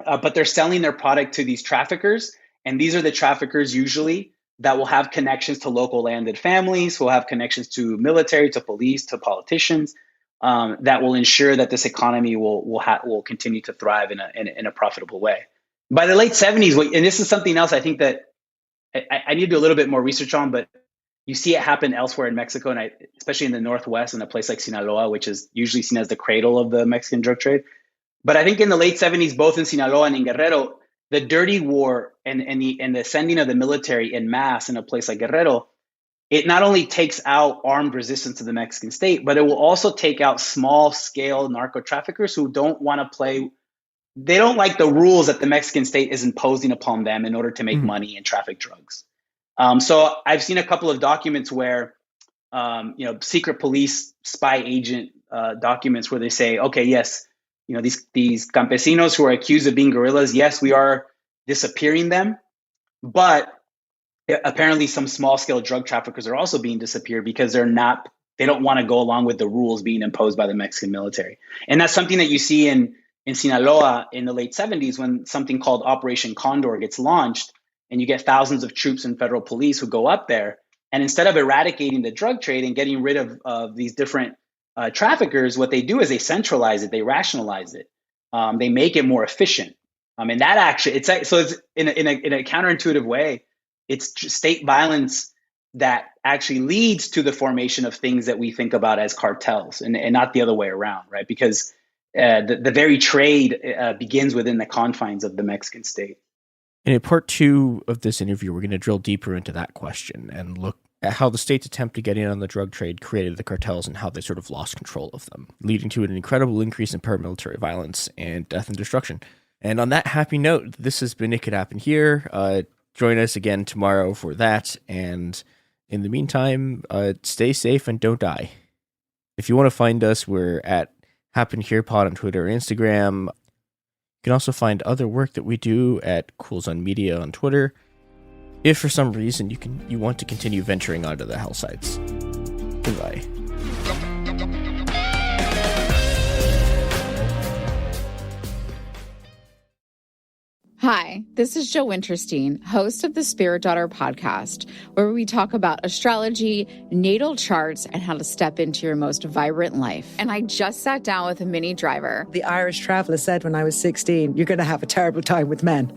But they're selling their product to these traffickers, and these are the traffickers usually that will have connections to local landed families, who will have connections to military, to police, to politicians. That will ensure that this economy will continue to thrive in a profitable way. By the late 70s, and this is something else I think that I need to do a little bit more research on, but you see it happen elsewhere in Mexico, and especially in the Northwest, in a place like Sinaloa, which is usually seen as the cradle of the Mexican drug trade. But I think in the late 70s, both in Sinaloa and in Guerrero, the dirty war and the sending of the military en masse in a place like Guerrero, it not only takes out armed resistance to the Mexican state, but it will also take out small-scale narco traffickers who don't want to play. They don't like the rules that the Mexican state is imposing upon them in order to make money and traffic drugs. So I've seen a couple of documents where, secret police spy agent documents where they say, okay, yes, these campesinos who are accused of being guerrillas, yes, we are disappearing them, but apparently some small-scale drug traffickers are also being disappeared because they don't want to go along with the rules being imposed by the Mexican military. And that's something that you see in Sinaloa in the late 70s when something called Operation Condor gets launched, and you get thousands of troops and federal police who go up there. And instead of eradicating the drug trade and getting rid of these different traffickers, what they do is they centralize it, they rationalize it, they make it more efficient. And that actually, it's in a counterintuitive way, it's state violence that actually leads to the formation of things that we think about as cartels, and not the other way around, right? Because the very trade begins within the confines of the Mexican state. And in part 2 of this interview, we're going to drill deeper into that question and look at how the state's attempt to get in on the drug trade created the cartels and how they sort of lost control of them, leading to an incredible increase in paramilitary violence and death and destruction. And on that happy note, this has been It Could Happen Here. Join us again tomorrow for that. And in the meantime, stay safe and don't die. If you want to find us, we're at Happen Here Pod on Twitter and Instagram. You can also find other work that we do at Cools on Media on Twitter. If for some reason you want to continue venturing onto the hell sites. Goodbye. Hi, this is Jo Winterstein, host of the Spirit Daughter podcast, where we talk about astrology, natal charts, and how to step into your most vibrant life. And I just sat down with a Minnie Driver. The Irish traveller said when I was 16, you're going to have a terrible time with men.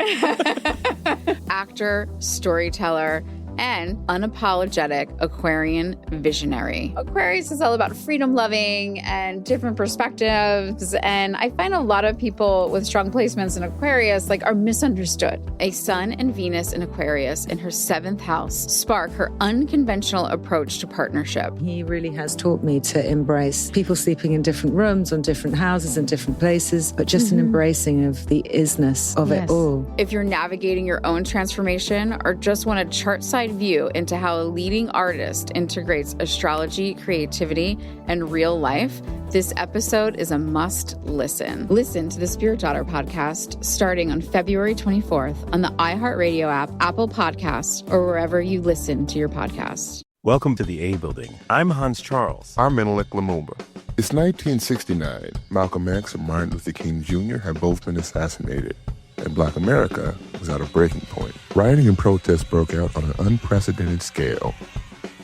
Actor, storyteller, and unapologetic Aquarian visionary. Aquarius is all about freedom-loving and different perspectives, and I find a lot of people with strong placements in Aquarius are misunderstood. A Sun and Venus in Aquarius in her 7th house spark her unconventional approach to partnership. He really has taught me to embrace people sleeping in different rooms, on different houses, in different places, but just an embracing of the isness of it all. If you're navigating your own transformation or just want a chart-side view into how a leading artist integrates astrology, creativity, and real life, this episode is a must listen. Listen to the Spirit Daughter podcast starting on February 24th on the iHeartRadio app, Apple Podcasts, or wherever you listen to your podcasts. Welcome to the A Building. I'm Hans Charles. I'm Menelik Lumumba. It's 1969. Malcolm X and Martin Luther King Jr. had both been assassinated, and Black America was at a breaking point. Rioting and protests broke out on an unprecedented scale.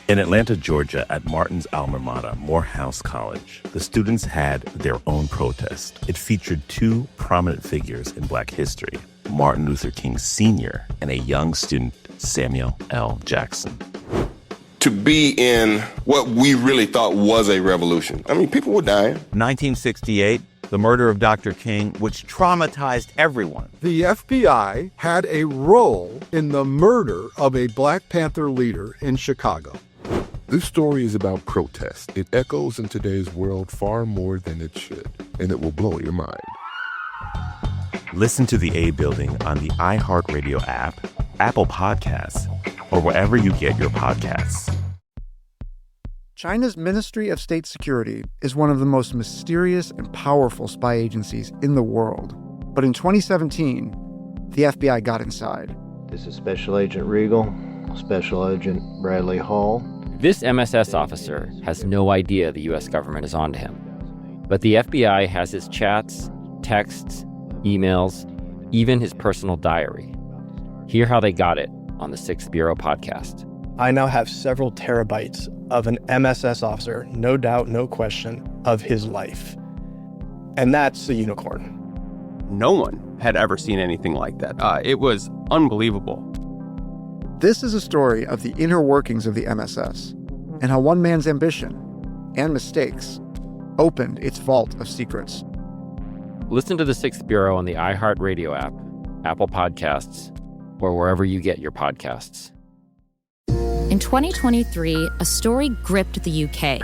In Atlanta, Georgia, at Martin's alma mater, Morehouse College, the students had their own protest. It featured 2 prominent figures in Black history, Martin Luther King Sr. and a young student, Samuel L. Jackson. To be in what we really thought was a revolution. I mean, people were dying. 1968, the murder of Dr. King, which traumatized everyone. The FBI had a role in the murder of a Black Panther leader in Chicago. This story is about protest. It echoes in today's world far more than it should, and it will blow your mind. Listen to the A Building on the iHeartRadio app, Apple Podcasts, or wherever you get your podcasts. China's Ministry of State Security is one of the most mysterious and powerful spy agencies in the world. But in 2017, the FBI got inside. This is Special Agent Regal, Special Agent Bradley Hall. This MSS officer has no idea the U.S. government is onto him. But the FBI has his chats, texts, emails, even his personal diary. Hear how they got it on the 6th Bureau podcast. I now have several terabytes of an MSS officer, no doubt, no question, of his life. And that's a unicorn. No one had ever seen anything like that. It was unbelievable. This is a story of the inner workings of the MSS and how one man's ambition and mistakes opened its vault of secrets. Listen to The Sixth Bureau on the iHeartRadio app, Apple Podcasts, or wherever you get your podcasts. In 2023, a story gripped the UK,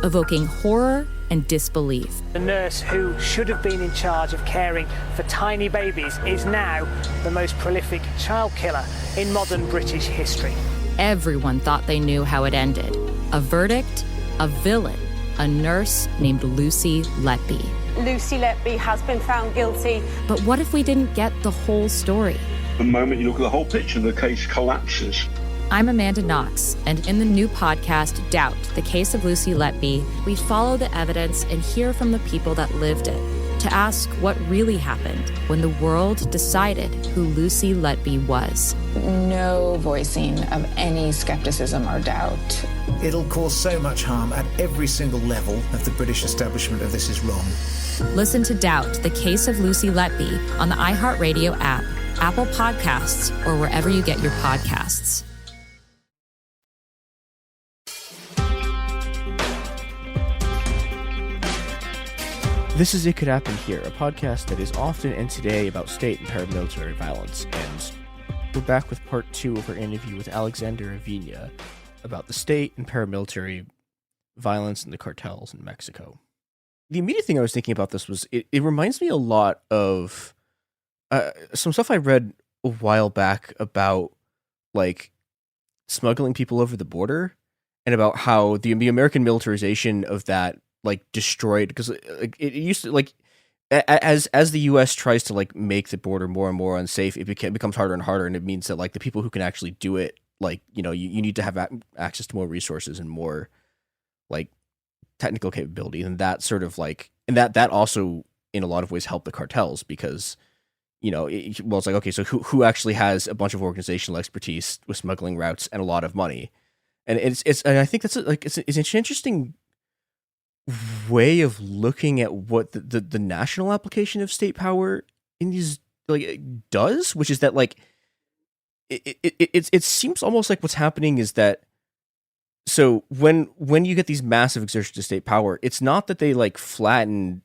evoking horror and disbelief. The nurse who should have been in charge of caring for tiny babies is now the most prolific child killer in modern British history. Everyone thought they knew how it ended. A verdict, a villain, a nurse named Lucy Letby. Lucy Letby has been found guilty. But what if we didn't get the whole story? The moment you look at the whole picture, the case collapses. I'm Amanda Knox, and in the new podcast, Doubt, the Case of Lucy Letby, we follow the evidence and hear from the people that lived it to ask what really happened when the world decided who Lucy Letby was. No voicing of any skepticism or doubt. It'll cause so much harm at every single level of the British establishment of this is wrong. Listen to Doubt, the Case of Lucy Letby on the iHeartRadio app, Apple Podcasts, or wherever you get your podcasts. This is It Could Happen Here, a podcast that is often and today about state and paramilitary violence, and we're back with part 2 of our interview with Alexander Avina about the state and paramilitary violence and the cartels in Mexico. The immediate thing I was thinking about this was, it reminds me a lot of some stuff I read a while back about, like, smuggling people over the border, and about how the American militarization of that like destroyed, because it used to, like, as the U.S. tries to like make the border more and more unsafe, it becomes harder and harder, and it means that like the people who can actually do it, like, you know, you need to have access to more resources and more like technical capability, and that sort of like, and that also in a lot of ways helped the cartels, because, you know, it's like, okay, so who actually has a bunch of organizational expertise with smuggling routes and a lot of money, and and I think that's like it's an interesting way of looking at what the national application of state power in these like does, which is that like it seems almost like what's happening is that, so when you get these massive exertions of state power, it's not that they like flatten,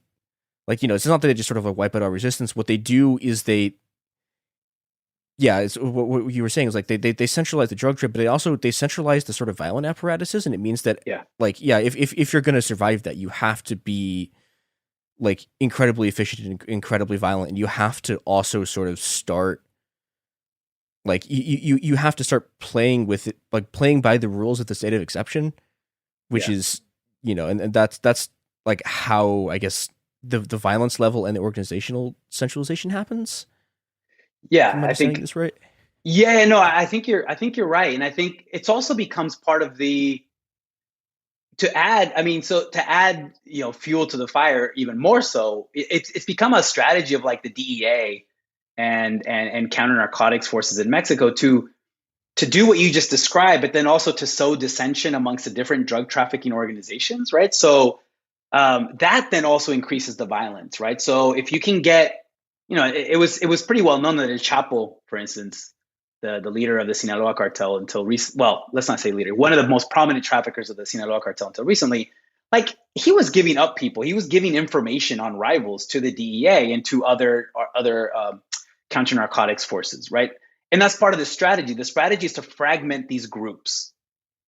like, you know, it's not that they just sort of like wipe out our resistance. What they do is it's what you were saying is like they centralize the drug trade, but they centralize the sort of violent apparatuses, and it means that if you're going to survive that, you have to be like incredibly efficient and incredibly violent, and you have to also sort of start like you have to start playing with it, like playing by the rules of the state of exception, which is, you know, and that's like how I guess the violence level and the organizational centralization happens. Yeah, I think that's right. Yeah, no, I think you're right, and I think it's also becomes part of to add, you know, fuel to the fire even more so. It's become a strategy of like the DEA and counter narcotics forces in Mexico to do what you just described, but then also to sow dissension amongst the different drug trafficking organizations, right? So that then also increases the violence, right? So if you can get, you know, it was pretty well known that El Chapo, for instance, the leader of the Sinaloa cartel until let's not say leader, one of the most prominent traffickers of the Sinaloa cartel until recently, like he was giving up people, he was giving information on rivals to the DEA and to other counter narcotics forces, right? And that's part of the strategy. The strategy is to fragment these groups,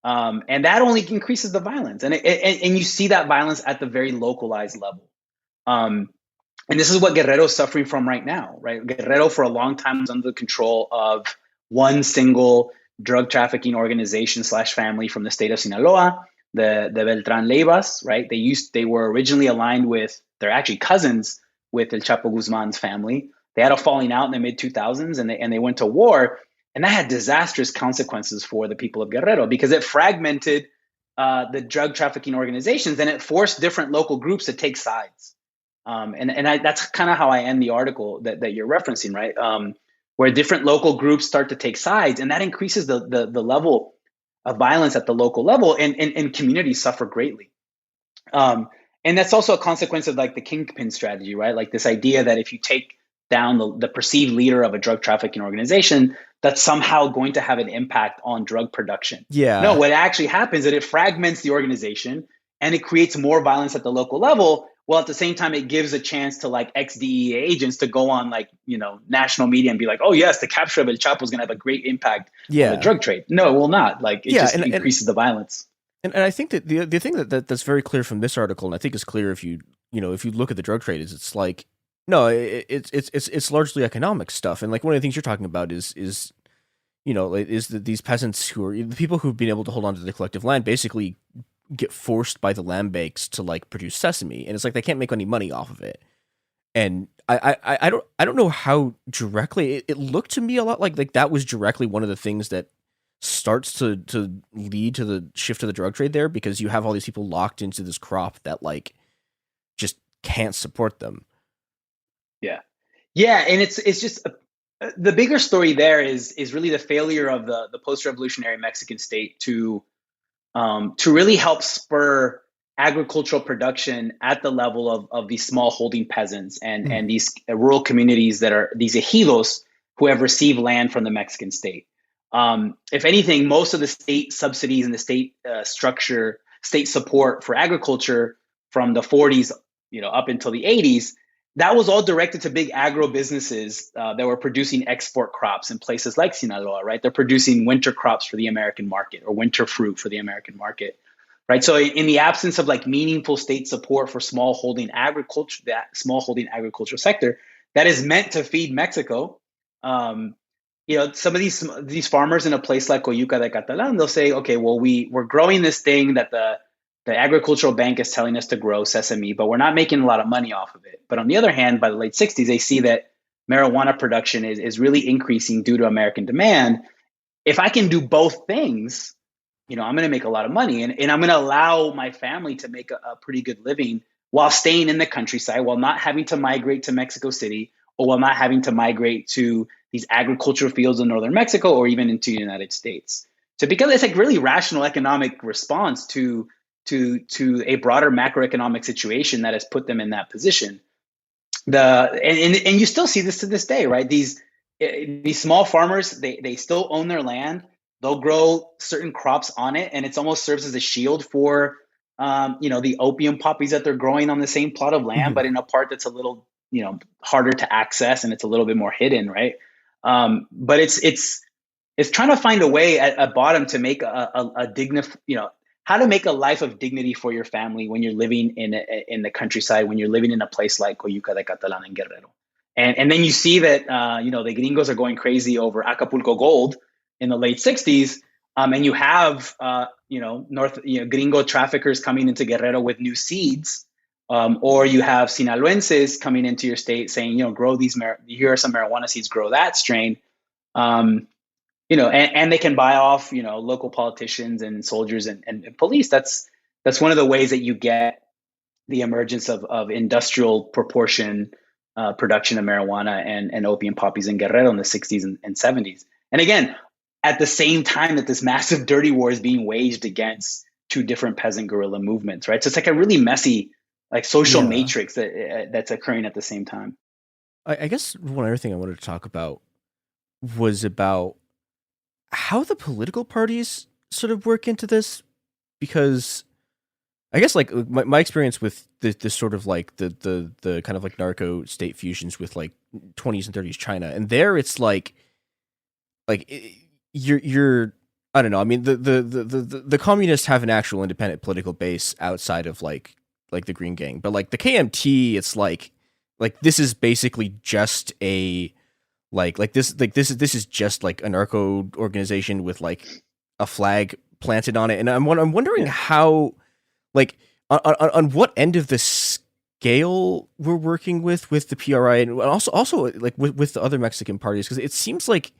and that only increases the violence, and you see that violence at the very localized level. And this is what Guerrero is suffering from right now, right? Guerrero for a long time was under the control of one single drug trafficking organization / family from the state of Sinaloa, the Beltran Leivas, right? They were originally aligned with, they're actually cousins with El Chapo Guzman's family. They had a falling out in the mid 2000s, and they went to war, and that had disastrous consequences for the people of Guerrero because it fragmented the drug trafficking organizations, and it forced different local groups to take sides. That's kind of how I end the article that you're referencing, right? Where different local groups start to take sides, and that increases the level of violence at the local level, and communities suffer greatly. And that's also a consequence of like the kingpin strategy, right? Like this idea that if you take down the perceived leader of a drug trafficking organization, that's somehow going to have an impact on drug production. Yeah. No, what actually happens is that it fragments the organization and it creates more violence at the local level. While at the same time, it gives a chance to like ex-DEA agents to go on like, national media and be like, oh yes, the capture of El Chapo is going to have a great impact on the drug trade. No, it will not. Like it just increases the violence. And I think that the thing that's very clear from this article, and I think is clear if you look at the drug trade, is it's like, no, it's largely economic stuff. And like one of the things you're talking about is that these peasants who are the people who've been able to hold on to the collective land basically get forced by the land banks to like produce sesame, and it's like they can't make any money off of it. And I don't know how directly it looked to me a lot like that was directly one of the things that starts to lead to the shift to the drug trade there, because you have all these people locked into this crop that like just can't support them. Yeah, and it's just the bigger story there is really the failure of the post-revolutionary Mexican state to really help spur agricultural production at the level of these small holding peasants and these rural communities that are these ejidos who have received land from the Mexican state. If anything, most of the state subsidies and the state structure, state support for agriculture from the 40s, up until the 80s, that was all directed to big agro businesses that were producing export crops in places like Sinaloa, right? They're producing winter crops for the American market or winter fruit for the American market, right? So in the absence of like meaningful state support for small holding agriculture, that small holding agricultural sector that is meant to feed Mexico, some of these farmers in a place like Coyuca de Catalan, they'll say, okay, well, we're growing this thing that the agricultural bank is telling us to grow, sesame, but we're not making a lot of money off of it. But on the other hand, by the late 60s, they see that marijuana production is really increasing due to American demand. If I can do both things, I'm going to make a lot of money, and I'm going to allow my family to make a pretty good living while staying in the countryside, while not having to migrate to Mexico City, or while not having to migrate to these agricultural fields in northern Mexico or even into the United States. So because it's like really rational economic response to a broader macroeconomic situation that has put them in that position. And you still see this to this day, right? These small farmers, they still own their land. They'll grow certain crops on it, and it almost serves as a shield for the opium poppies that they're growing on the same plot of land, but in a part that's a little harder to access and it's a little bit more hidden, right? But it's trying to find a way at bottom to make a dignified, how to make a life of dignity for your family when you're living in the countryside, when you're living in a place like Coyuca de Catalan and Guerrero. And then you see that, the gringos are going crazy over Acapulco gold in the late 60s. And you have, gringo traffickers coming into Guerrero with new seeds. Or you have Sinaloenses coming into your state saying, grow these, here are some marijuana seeds, grow that strain. And they can buy off, local politicians and soldiers and police. That's one of the ways that you get the emergence of industrial proportion production of marijuana and opium poppies in Guerrero in the 60s and 70s. And again, at the same time that this massive dirty war is being waged against two different peasant guerrilla movements, right? So it's like a really messy, like social matrix that's occurring at the same time. I guess one other thing I wanted to talk about was about how the political parties sort of work into this, because I guess like my experience with this sort of like the kind of like narco state fusions with like 20s and 30s China, and there it's like you're I don't know. I mean the communists have an actual independent political base outside of like the Green Gang, but like the KMT, it's like this is basically just a this is just like a narco organization with like a flag planted on it, and I'm wondering how like on what end of the scale we're working with the PRI, and also like with the other Mexican parties, because it seems like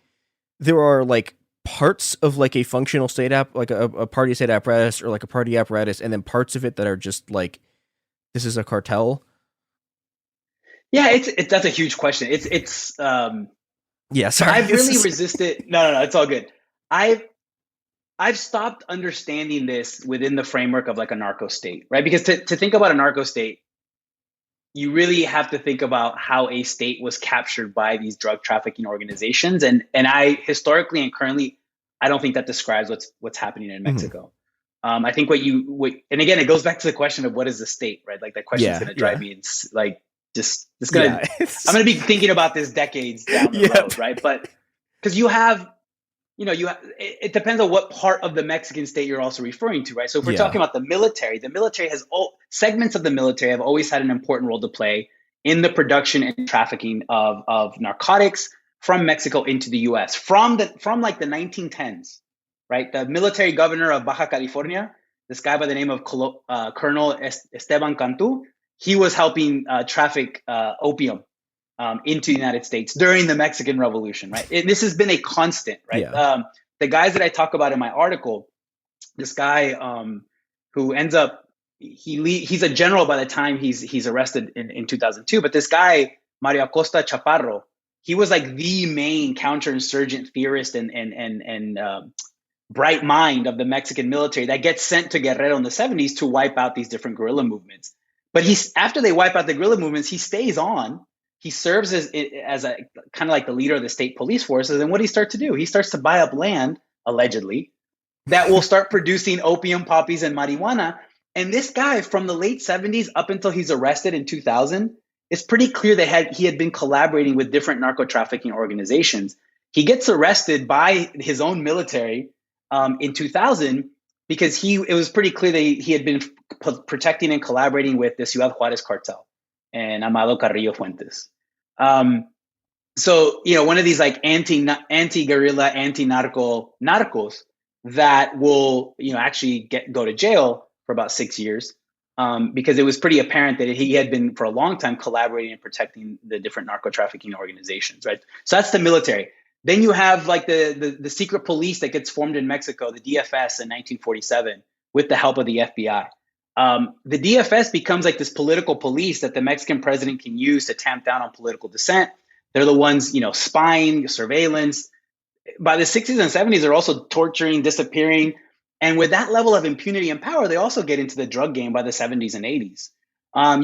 there are like parts of like a functional state like a party state apparatus or like a party apparatus, and then parts of it that are just like this is a cartel. Yeah, that's a huge question. It's yeah, sorry. I've really resisted. No, it's all good. I've stopped understanding this within the framework of like a narco state, right? Because to think about a narco state, you really have to think about how a state was captured by these drug trafficking organizations. And I historically and currently, I don't think that describes what's happening in Mexico. I think and again, it goes back to the question of what is the state, right? Like that question is going to drive me like I'm going to be thinking about this decades down the road, right? But because it depends on what part of the Mexican state you're also referring to, right? So if we're talking about the military has segments of the military have always had an important role to play in the production and trafficking of narcotics from Mexico into the U.S. from like the 1910s, right? The military governor of Baja California, this guy by the name of Colonel Esteban Cantu, he was helping traffic opium into the United States during the Mexican Revolution, right? This has been a constant, right? The guys that I talk about in my article, this guy who ends up, he's a general by the time he's arrested in 2002, but this guy, Mario Acosta Chaparro, he was like the main counterinsurgent theorist and bright mind of the Mexican military that gets sent to Guerrero in the 70s to wipe out these different guerrilla movements. But after they wipe out the guerrilla movements, he stays on. He serves as a kind of like the leader of the state police forces. And what does he start to do? He starts to buy up land, allegedly, that will start producing opium, poppies, and marijuana. And this guy from the late 70s up until he's arrested in 2000, it's pretty clear that he had been collaborating with different narco trafficking organizations. He gets arrested by his own military in 2000 because it was pretty clear that he had been protecting and collaborating with the Ciudad Juarez cartel and Amado Carrillo Fuentes. So, one of these like anti-guerrilla, narcos that will, actually go to jail for about 6 years because it was pretty apparent that he had been for a long time collaborating and protecting the different narco trafficking organizations, right? So that's the military. Then you have like the secret police that gets formed in Mexico, the DFS in 1947 with the help of the FBI. The DFS becomes like this political police that the Mexican president can use to tamp down on political dissent. They're the ones, spying, surveillance. By the 60s and 70s, they're also torturing, disappearing. And with that level of impunity and power, they also get into the drug game by the 70s and 80s.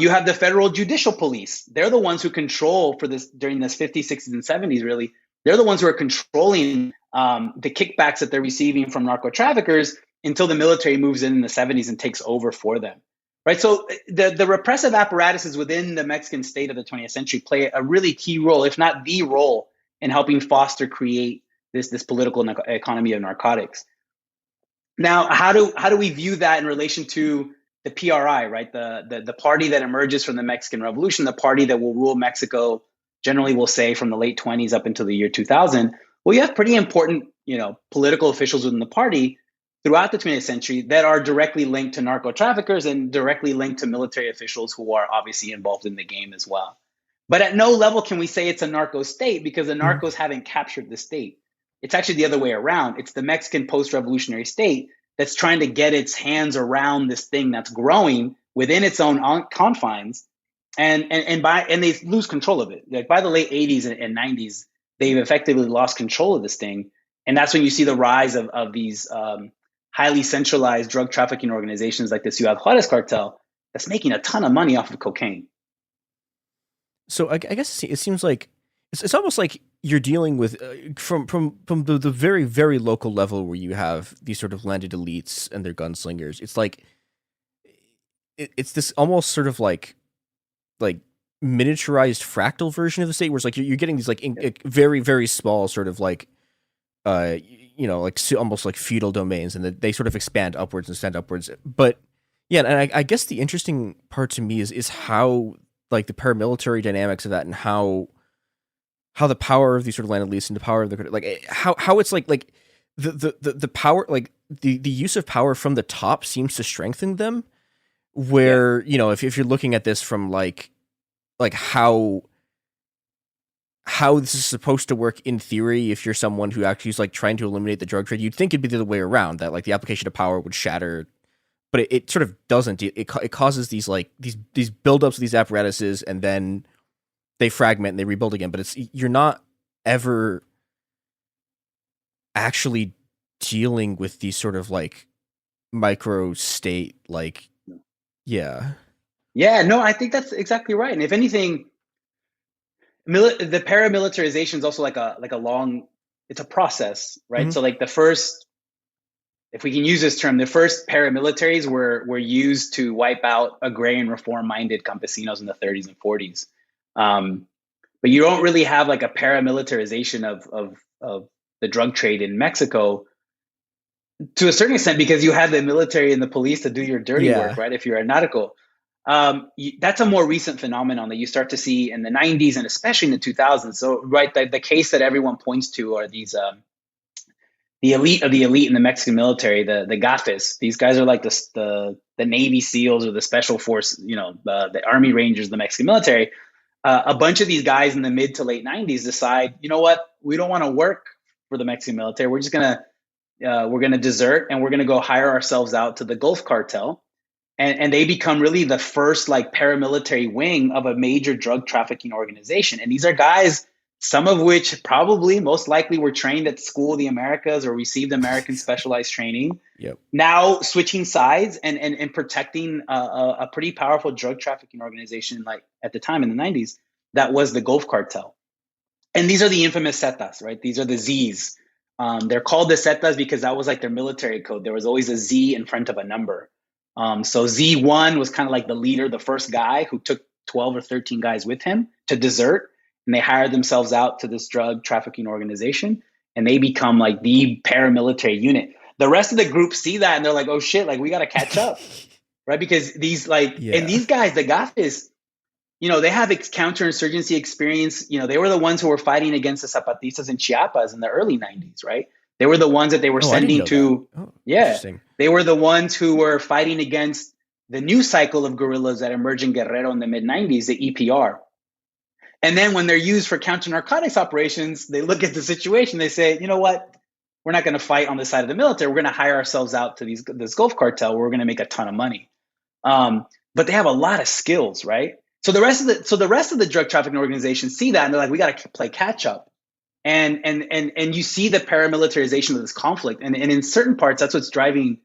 You have the federal judicial police. They're the ones who control for this during this 50s, 60s, and 70s, really. They're the ones who are controlling the kickbacks that they're receiving from narco traffickers until the military moves in the 70s and takes over for them, right? So the repressive apparatuses within the Mexican state of the 20th century play a really key role, if not the role, in helping create this political economy of narcotics. Now, how do we view that in relation to the PRI, right? The party that emerges from the Mexican Revolution, the party that will rule Mexico, generally we'll say from the late 20s up until the year 2000. Well, you have pretty important, political officials within the party throughout the 20th century that are directly linked to narco traffickers and directly linked to military officials who are obviously involved in the game as well. But at no level can we say it's a narco state because the narcos haven't captured the state. It's actually the other way around. It's the Mexican post-revolutionary state that's trying to get its hands around this thing that's growing within its own confines, and they lose control of it. Like by the late 80s and 90s, they've effectively lost control of this thing, and that's when you see the rise of these highly centralized drug trafficking organizations like the Ciudad Juarez cartel that's making a ton of money off of cocaine. So I guess it seems like it's almost like you're dealing with from the very, very local level where you have these sort of landed elites and their gunslingers. It's like it's this almost sort of like miniaturized fractal version of the state where it's like you're getting these like very, very small sort of like almost like feudal domains, and they sort of expand upwards and stand upwards. But yeah, and I guess the interesting part to me is how like the paramilitary dynamics of that and how the power of these sort of land elites and the power of the like how it's like the power, like the use of power from the top seems to strengthen them. Where if you're looking at this from like how this is supposed to work in theory, if you're someone who actually is like trying to eliminate the drug trade, you'd think it'd be the other way around, that like the application of power would shatter, but it sort of doesn't. It causes these like these buildups of these apparatuses, and then they fragment and they rebuild again. But you're not ever actually dealing with these sort of like micro state, like, yeah. Yeah, no, I think that's exactly right. And if anything, the paramilitarization is also like a long, it's a process, right? Mhm. So like the first, if we can use this term, the first paramilitaries were used to wipe out agrarian reform minded campesinos in the 30s and 40s. But you don't really have like a paramilitarization of the drug trade in Mexico to a certain extent because you have the military and the police to do your dirty work, right? If you're a narco. That's a more recent phenomenon that you start to see in the 90s and especially in the 2000s. So, right, the case that everyone points to are these the elite of the elite in the Mexican military, the GAFES. These guys are like the Navy SEALs or the Special Force, the Army Rangers of the Mexican military. A bunch of these guys in the mid to late 90s decide, you know what, we don't want to work for the Mexican military. We're just gonna desert and we're gonna go hire ourselves out to the Gulf cartel. And they become really the first like paramilitary wing of a major drug trafficking organization. And these are guys, some of which probably most likely were trained at School of the Americas or received American specialized training. Yep. Now switching sides and protecting a pretty powerful drug trafficking organization like at the time in the 90s that was the Gulf cartel. And these are the infamous Zetas, right? These are the Zs. They're called the Zetas because that was like their military code. There was always a Z in front of a number. So Z1 was kind of like the leader, the first guy who took 12 or 13 guys with him to desert. And they hired themselves out to this drug trafficking organization. And they become like the paramilitary unit. The rest of the group see that and they're like, oh shit, like we got to catch up. Right? Because these and these guys, the GAFES, they have counterinsurgency experience. They were the ones who were fighting against the Zapatistas in Chiapas in the early 90s, right? They were the ones that they were sending to. They were the ones who were fighting against the new cycle of guerrillas that emerged in Guerrero in the mid 90s, the EPR. And then when they're used for counter narcotics operations, they look at the situation. They say, you know what? We're not going to fight on the side of the military. We're going to hire ourselves out to this Gulf cartel where we're going to make a ton of money. But they have a lot of skills, right? So the rest of the drug trafficking organizations see that and they're like, we got to play catch up. And you see the paramilitarization of this conflict. And in certain parts, that's what's driving,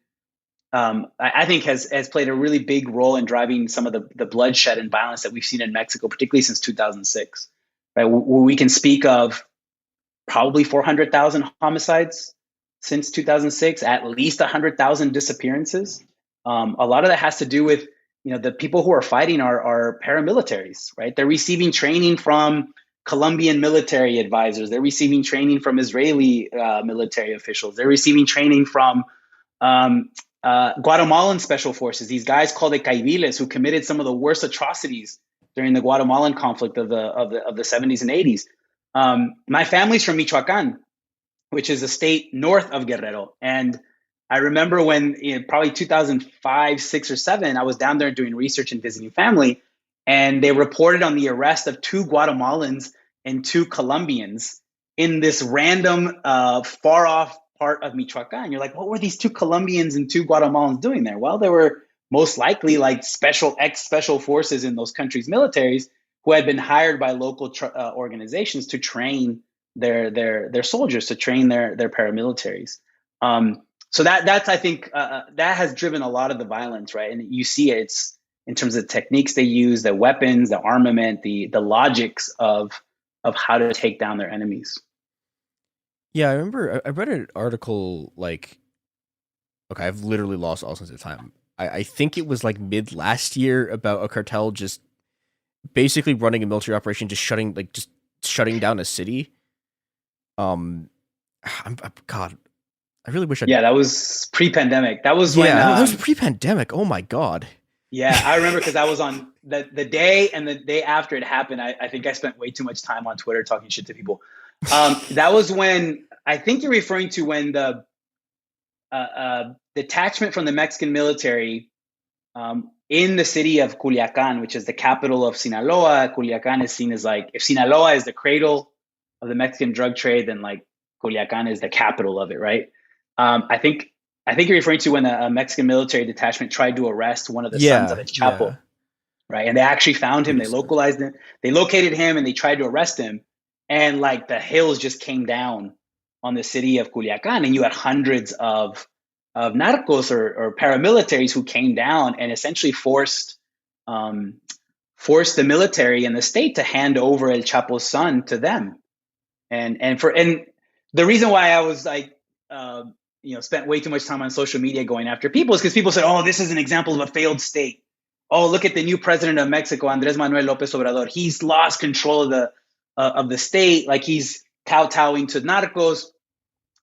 I think has played a really big role in driving some of the bloodshed and violence that we've seen in Mexico, particularly since 2006, right? Where we can speak of probably 400,000 homicides since 2006, at least 100,000 disappearances. A lot of that has to do with, the people who are fighting are paramilitaries, right? They're receiving training from Colombian military advisors. They're receiving training from Israeli military officials. They're receiving training from Guatemalan special forces. These guys called the Caiviles, who committed some of the worst atrocities during the Guatemalan conflict of the 70s and 80s. My family's from Michoacan, which is a state north of Guerrero, and I remember when probably 2005, 6, or 7, I was down there doing research and visiting family. And they reported on the arrest of 2 Guatemalans and 2 Colombians in this random far off part of Michoacan. You're like, what were these 2 Colombians and 2 Guatemalans doing there? Well, they were most likely like special forces in those countries' militaries who had been hired by local organizations to train their soldiers, to train their paramilitaries. So that's I think that has driven a lot of the violence, right? And you see it's in terms of the techniques they use, the weapons, the armament, the logics of how to take down their enemies. Yeah, I remember I read an article like, okay, I've literally lost all sense of time. I think it was like mid last year about a cartel just basically running a military operation, just shutting down a city. God, I really wish I. Yeah, that was pre-pandemic. That was when that was pre-pandemic. Oh my God. Yeah, I remember because I was on the day and the day after it happened. I think I spent way too much time on Twitter talking shit to people. That was when I think you're referring to when the detachment from the Mexican military in the city of Culiacan, which is the capital of Sinaloa. Culiacan is seen as like, if Sinaloa is the cradle of the Mexican drug trade, then like Culiacan is the capital of it, right? I think you're referring to when a Mexican military detachment tried to arrest one of the sons of El Chapo, right? And they actually found him. They localized him. They located him and they tried to arrest him. And like the hills just came down on the city of Culiacan, and you had hundreds of narcos or paramilitaries who came down and essentially forced forced the military and the state to hand over El Chapo's son to them. And the reason why I was like, spent way too much time on social media going after people is because people said, oh, this is an example of a failed state. Oh, look at the new president of Mexico, Andrés Manuel López Obrador. He's lost control of the state. Like he's kowtowing to narcos.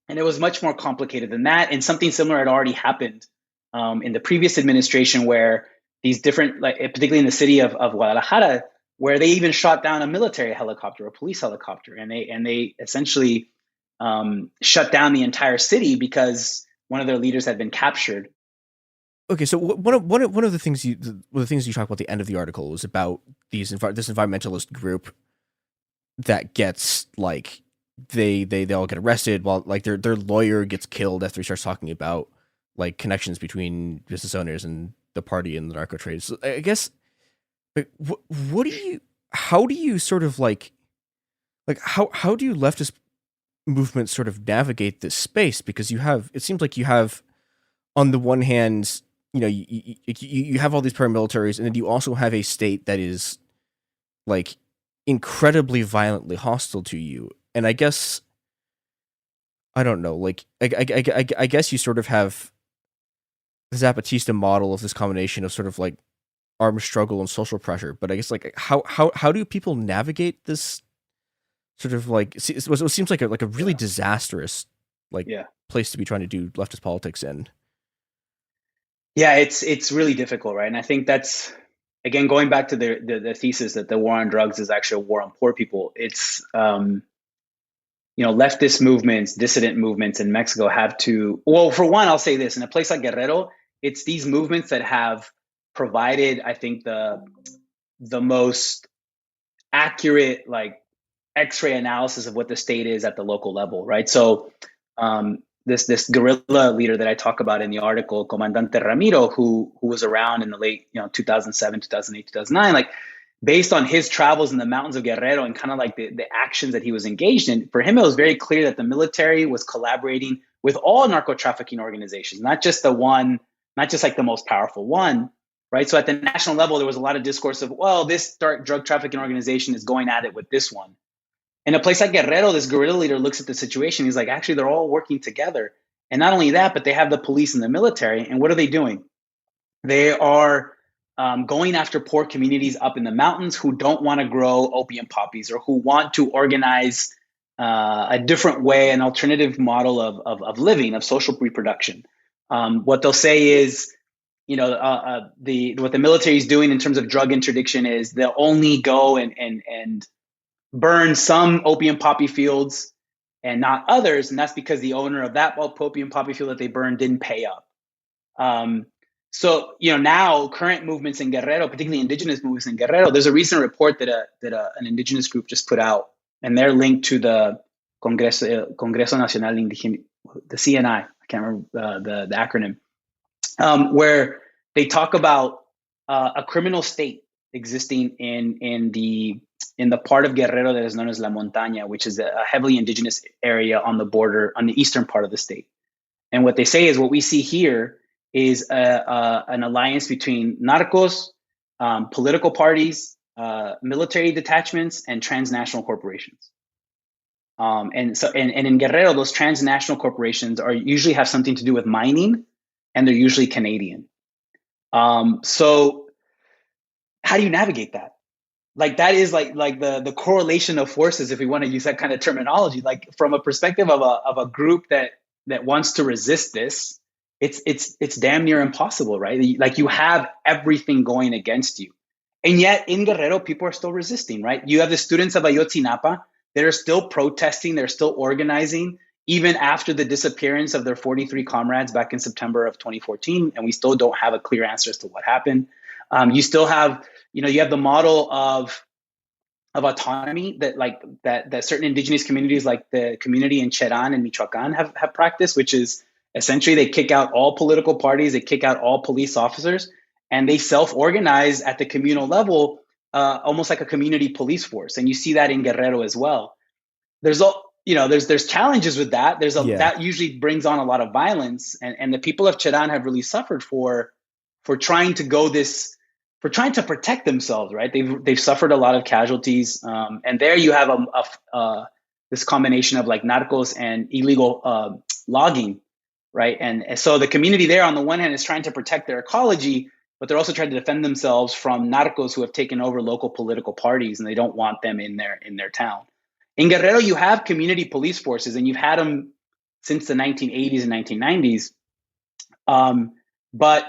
And it was much more complicated than that. And something similar had already happened in the previous administration, where these different, like particularly in the city of Guadalajara, where they even shot down a military helicopter, a police helicopter, and they essentially shut down the entire city because one of their leaders had been captured. Okay, so one of the things you talk about at the end of the article was about this environmentalist group that gets like they all get arrested while like their lawyer gets killed after he starts talking about like connections between business owners and the party and the narco trade. So I guess, like, how do you sort of like how do you leftist movements sort of navigate this space? Because it seems like you have, on the one hand, you have all these paramilitaries, and then you also have a state that is like incredibly violently hostile to you. And I guess, I don't know, like I guess you sort of have the Zapatista model of this combination of sort of like armed struggle and social pressure. But I guess like how do people navigate this sort of like, it seems like a really disastrous place to be trying to do leftist politics in. Yeah, it's really difficult, right? And I think that's, again, going back to the thesis that the war on drugs is actually a war on poor people. It's leftist movements, dissident movements in Mexico have to, well, for one, I'll say this, in a place like Guerrero, it's these movements that have provided, I think, the most accurate like X-ray analysis of what the state is at the local level, right? So this guerrilla leader that I talk about in the article, Comandante Ramiro, who was around in the late 2007, 2008, 2009, like based on his travels in the mountains of Guerrero and kind of like the actions that he was engaged in, for him it was very clear that the military was collaborating with all narco trafficking organizations, not just like the most powerful one, right? So at the national level, there was a lot of discourse of, well, this drug trafficking organization is going at it with this one. In a place like Guerrero, this guerrilla leader looks at the situation. He's like, actually, they're all working together. And not only that, but they have the police and the military. And what are they doing? They are going after poor communities up in the mountains who don't want to grow opium poppies or who want to organize a different way, an alternative model of living, of social reproduction. What they'll say is, what the military is doing in terms of drug interdiction is they'll only go and burn some opium poppy fields and not others. And that's because the owner of that opium poppy field that they burned didn't pay up. So, now current movements in Guerrero, particularly indigenous movements in Guerrero, there's a recent report that an indigenous group just put out, and they're linked to the Congreso Nacional Indígena, the CNI, I can't remember the acronym, where they talk about a criminal state existing in the part of Guerrero that is known as La Montaña, which is a heavily indigenous area on the border, on the eastern part of the state. And what they say is what we see here is an alliance between narcos, political parties, military detachments, and transnational corporations. And in Guerrero, those transnational corporations usually have something to do with mining, and they're usually Canadian. So how do you navigate that? Like that is like the correlation of forces, if we want to use that kind of terminology. Like from a perspective of a group that wants to resist this, it's damn near impossible, right? Like you have everything going against you, and yet in Guerrero, people are still resisting, right? You have the students of Ayotzinapa that are still protesting, they're still organizing, even after the disappearance of their 43 comrades back in September of 2014, and we still don't have a clear answer as to what happened. You still have, you have the model of autonomy that certain indigenous communities, like the community in Cherán and Michoacán, have practiced, which is essentially they kick out all political parties, they kick out all police officers, and they self-organize at the communal level, almost like a community police force. And you see that in Guerrero as well. There's challenges with that. That usually brings on a lot of violence, and the people of Cherán have really suffered for trying to go this trying to protect themselves, right? They've suffered a lot of casualties, and there you have this combination of like narcos and illegal logging, right? And so the community there, on the one hand, is trying to protect their ecology, but they're also trying to defend themselves from narcos who have taken over local political parties, and they don't want them in their town. In Guerrero, you have community police forces, and you've had them since the 1980s and 1990s, but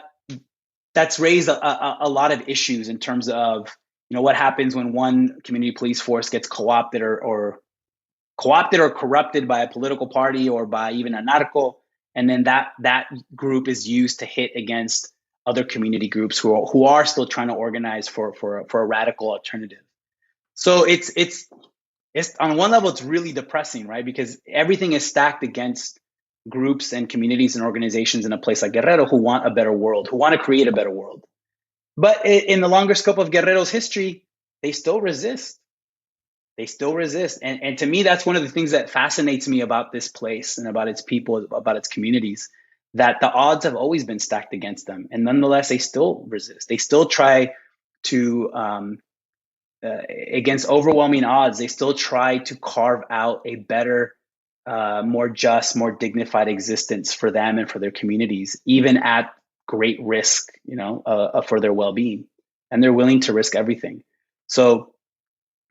that's raised a lot of issues in terms of, you know, what happens when one community police force gets co-opted or corrupted by a political party or by even a narco, and then that group is used to hit against other community groups who are still trying to organize for a radical alternative. So it's on one level, it's really depressing, right? Because everything is stacked against groups and communities and organizations in a place like Guerrero who want a better world, who want to create a better world. But in the longer scope of Guerrero's history, they still resist. They still resist. And to me, that's one of the things that fascinates me about this place and about its people, about its communities, that the odds have always been stacked against them. And nonetheless, they still resist. They still try to, against overwhelming odds, they still try to carve out a better, more just, more dignified existence for them and for their communities, even at great risk, you know, for their well-being. And they're willing to risk everything. So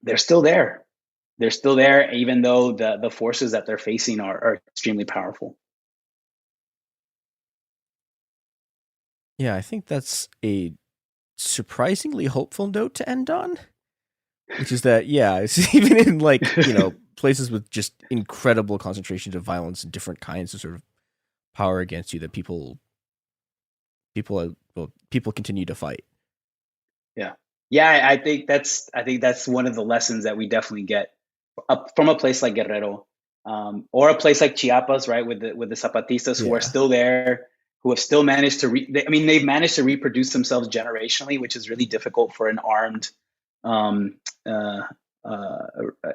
they're still there. They're still there, even though the forces that they're facing are extremely powerful. Yeah, I think that's a surprisingly hopeful note to end on, which is that, yeah, it's even in like, you know, places with just incredible concentrations of violence and different kinds of sort of power against you, that people continue to fight. Yeah, I think that's one of the lessons that we definitely get from a place like Guerrero, or a place like Chiapas, right, with the Zapatistas who are still there, who have still managed to they've managed to reproduce themselves generationally, which is really difficult for an armed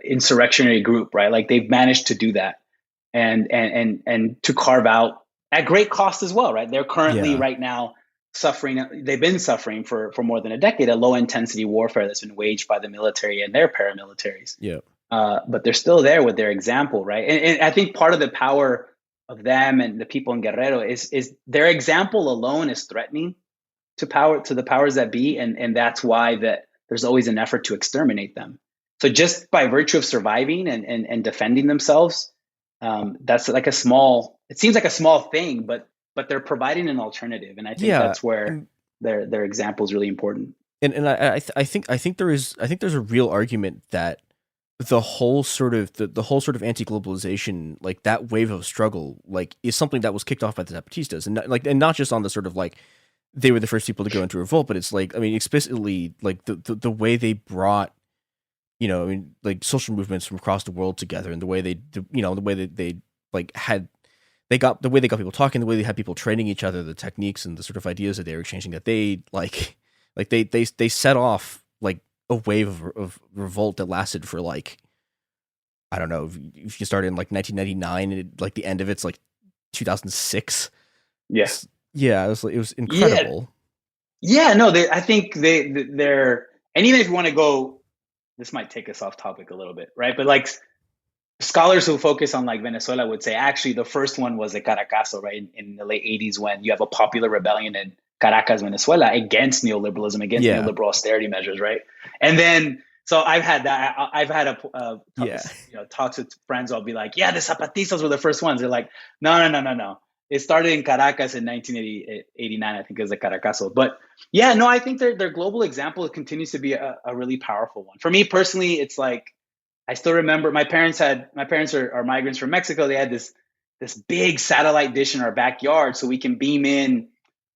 insurrectionary group, right? Like they've managed to do that, and to carve out at great cost as well, right? They're currently right now suffering. They've been suffering for more than a decade, a low intensity warfare that's been waged by the military and their paramilitaries. Yeah. But they're still there with their example, right? And I think part of the power of them and the people in Guerrero is their example alone is threatening to the powers that be, and that's why that there's always an effort to exterminate them. So just by virtue of surviving and defending themselves, that's like it seems like a small thing, but they're providing an alternative, and I think that's where their example is really important. And I think there's a real argument that the whole sort of anti-globalization, like that wave of struggle, like is something that was kicked off by the Zapatistas, and not just on the sort of like they were the first people to go into revolt, but it's like, I mean, explicitly like the way they brought, you know, I mean, like social movements from across the world together, and the way they, you know, the way that they like they got people talking, the way they had people training each other, the techniques and the sort of ideas that they were exchanging, that they they set off like a wave of revolt that lasted for like, I don't know, if you started in like 1999 and like the end of it's like 2006. Yes. Yeah, it was incredible. Yeah, no, I think they're, and even if you want to go, this might take us off topic a little bit, right? But like scholars who focus on like Venezuela would say actually the first one was the Caracazo, right? In the late 80s, when you have a popular rebellion in Caracas, Venezuela, against neoliberalism, against neoliberal austerity measures, right? And then, so I've had that. I've had talks with friends. I'll be like, yeah, the Zapatistas were the first ones. They're like, no. It started in Caracas in 1989, I think, as the Caracazo. But yeah, no, I think their global example continues to be a really powerful one. For me personally, it's like, I still remember my parents are migrants from Mexico. They had this big satellite dish in our backyard so we can beam in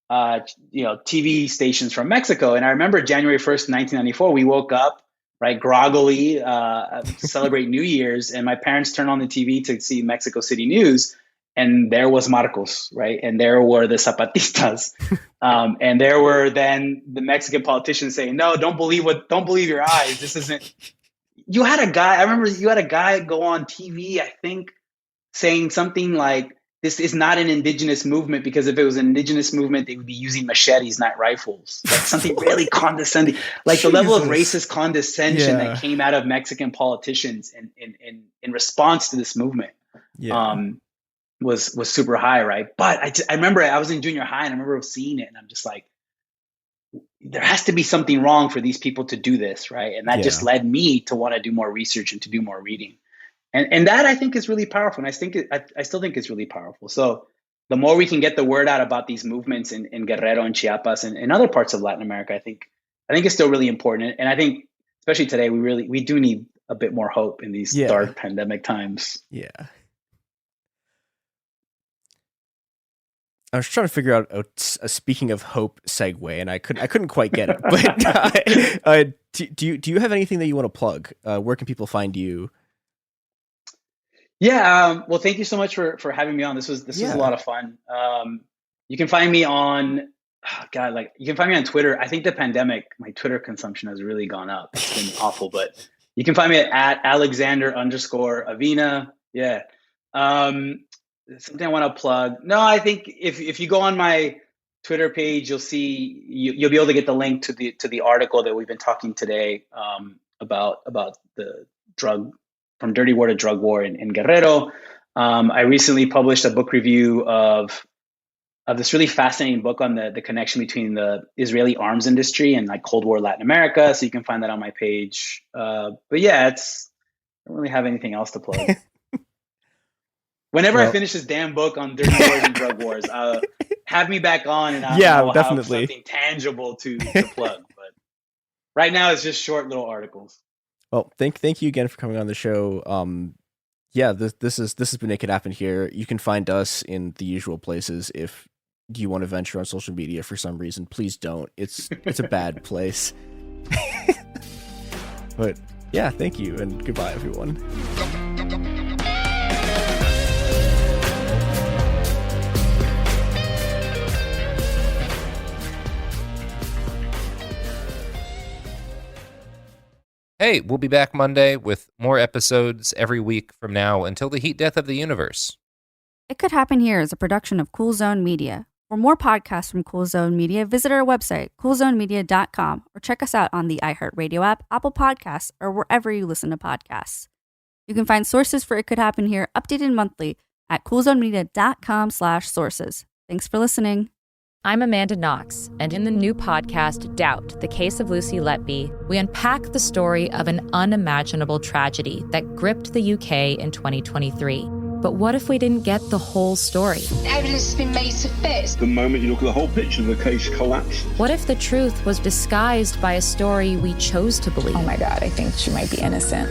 TV stations from Mexico. And I remember January 1st, 1994, we woke up, right, groggily, to celebrate New Year's, and my parents turned on the TV to see Mexico City news, and there was Marcos, right? And there were the Zapatistas. And there were then the Mexican politicians saying, no, don't believe your eyes. This isn't. I remember you had a guy go on TV, I think, saying something like, this is not an indigenous movement, because if it was an indigenous movement, they would be using machetes, not rifles. Like something really condescending, like the level of racist condescension that came out of Mexican politicians in response to this movement was super high, right? But I remember I was in junior high and I remember seeing it, and I'm just like, there has to be something wrong for these people to do this, right? And that just led me to want to do more research and to do more reading. And that I think is really powerful. And I still think it's really powerful. So the more we can get the word out about these movements in Guerrero and Chiapas and other parts of Latin America, I think it's still really important. And I think especially today, we do need a bit more hope in these dark pandemic times. Yeah. I was trying to figure out a speaking of hope segue, and I couldn't quite get it. But do you have anything that you want to plug? Where can people find you? Yeah. Well, thank you so much for having me on. This was a lot of fun. You can find me on, you can find me on Twitter. I think the pandemic, my Twitter consumption has really gone up. It's been awful, but you can find me at Alexander_Avina. Yeah. Something I want to plug. No, I think if you go on my Twitter page, you'll see, you'll be able to get the link to the article that we've been talking today, about the drug, from dirty war to drug war in Guerrero. I recently published a book review of this really fascinating book on the connection between the Israeli arms industry and like Cold War Latin America. So you can find that on my page. But yeah, I don't really have anything else to plug. Whenever I finish this damn book on dirty wars and drug wars, have me back on, and I'll definitely have something tangible to plug. But right now, it's just short little articles. Well, thank you again for coming on the show. This has been It Could Happen Here. You can find us in the usual places. If you want to venture on social media for some reason, please don't. It's a bad place. But yeah, thank you, and goodbye, everyone. Hey, we'll be back Monday with more episodes every week from now until the heat death of the universe. It Could Happen Here is a production of Cool Zone Media. For more podcasts from Cool Zone Media, visit our website, coolzonemedia.com, or check us out on the iHeartRadio app, Apple Podcasts, or wherever you listen to podcasts. You can find sources for It Could Happen Here updated monthly at coolzonemedia.com/sources. Thanks for listening. I'm Amanda Knox, and in the new podcast, Doubt, the Case of Lucy Letby, we unpack the story of an unimaginable tragedy that gripped the UK in 2023. But what if we didn't get the whole story? Evidence has been made to fit. The moment you look at the whole picture, the case collapses. What if the truth was disguised by a story we chose to believe? Oh my God, I think she might be innocent.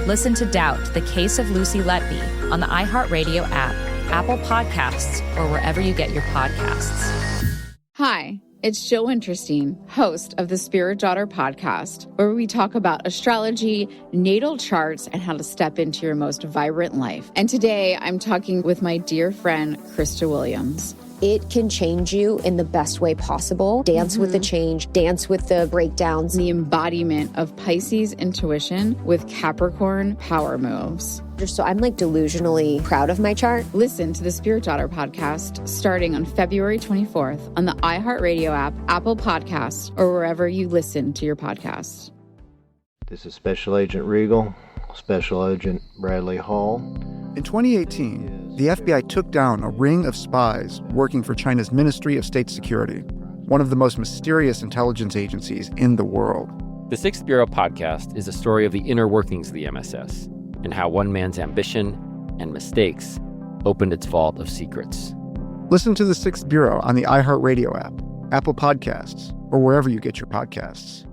Listen to Doubt, the Case of Lucy Letby on the iHeartRadio app, Apple Podcasts, or wherever you get your podcasts. Hi, it's Jill Winterstein, host of the Spirit Daughter podcast, where we talk about astrology, natal charts, and how to step into your most vibrant life. And today I'm talking with my dear friend, Krista Williams. It can change you in the best way possible. Dance with the change, dance with the breakdowns. The embodiment of Pisces intuition with Capricorn power moves. So I'm like delusionally proud of my chart. Listen to the Spirit Daughter podcast starting on February 24th on the iHeartRadio app, Apple Podcasts, or wherever you listen to your podcasts. This is Special Agent Regal, Special Agent Bradley Hall. In 2018, the FBI took down a ring of spies working for China's Ministry of State Security, one of the most mysterious intelligence agencies in the world. The Sixth Bureau podcast is a story of the inner workings of the MSS and how one man's ambition and mistakes opened its vault of secrets. Listen to The Sixth Bureau on the iHeartRadio app, Apple Podcasts, or wherever you get your podcasts.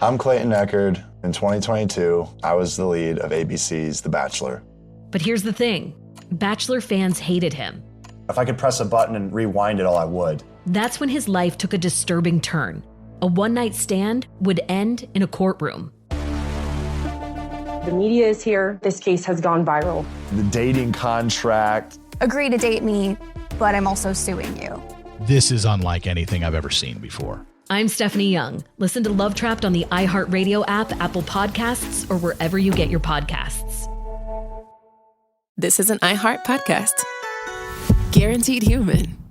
I'm Clayton Eckerd. In 2022, I was the lead of ABC's The Bachelor. But here's the thing. Bachelor fans hated him. If I could press a button and rewind it all, I would. That's when his life took a disturbing turn. A one-night stand would end in a courtroom. The media is here. This case has gone viral. The dating contract. Agree to date me, but I'm also suing you. This is unlike anything I've ever seen before. I'm Stephanie Young. Listen to Love Trapped on the iHeartRadio app, Apple Podcasts, or wherever you get your podcasts. This is an iHeart podcast. Guaranteed Human.